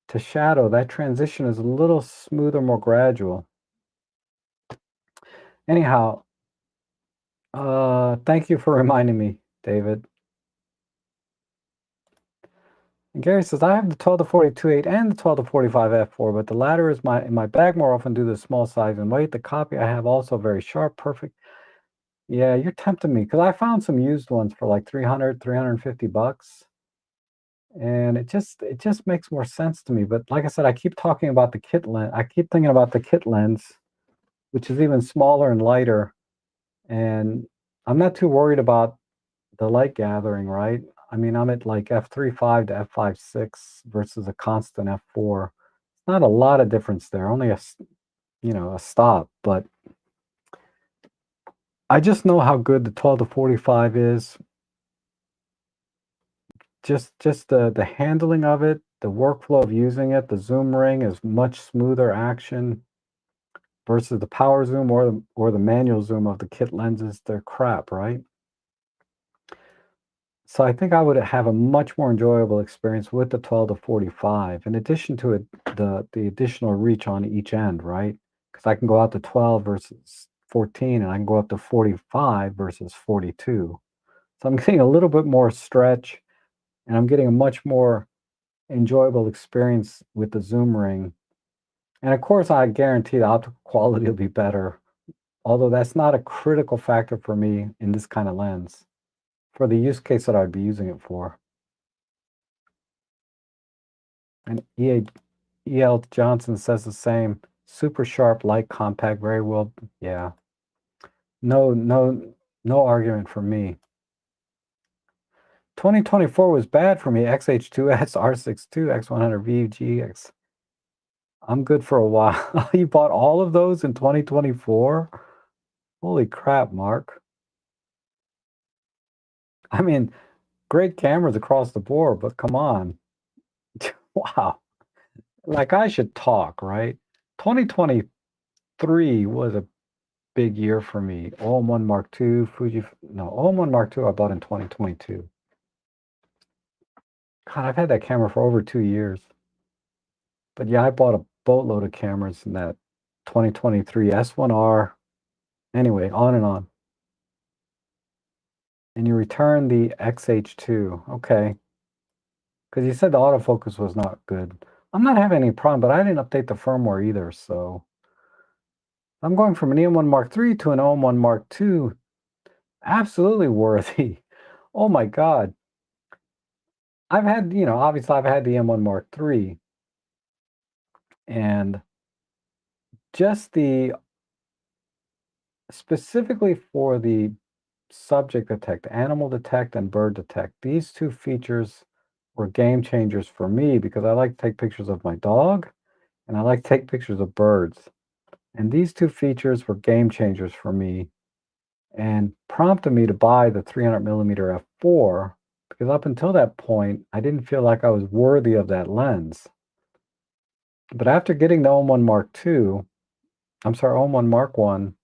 to shadow, that transition is a little smoother, more gradual. Anyhow, thank you for reminding me, David. And Gary says, I have the 12 to 42.8 and the 12 to 45 f4, but the latter is in my bag more often due to the small size and weight. The copy I have also very sharp, perfect. Yeah, you're tempting me because I found some used ones for like 300, 350 bucks. And it just makes more sense to me. But like I said, I keep talking about the kit lens. I keep thinking about the kit lens, which is even smaller and lighter. And I'm not too worried about the light gathering, right? I mean, I'm at like f3.5 to f5.6 versus a constant f4. Not a lot of difference there, only a stop, but I just know how good the 12 to 45 is. Just the handling of it, the workflow of using it, the zoom ring is much smoother action versus the power zoom or the manual zoom of the kit lenses. They're crap, right? So I think I would have a much more enjoyable experience with the 12 to 45, in addition to the additional reach on each end, right? Because I can go out to 12 versus 14, and I can go up to 45 versus 42. So I'm getting a little bit more stretch, and I'm getting a much more enjoyable experience with the zoom ring. And of course, I guarantee the optical quality will be better, although that's not a critical factor for me in this kind of lens, for the use case that I'd be using it for. And E.L. Johnson says the same. Super sharp, light, compact, very well. Yeah. No argument for me. 2024 was bad for me. XH2S, R62, X100V, GX. I'm good for a while. You bought all of those in 2024? Holy crap, Mark. I mean, great cameras across the board, but come on. Wow. Like I should talk, right? 2023 was a big year for me. OM1 Mark II, no, OM1 Mark II I bought in 2022. God, I've had that camera for over 2 years. But yeah, I bought a boatload of cameras in that 2023 S1R. Anyway, on and on. And you return the XH2. Okay. Because you said the autofocus was not good. I'm not having any problem, but I didn't update the firmware either, so I'm going from an EM1 Mark III to an OM1 Mark II. Absolutely worthy. Oh my God. I've had, obviously I've had the M1 Mark III, and just specifically for the subject detect, animal detect, and bird detect, these two features were game changers for me because I like to take pictures of my dog and I like to take pictures of birds. And these two features were game changers for me and prompted me to buy the 300 millimeter f4 because up until that point, I didn't feel like I was worthy of that lens. But after getting the OM1 Mark II, I'm sorry, OM1 Mark I, and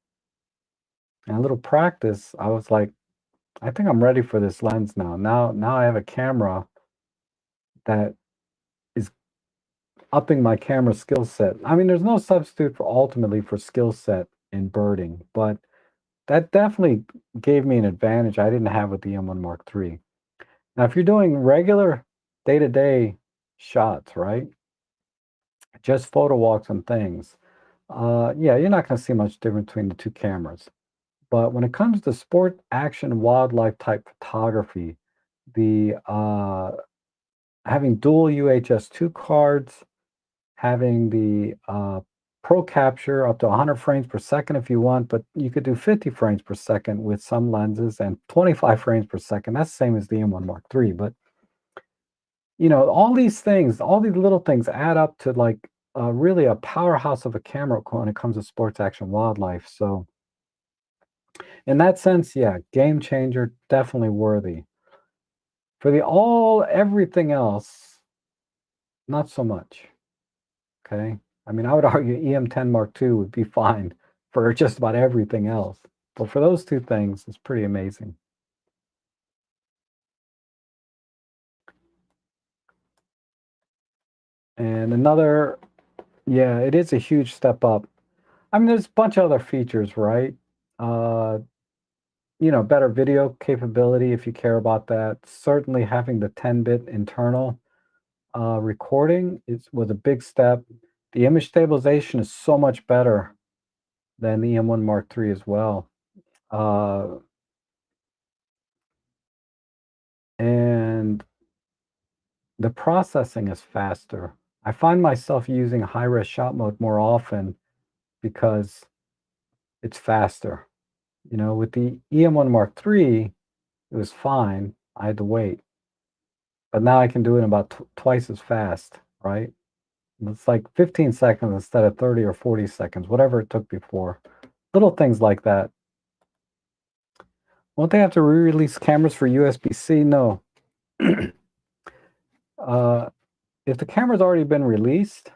a little practice, I was like, I think I'm ready for this lens now. Now I have a camera that is upping my camera skill set. I mean, there's no substitute for ultimately for skill set in birding, but that definitely gave me an advantage I didn't have with the M1 Mark III. Now, if you're doing regular day-to-day shots, right? Just photo walks and things, yeah, you're not going to see much difference between the two cameras. But when it comes to sport, action, wildlife type photography, the having dual UHS-2 cards, having the Pro Capture up to 100 frames per second if you want, but you could do 50 frames per second with some lenses and 25 frames per second. That's the same as the M1 Mark III. But all these things, all these little things add up to like really a powerhouse of a camera when it comes to sports action wildlife. So in that sense, yeah, game changer, definitely worthy. For the everything else, not so much. Okay. I mean, I would argue EM10 Mark II would be fine for just about everything else. But for those two things, it's pretty amazing. And another, yeah, it is a huge step up. I mean, there's a bunch of other features, right? Uh, better video capability if you care about that. Certainly having the 10-bit internal recording was a big step. The image stabilization is so much better than the M1 Mark III as well. Uh, and the processing is faster. I find myself using high-res shot mode more often because it's faster. With the EM1 Mark III, it was fine. I had to wait. But now I can do it in about twice as fast, right? It's like 15 seconds instead of 30 or 40 seconds, whatever it took before. Little things like that. Won't they have to re-release cameras for USB-C? No. If the camera's already been released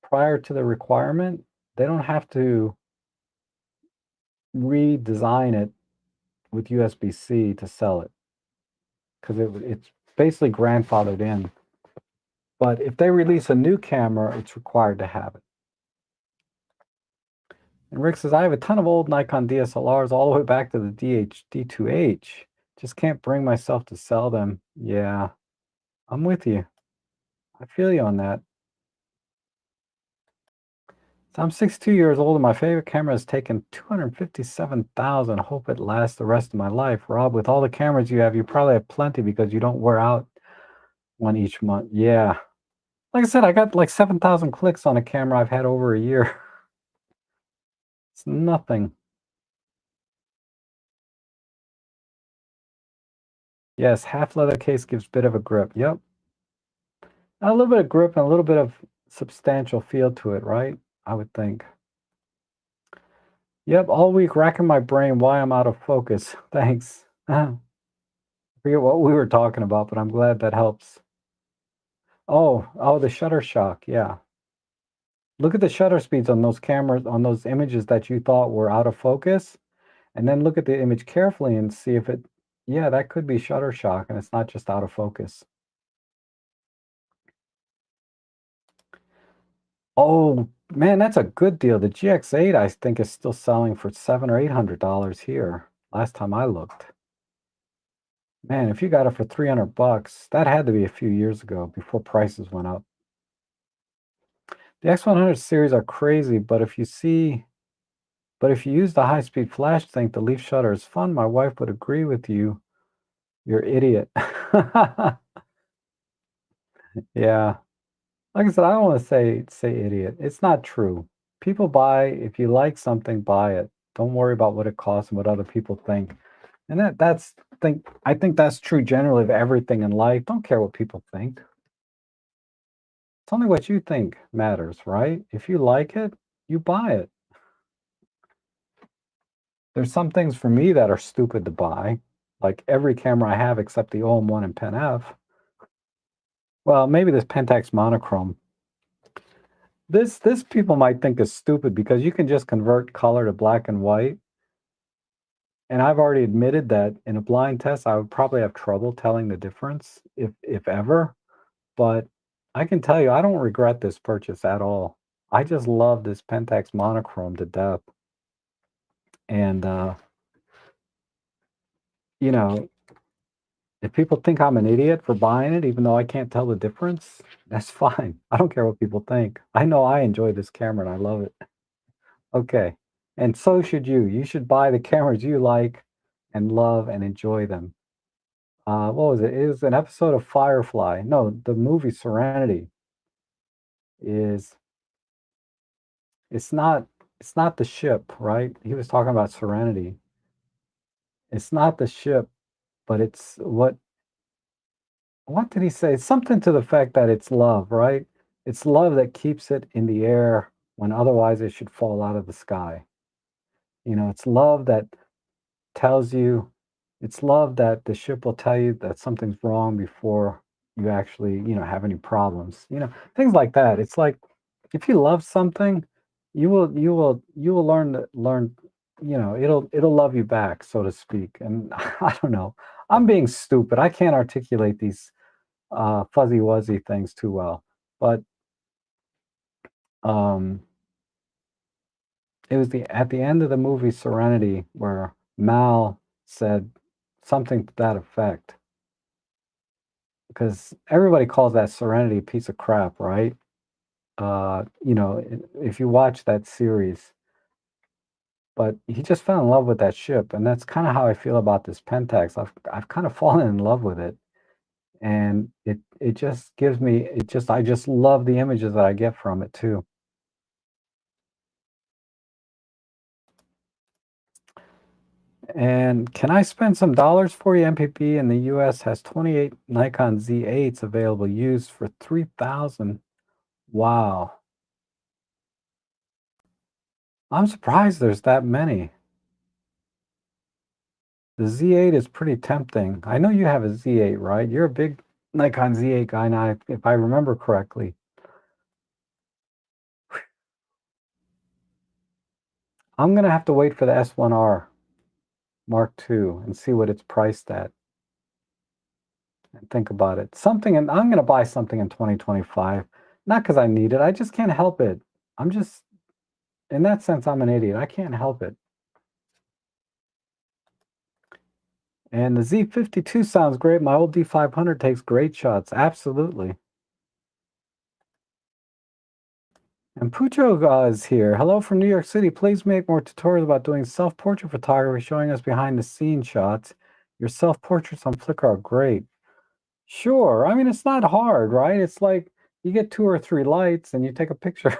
prior to the requirement, they don't have to redesign it with USB-C to sell it because it's basically grandfathered in. But if they release a new camera, it's required to have it. And Rick says, I have a ton of old Nikon DSLRs all the way back to the D2H. Just can't bring myself to sell them. Yeah, I'm with you. I feel you on that. So I'm 62 years old and my favorite camera has taken 257,000. Hope it lasts the rest of my life. Rob, with all the cameras you have, you probably have plenty because you don't wear out one each month. Yeah. Like I said, I got like 7,000 clicks on a camera I've had over a year. It's nothing. Yes, half leather case gives a bit of a grip. Yep. A little bit of grip and a little bit of substantial feel to it, right? I would think. Yep, all week racking my brain why I'm out of focus. Thanks. I forget what we were talking about, but I'm glad that helps. Oh, the shutter shock. Yeah. Look at the shutter speeds on those cameras, on those images that you thought were out of focus, and then look at the image carefully and see if yeah, that could be shutter shock and it's not just out of focus. Oh, man, that's a good deal. The GX8, I think, is still selling for $700 or $800 here. Last time I looked. Man, if you got it for $300, that had to be a few years ago before prices went up. The X100 series are crazy, but if you use the high-speed flash think the leaf shutter is fun, my wife would agree with you. You're idiot. Yeah. Like I said, I don't want to say idiot. It's not true. People buy, if you like something, buy it. Don't worry about what it costs and what other people think. And I think that's true generally of everything in life. Don't care what people think. It's only what you think matters, right? If you like it, you buy it. There's some things for me that are stupid to buy, like every camera I have except the OM1 and Pen F. Well, maybe this Pentax Monochrome. This people might think is stupid because you can just convert color to black and white, and I've already admitted that in a blind test, I would probably have trouble telling the difference if ever, but I can tell you I don't regret this purchase at all. I just love this Pentax Monochrome to death, and, you know, if people think I'm an idiot for buying it, even though I can't tell the difference, that's fine. I don't care what people think. I know I enjoy this camera and I love it. Okay. And so should you. You should buy the cameras you like and love and enjoy them. What was it? It was an episode of Firefly. No, the movie Serenity is it's not it's not the ship, right? He was talking about Serenity. It's not the ship, but it's what did he say? Something to the fact that it's love, right? It's love that keeps it in the air when otherwise it should fall out of the sky. It's love that tells you it's love that the ship will tell you that something's wrong before you actually, have any problems. Things like that. It's like if you love something, you will learn, it'll love you back, so to speak. And I don't know. I'm being stupid. I can't articulate these fuzzy wuzzy things too well. But um, it was at the end of the movie Serenity where Mal said something to that effect. Because everybody calls that Serenity a piece of crap, right? If you watch that series, but he just fell in love with that ship, and that's kind of how I feel about this Pentax. I've kind of fallen in love with it, and it just gives me I just love the images that I get from it too. And can I spend some dollars for you? MPP in the US has 28 Nikon Z8s available used for 3,000. Wow. I'm surprised there's that many. The Z8 is pretty tempting. I know you have a Z8, right? You're a big Nikon Z8 guy now, if I remember correctly. I'm gonna have to wait for the S1R Mark II and see what it's priced at and think about it. And I'm gonna buy something in 2025, not because I need it. I just can't help it. I'm just in that sense, I'm an idiot. I can't help it. And the Z52 sounds great. My old D500 takes great shots. Absolutely. And Pucho is here. Hello from New York City. Please make more tutorials about doing self-portrait photography, showing us behind-the-scenes shots. Your self-portraits on Flickr are great. Sure. I mean, it's not hard, right? It's like you get 2 or 3 lights and you take a picture.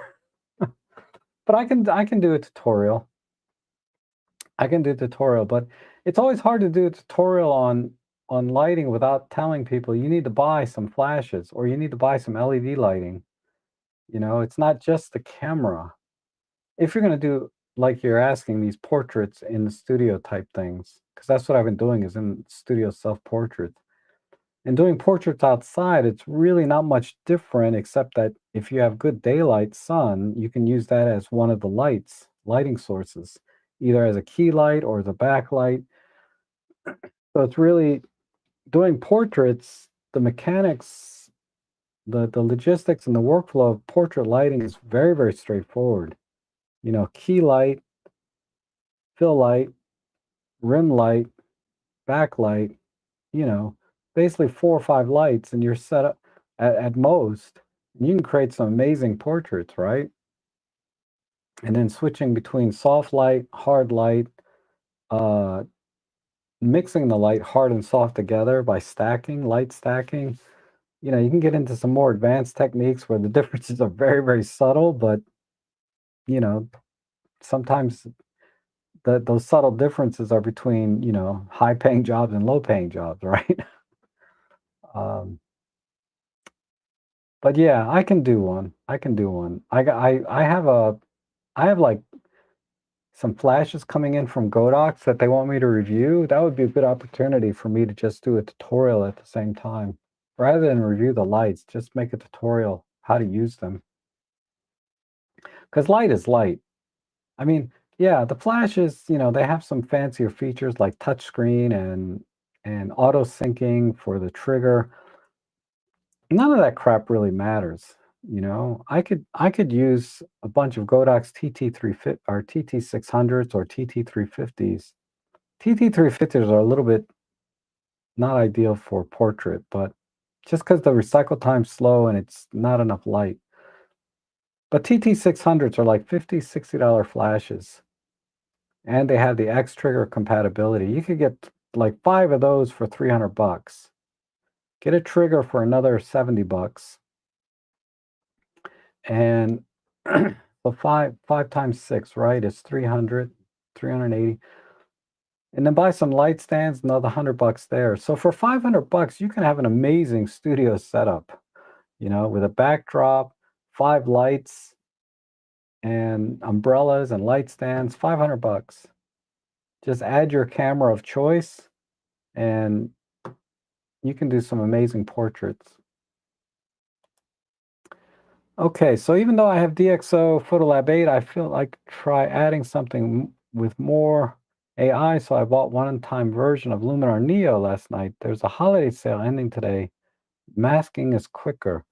But I can do a tutorial. I can do a tutorial, but it's always hard to do a tutorial on lighting without telling people you need to buy some flashes or you need to buy some LED lighting. It's not just the camera. If you're gonna do like you're asking these portraits in the studio type things, because that's what I've been doing is in studio self-portraits. And doing portraits outside, it's really not much different except that if you have good daylight sun, you can use that as one of the lighting sources, either as a key light or as a backlight. So it's really doing portraits, the mechanics, the logistics and the workflow of portrait lighting is very, very straightforward. Key light, fill light, rim light, backlight, you know, basically 4 or 5 lights and you're set up at most. And you can create some amazing portraits, right? And then switching between soft light, hard light, uh, mixing the light hard and soft together by light stacking. You can get into some more advanced techniques where the differences are very, very subtle, but you know, sometimes those subtle differences are between, high paying jobs and low paying jobs, right? Um, but yeah, I can do one. I can do one. I have like some flashes coming in from Godox that they want me to review. That would be a good opportunity for me to just do a tutorial at the same time. Rather than review the lights, just make a tutorial how to use them. because light is light. I mean, yeah, the flashes, they have some fancier features like touchscreen and auto syncing for the trigger. None of that crap really matters. I could use a bunch of Godot's TT350 or TT600s or TT350s. TT350s are a little bit not ideal for portrait, but just because the recycle time's slow and it's not enough light. But TT600s are like $50, $60 flashes, and they have the X trigger compatibility. You could get like 5 of those for 300 bucks. Get a trigger for another 70 bucks. And so five times 6, right, is 300, 380. And then buy some light stands, another 100 bucks there. So for 500 bucks, you can have an amazing studio setup, with a backdrop, 5 lights, and umbrellas and light stands, 500 bucks. Just add your camera of choice and you can do some amazing portraits. Okay, so even though I have DxO Photolab 8, I feel like try adding something with more AI, so I bought one-time version of Luminar Neo last night. There's a holiday sale ending today. Masking is quicker.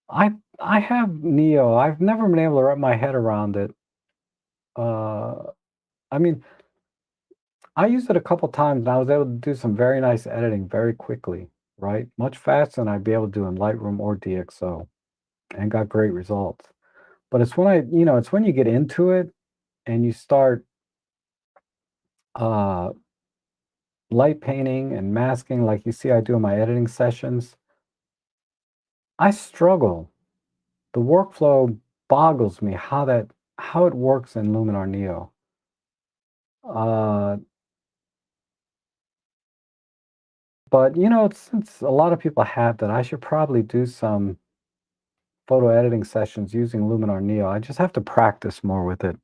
I have Neo. I've never been able to wrap my head around it. I mean, I used it a couple times and I was able to do some very nice editing very quickly, right? Much faster than I'd be able to do in Lightroom or DxO, and got great results. But it's it's when you get into it and you start uh, light painting and masking, like you see I do in my editing sessions, I struggle. The workflow boggles me how it works in Luminar Neo. Uh, but since a lot of people have that, I should probably do some photo editing sessions using Luminar Neo. I just have to practice more with it.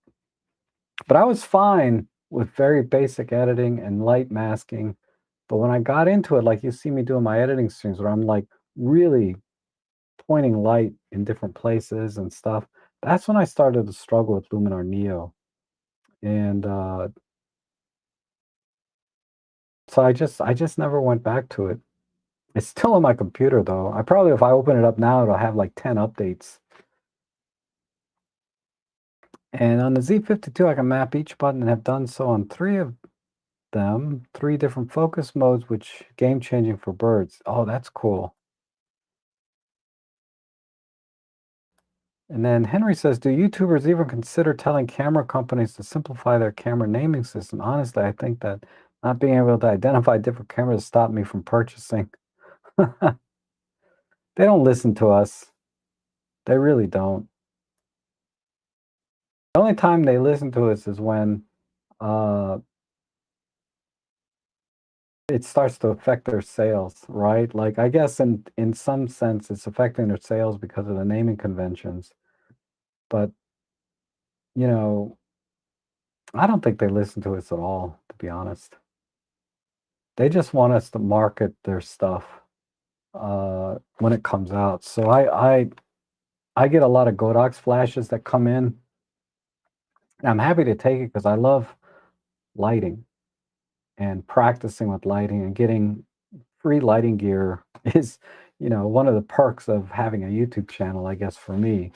But I was fine with very basic editing and light masking. But when I got into it, like you see me doing my editing streams where I'm like really pointing light in different places and stuff, that's when I started to struggle with Luminar Neo. And so I just never went back to it. It's still on my computer though. I probably, if I open it up now, it'll have like 10 updates. And on the Z52, I can map each button and have done so on 3 of them, 3 different focus modes, which game changing for birds. Oh, that's cool. And then Henry says, do YouTubers even consider telling camera companies to simplify their camera naming system? Honestly, I think that not being able to identify different cameras stopped me from purchasing. They don't listen to us. They really don't. The only time they listen to us is when uh, it starts to affect their sales, right? Like, I guess in some sense, it's affecting their sales because of the naming conventions. But, you know, I don't think they listen to us at all, to be honest. They just want us to market their stuff when it comes out. So I get a lot of Godox flashes that come in. And I'm happy to take it because I love lighting and practicing with lighting, and getting free lighting gear is, one of the perks of having a YouTube channel, I guess, for me.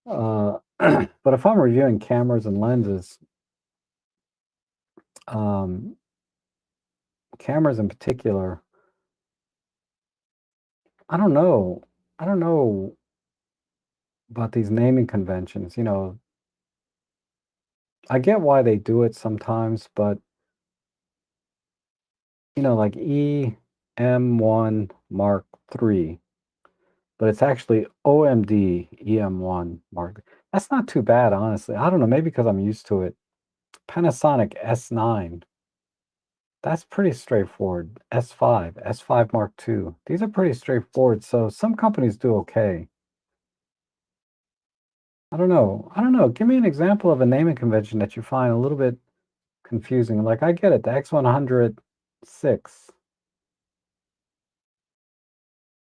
But if I'm reviewing cameras and lenses, um, cameras in particular, I don't know. I don't know about these naming conventions. I get why they do it sometimes, but like EM1 Mark III, but it's actually OMD EM1 Mark. That's not too bad, honestly. I don't know, maybe because I'm used to it. Panasonic S9, that's pretty straightforward. S5 Mark II. These are pretty straightforward. So some companies do okay. I don't know. I don't know. Give me an example of a naming convention that you find a little bit confusing. Like, I get it, the X106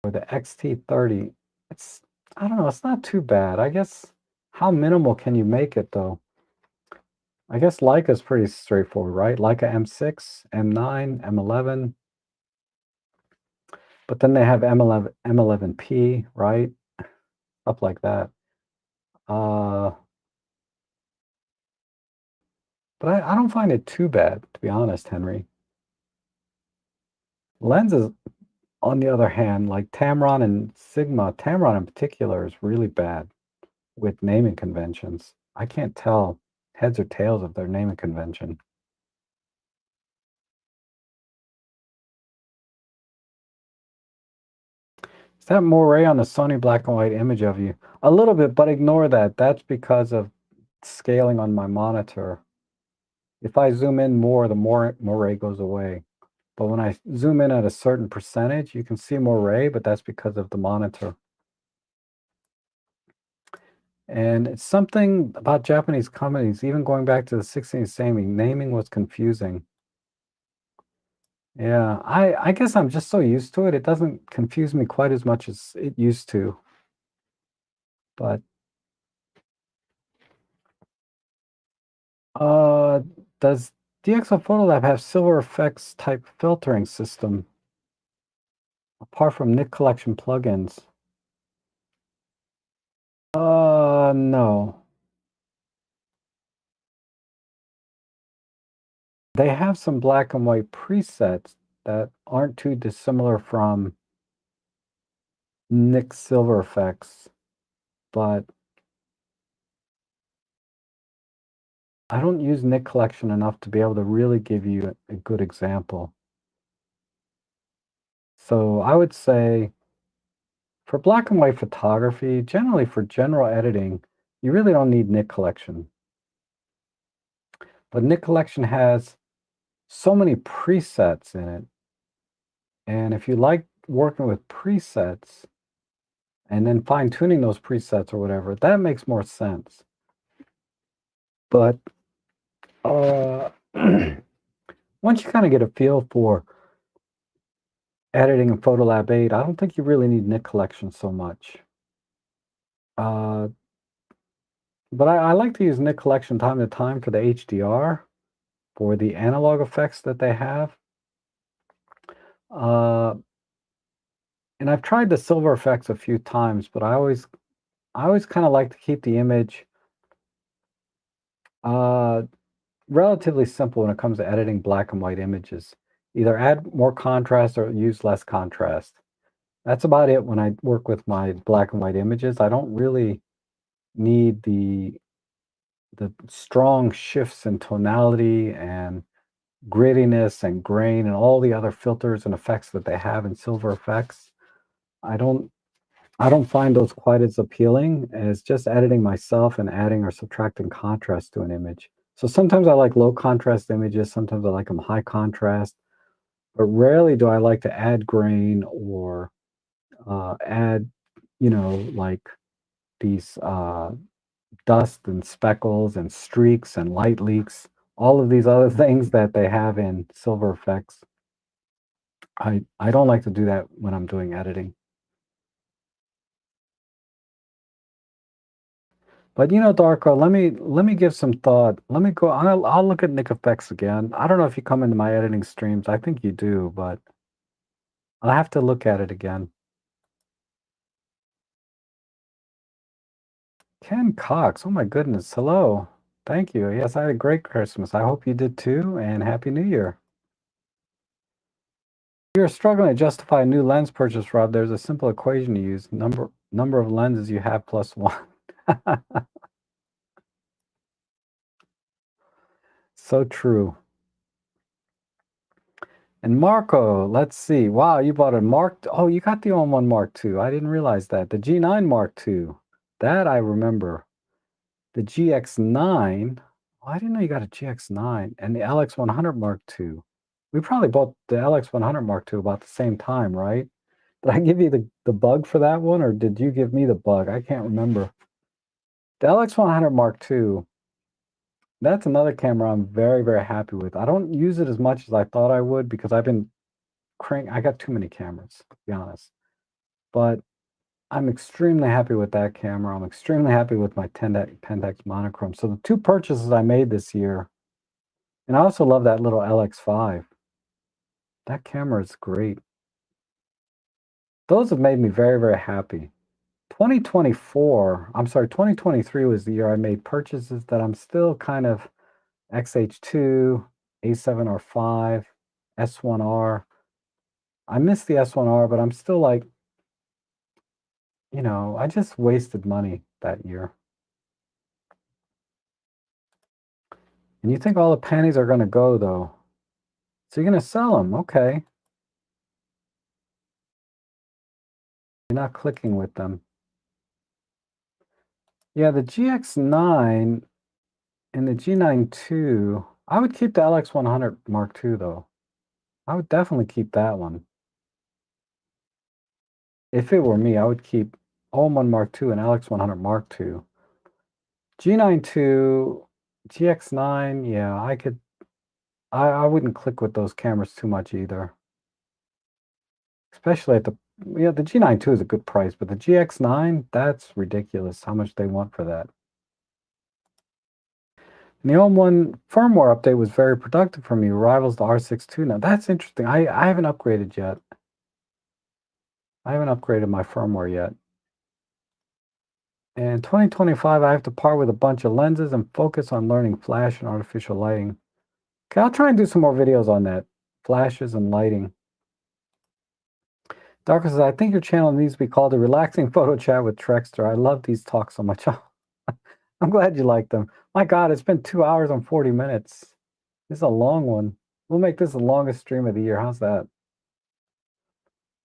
or the XT30. It's, I don't know, it's not too bad. I guess How minimal can you make it though? I guess Leica is pretty straightforward, right? Leica M6, M9, M11. But then they have M11, M11P, right? Stuff like that. Uh, but I don't find it too bad, to be honest, Henry. Lenses, on the other hand, like Tamron and Sigma, Tamron in particular is really bad with naming conventions. I can't tell heads or tails of their naming convention. Is that moire on the Sony black and white image of you? A little bit, but ignore that. That's because of scaling on my monitor. If I zoom in more, the more moire goes away. But when I zoom in at a certain percentage, you can see moire, but that's because of the monitor. And it's something about Japanese companies, even going back to the 16th century, naming was confusing. Yeah, I guess I'm just so used to it. It doesn't confuse me quite as much as it used to. But uh, does DxO Photolab have silver effects type filtering system apart from Nik Collection plugins? No. They have some black and white presets that aren't too dissimilar from Nik Silver Effects, but I don't use Nik Collection enough to be able to really give you a good example. So I would say for black and white photography, generally for general editing, you really don't need Nik Collection. But Nik Collection has so many presets in it. And if you like working with presets and then fine tuning those presets or whatever, that makes more sense. But once you kind of get a feel for editing in Photolab 8, I don't think you really need Nik Collection so much. But I like to use Nik Collection time to time for the HDR, for the analog effects that they have. And I've tried the silver effects a few times, but I always kind of like to keep the image relatively simple when it comes to editing black and white images. Either add more contrast or use less contrast. That's about it when I work with my black and white images. I don't really need the strong shifts in tonality and grittiness and grain and all the other filters and effects that they have in silver effects. I don't find those quite as appealing as just editing myself and adding or subtracting contrast to an image. So sometimes I like low contrast images, sometimes I like them high contrast, but rarely do I like to add grain or add, like these dust and speckles and streaks and light leaks, all of these other things that they have in silver effects. I don't like to do that when I'm doing editing. But Darko, let me give some thought. Let me go. I'll look at Nick Effects again. I don't know if you come into my editing streams. I think you do, but I'll have to look at it again. Ken Cox. Oh my goodness. Hello. Thank you. Yes, I had a great Christmas. I hope you did too, and Happy New Year. If you're struggling to justify a new lens purchase, Rob, there's a simple equation to use. Number of lenses you have plus one. So true. And Marco, let's see. Wow, you bought a Mark. Oh, you got the on one Mark II. I didn't realize that. The G9 Mark II. That I remember. The GX9. Oh, I didn't know you got a GX9 and the LX100 Mark II. We probably bought the LX100 Mark II about the same time, right? Did I give you the bug for that one, or did you give me the bug? I can't remember. The LX100 Mark II, that's another camera I'm very, very happy with. I don't use it as much as I thought I would because I've been I got too many cameras, to be honest. But I'm extremely happy with that camera. I'm extremely happy with my Pentax Monochrome. So the two purchases I made this year, and I also love that little LX5. That camera is great. Those have made me very, very happy. 2024, I'm sorry, 2023 was the year I made purchases that I'm still kind of XH2, A7R5, S1R. I miss the S1R, but I'm still like, I just wasted money that year. And you think all the pennies are going to go, though. So you're going to sell them. Okay. You're not clicking with them. Yeah, the GX9 and the G9 II, I would keep the LX100 Mark II, though. I would definitely keep that one. If it were me, I would keep OM1 Mark II and LX100 Mark II. G9 II, GX9, yeah, I wouldn't click with those cameras too much either. Especially at the G9 II is a good price, but the GX9, that's ridiculous how much they want for that. And the OM1 firmware update was very productive for me, rivals the R6 II. Now that's interesting. I haven't upgraded yet. I haven't upgraded my firmware yet. In 2025, I have to part with a bunch of lenses and focus on learning flash and artificial lighting. Okay, I'll try and do some more videos on that. Flashes and lighting. Darko says, I think your channel needs to be called a relaxing photo chat with Trexter. I love these talks so much. I'm glad you like them. My God, it's been 2 hours and 40 minutes. This is a long one. We'll make this the longest stream of the year. How's that?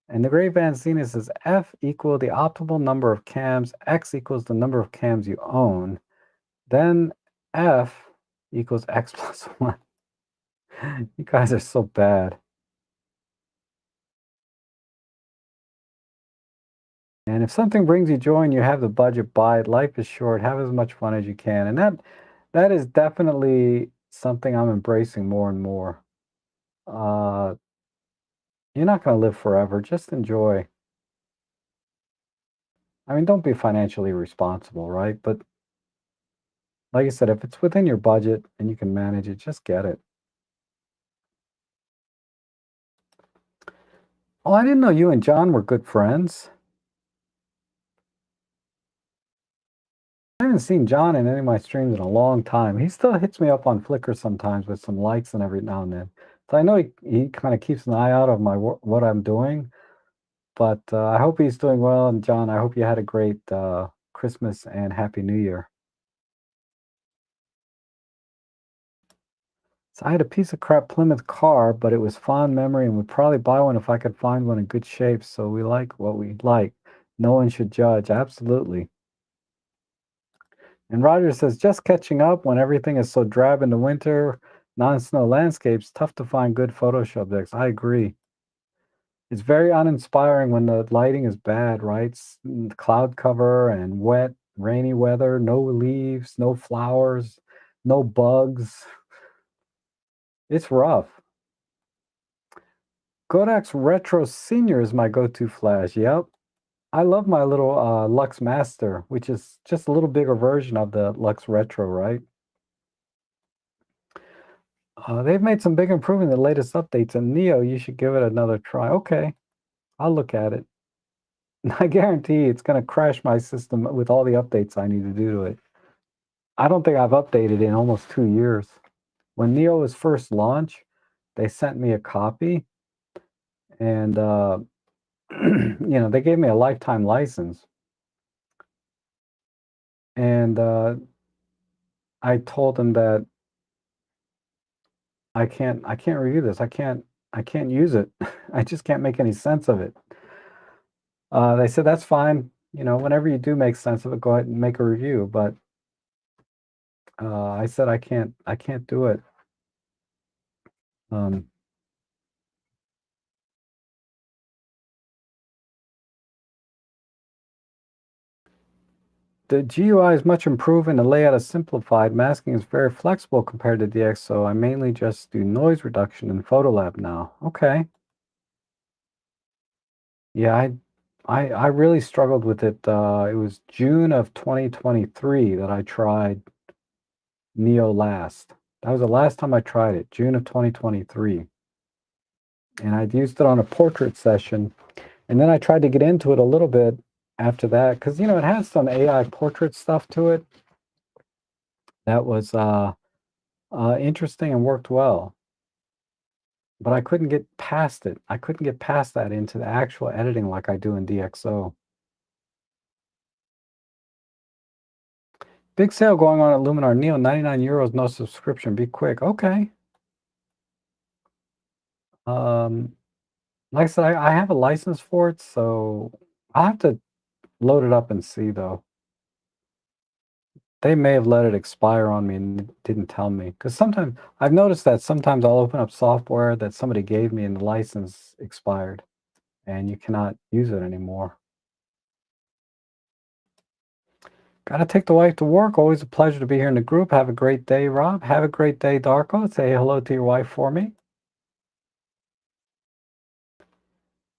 And the Great Van Zena says F equal the optimal number of cams, X equals the number of cams you own, then F equals X plus 1. You guys are so bad. And if something brings you joy and you have the budget, buy it. Life is short. Have as much fun as you can. And that is definitely something I'm embracing more and more. You're not going to live forever. Just enjoy. I mean, don't be financially responsible, right? But like I said, if it's within your budget and you can manage it, just get it. Oh, I didn't know you and John were good friends. I haven't seen John in any of my streams in a long time. He still hits me up on Flickr sometimes with some likes and every now and then. So I know he kind of keeps an eye out of what I'm doing. But I hope he's doing well. And John, I hope you had a great Christmas and Happy New Year. So I had a piece of crap Plymouth car, but it was fond memory and would probably buy one if I could find one in good shape. So we like what we like. No one should judge. Absolutely. And Roger says, just catching up when everything is so drab in the winter, non-snow landscapes, tough to find good photo subjects. I agree. It's very uninspiring when the lighting is bad, right? Cloud cover and wet, rainy weather, no leaves, no flowers, no bugs. It's rough. Kodak's Retro Senior is my go-to flash. Yep. I love my little Lux Master, which is just a little bigger version of the Lux Retro, right? They've made some big improvement in the latest updates, and Neo, you should give it another try. Okay, I'll look at it. I guarantee it's going to crash my system with all the updates I need to do to it. I don't think I've updated in almost 2 years. When Neo was first launched, they sent me a copy, and they gave me a lifetime license. And I told them that I can't review this. I can't use it. I just can't make any sense of it. They said that's fine. Whenever you do make sense of it, go ahead and make a review. But I said I can't do it. Um, the GUI is much improved and the layout is simplified. Masking is very flexible compared to DX, so I mainly just do noise reduction in Photolab now. Okay. Yeah, I really struggled with it. It was June of 2023 that I tried Neo last. That was the last time I tried it, June of 2023. And I'd used it on a portrait session. And then I tried to get into it a little bit after that because, it has some AI portrait stuff to it that was interesting and worked well. But I couldn't get past it. I couldn't get past that into the actual editing like I do in DxO. Big sale going on at Luminar Neo, 99 euros, no subscription. Be quick. Okay. Um, like I said, I have a license for it, so I'll have to load it up and see though. They may have let it expire on me and didn't tell me. Because sometimes I've noticed that sometimes I'll open up software that somebody gave me and the license expired and you cannot use it anymore. Gotta take the wife to work. Always a pleasure to be here in the group. Have a great day, Rob. Have a great day, Darko. Say hello to your wife for me.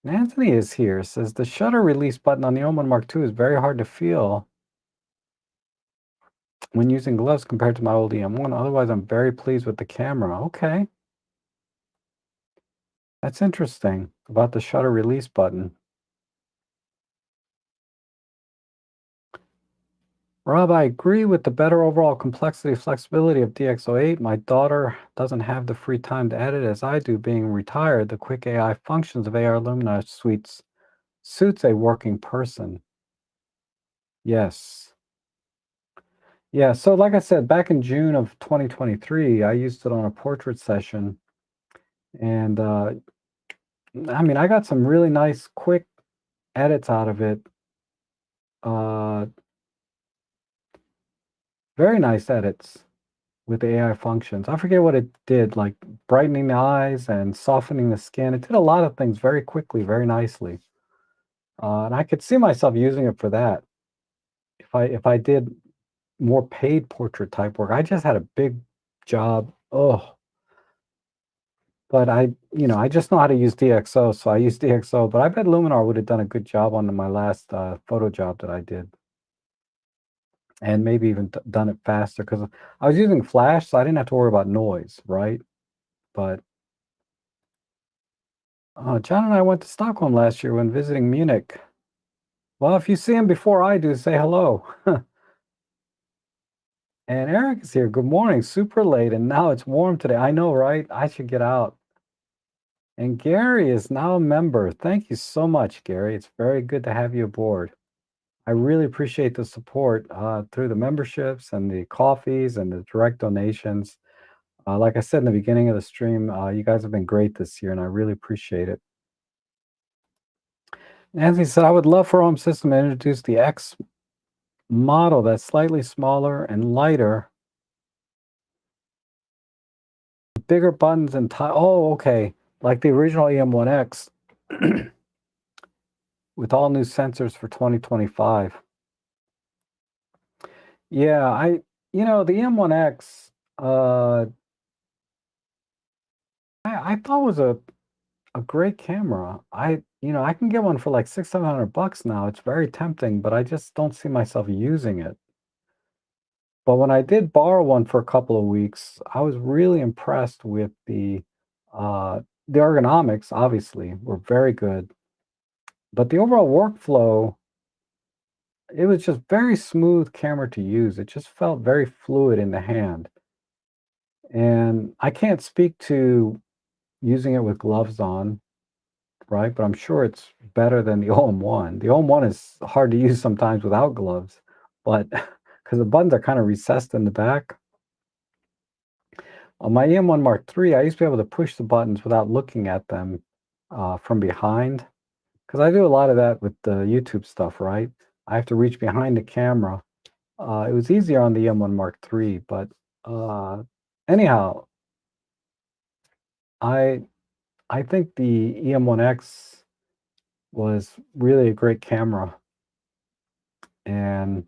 Anthony is here. Says the shutter release button on the Oman Mark II is very hard to feel when using gloves compared to my old EM1. Otherwise, I'm very pleased with the camera. Okay. That's interesting about the shutter release button. Rob, I agree with the better overall complexity flexibility of DxO8. My daughter doesn't have the free time to edit as I do, being retired. The quick AI functions of AR Lumina suites suits a working person. Yes. Yeah, so like I said, back in June of 2023, I used it on a portrait session. And I mean, I got some really nice, quick edits out of it. Uh, very nice edits with the AI functions. I forget what it did, like brightening the eyes and softening the skin. It did a lot of things very quickly, very nicely. And I could see myself using it for that. If I did more paid portrait type work, I just had a big job. Oh, but I just know how to use DxO, so I use DxO. But I bet Luminar would have done a good job on my last photo job that I did, and maybe even done it faster because I was using Flash, so I didn't have to worry about noise, right? But John and I went to Stockholm last year when visiting Munich. Well, if you see him before I do, say hello. And Eric is here. Good morning. Super late, and now it's warm today. I know, right? I should get out. And Gary is now a member. Thank you so much, Gary. It's very good to have you aboard. I really appreciate the support through the memberships and the coffees and the direct donations. Like I said in the beginning of the stream, you guys have been great this year, and I really appreciate it. Anthony said, I would love for Home System to introduce the X model that's slightly smaller and lighter, bigger buttons and oh, okay, like the original EM1X with all new sensors for 2025. Yeah, the EM1X, I thought was a great camera. I can get one for like 600-700 bucks now. It's very tempting, but I just don't see myself using it. But when I did borrow one for a couple of weeks, I was really impressed with the ergonomics, obviously, were very good. But the overall workflow, it was just very smooth camera to use. It just felt very fluid in the hand. And I can't speak to using it with gloves on, right? But I'm sure it's better than the OM1. The OM1 is hard to use sometimes without gloves, but because the buttons are kind of recessed in the back. On my EM1 Mark III, I used to be able to push the buttons without looking at them from behind, because I do a lot of that with the YouTube stuff, right? I have to reach behind the camera. It was easier on the EM1 Mark III, but uh, anyhow, I I think the EM1X was really a great camera, and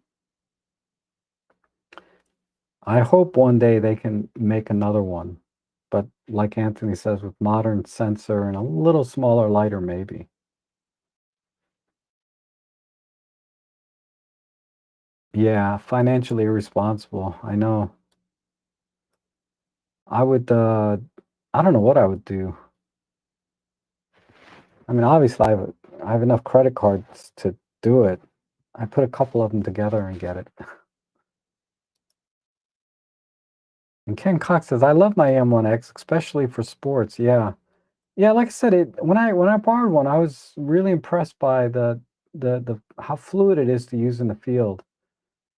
I hope one day they can make another one. But like Anthony says, with modern sensor and a little smaller, lighter, maybe. Yeah, financially irresponsible. I know. I would, I don't know what I would do. I mean, obviously, I have enough credit cards to do it. I put a couple of them together and get it. And Ken Cox says, "I love my M1X, especially for sports." Yeah, yeah. Like I said, when I borrowed one, I was really impressed by the how fluid it is to use in the field.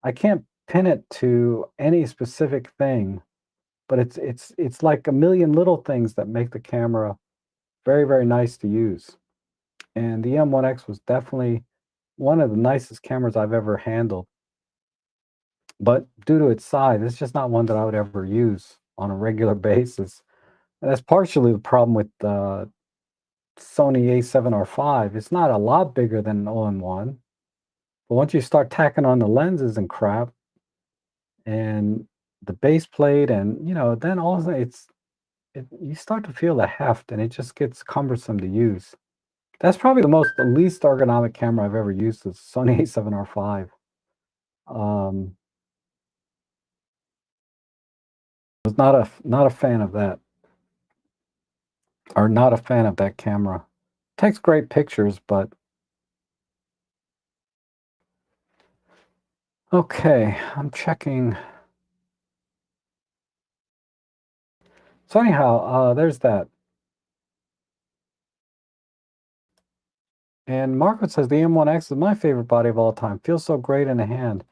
I can't pin it to any specific thing, but it's like a million little things that make the camera very, very nice to use. And the M1X was definitely one of the nicest cameras I've ever handled. But due to its size, it's just not one that I would ever use on a regular basis. And that's partially the problem with the Sony A7R5. It's not a lot bigger than an OM1, but once you start tacking on the lenses and crap and the base plate and, then all of a sudden you start to feel the heft and it just gets cumbersome to use. That's probably the least ergonomic camera I've ever used is Sony A7R5. Um, was not a fan of that, or not a fan of that camera. Takes great pictures, but okay, I'm checking. So anyhow, there's that. And Margaret says the M1X is my favorite body of all time. Feels so great in the hand.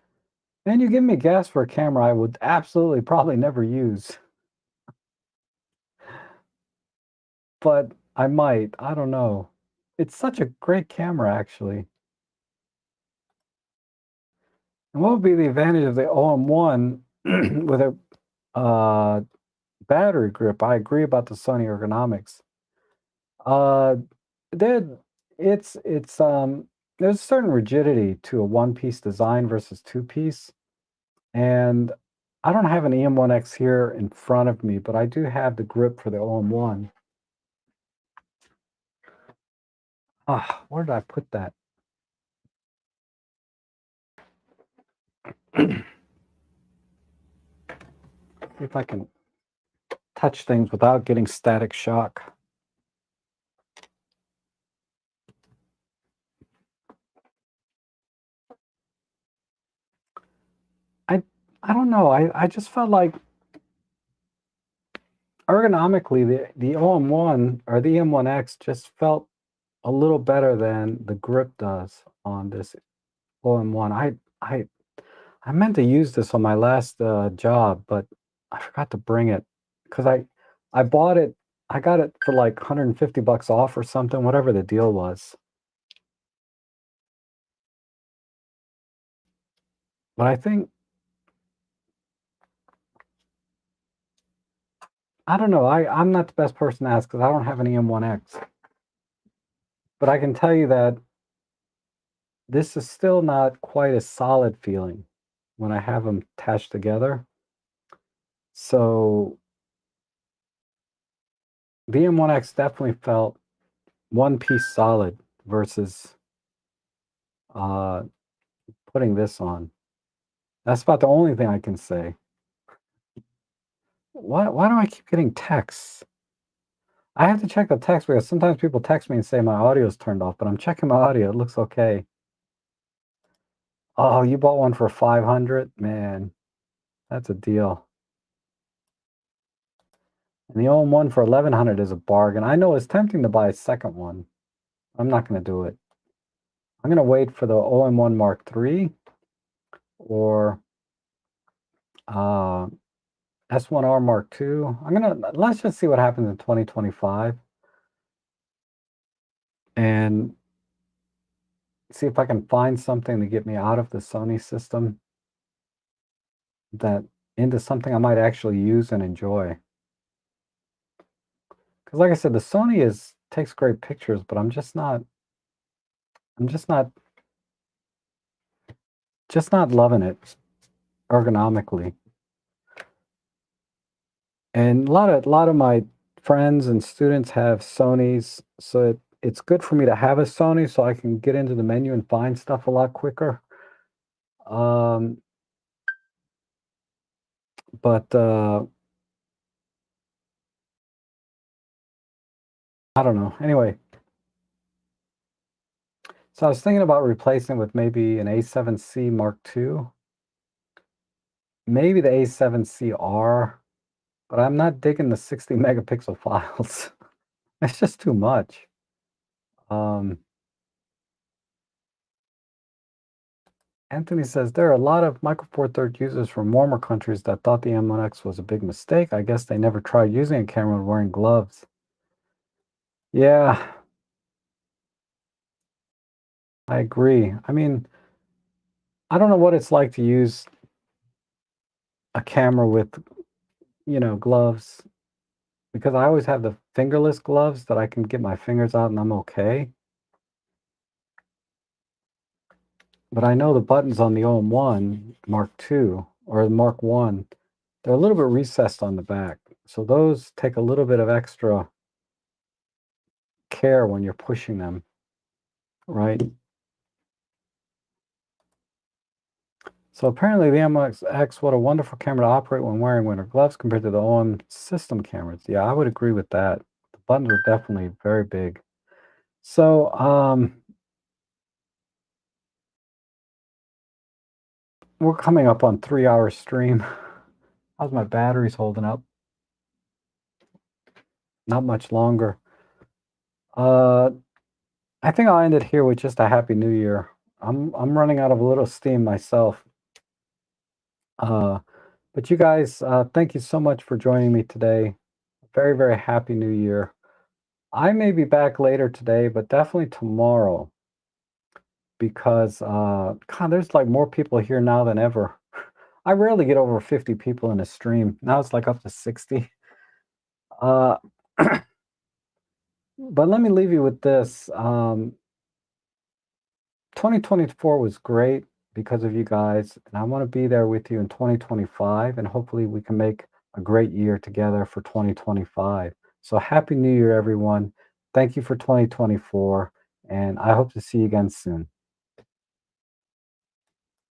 And you give me gas for a camera I would absolutely probably never use, but I might. I don't know. It's such a great camera, actually. And what would be the advantage of the OM1 with a uh, battery grip? I agree about the Sony ergonomics. Uh, there, there's a certain rigidity to a one-piece design versus two-piece, and I don't have an EM1X here in front of me, but I do have the grip for the OM1. Ah, where did I put that? See if I can touch things without getting static shock. I I don't know. I just felt like ergonomically the OM1 or the M1X just felt a little better than the grip does on this OM1. I meant to use this on my last job, but I forgot to bring it because I bought it. I got it for like 150 bucks off or something, whatever the deal was. But I think I don't know. I'm not the best person to ask because I don't have an EM1X. But I can tell you that this is still not quite a solid feeling when I have them attached together. So the M1X definitely felt one piece solid versus uh, putting this on. That's about the only thing I can say. Why do I keep getting texts? I have to check the text because sometimes people text me and say my audio is turned off, but I'm checking my audio. It looks okay. Oh, you bought one for 500? Man, that's a deal. And the old one for 1100 is a bargain. I know it's tempting to buy a second one. I'm not going to do it. I'm going to wait for the OM1 Mark III or uh, S1R Mark II. Let's just see what happens in 2025 and see if I can find something to get me out of the Sony system that into something I might actually use and enjoy. Because like I said, the Sony is takes great pictures, but I'm just not loving it ergonomically. And a lot of my friends and students have Sonys, so it's good for me to have a Sony so I can get into the menu and find stuff a lot quicker. Um, but I don't know. Anyway, so I was thinking about replacing with maybe an A7C Mark II, maybe the A7CR, but I'm not digging the 60 megapixel files. It's just too much. Um, Anthony says there are a lot of Micro Four Third users from warmer countries that thought the M1X was a big mistake. I guess they never tried using a camera when wearing gloves. Yeah, I agree. I mean, I don't know what it's like to use a camera with, gloves because I always have the fingerless gloves that I can get my fingers out and I'm okay. But I know the buttons on the OM1 Mark II or the Mark 1, they're a little bit recessed on the back. So those take a little bit of extra care when you're pushing them, right? So apparently the MX, what a wonderful camera to operate when wearing winter gloves compared to the OM system cameras. Yeah, I would agree with that. The buttons are definitely very big. So we're coming up on 3 hour stream. How's my batteries holding up? Not much longer. Uh, I think I'll end it here with just a happy new year. I'm running out of a little steam myself. Uh, but you guys, thank you so much for joining me today. Very, very happy new year. I may be back later today, but definitely tomorrow because God, there's like more people here now than ever. I rarely get over 50 people in a stream. Now it's like up to 60. Uh, but let me leave you with this. 2024 was great because of you guys, and I want to be there with you in 2025, and hopefully we can make a great year together for 2025. So happy New Year, everyone. Thank you for 2024, and I hope to see you again soon.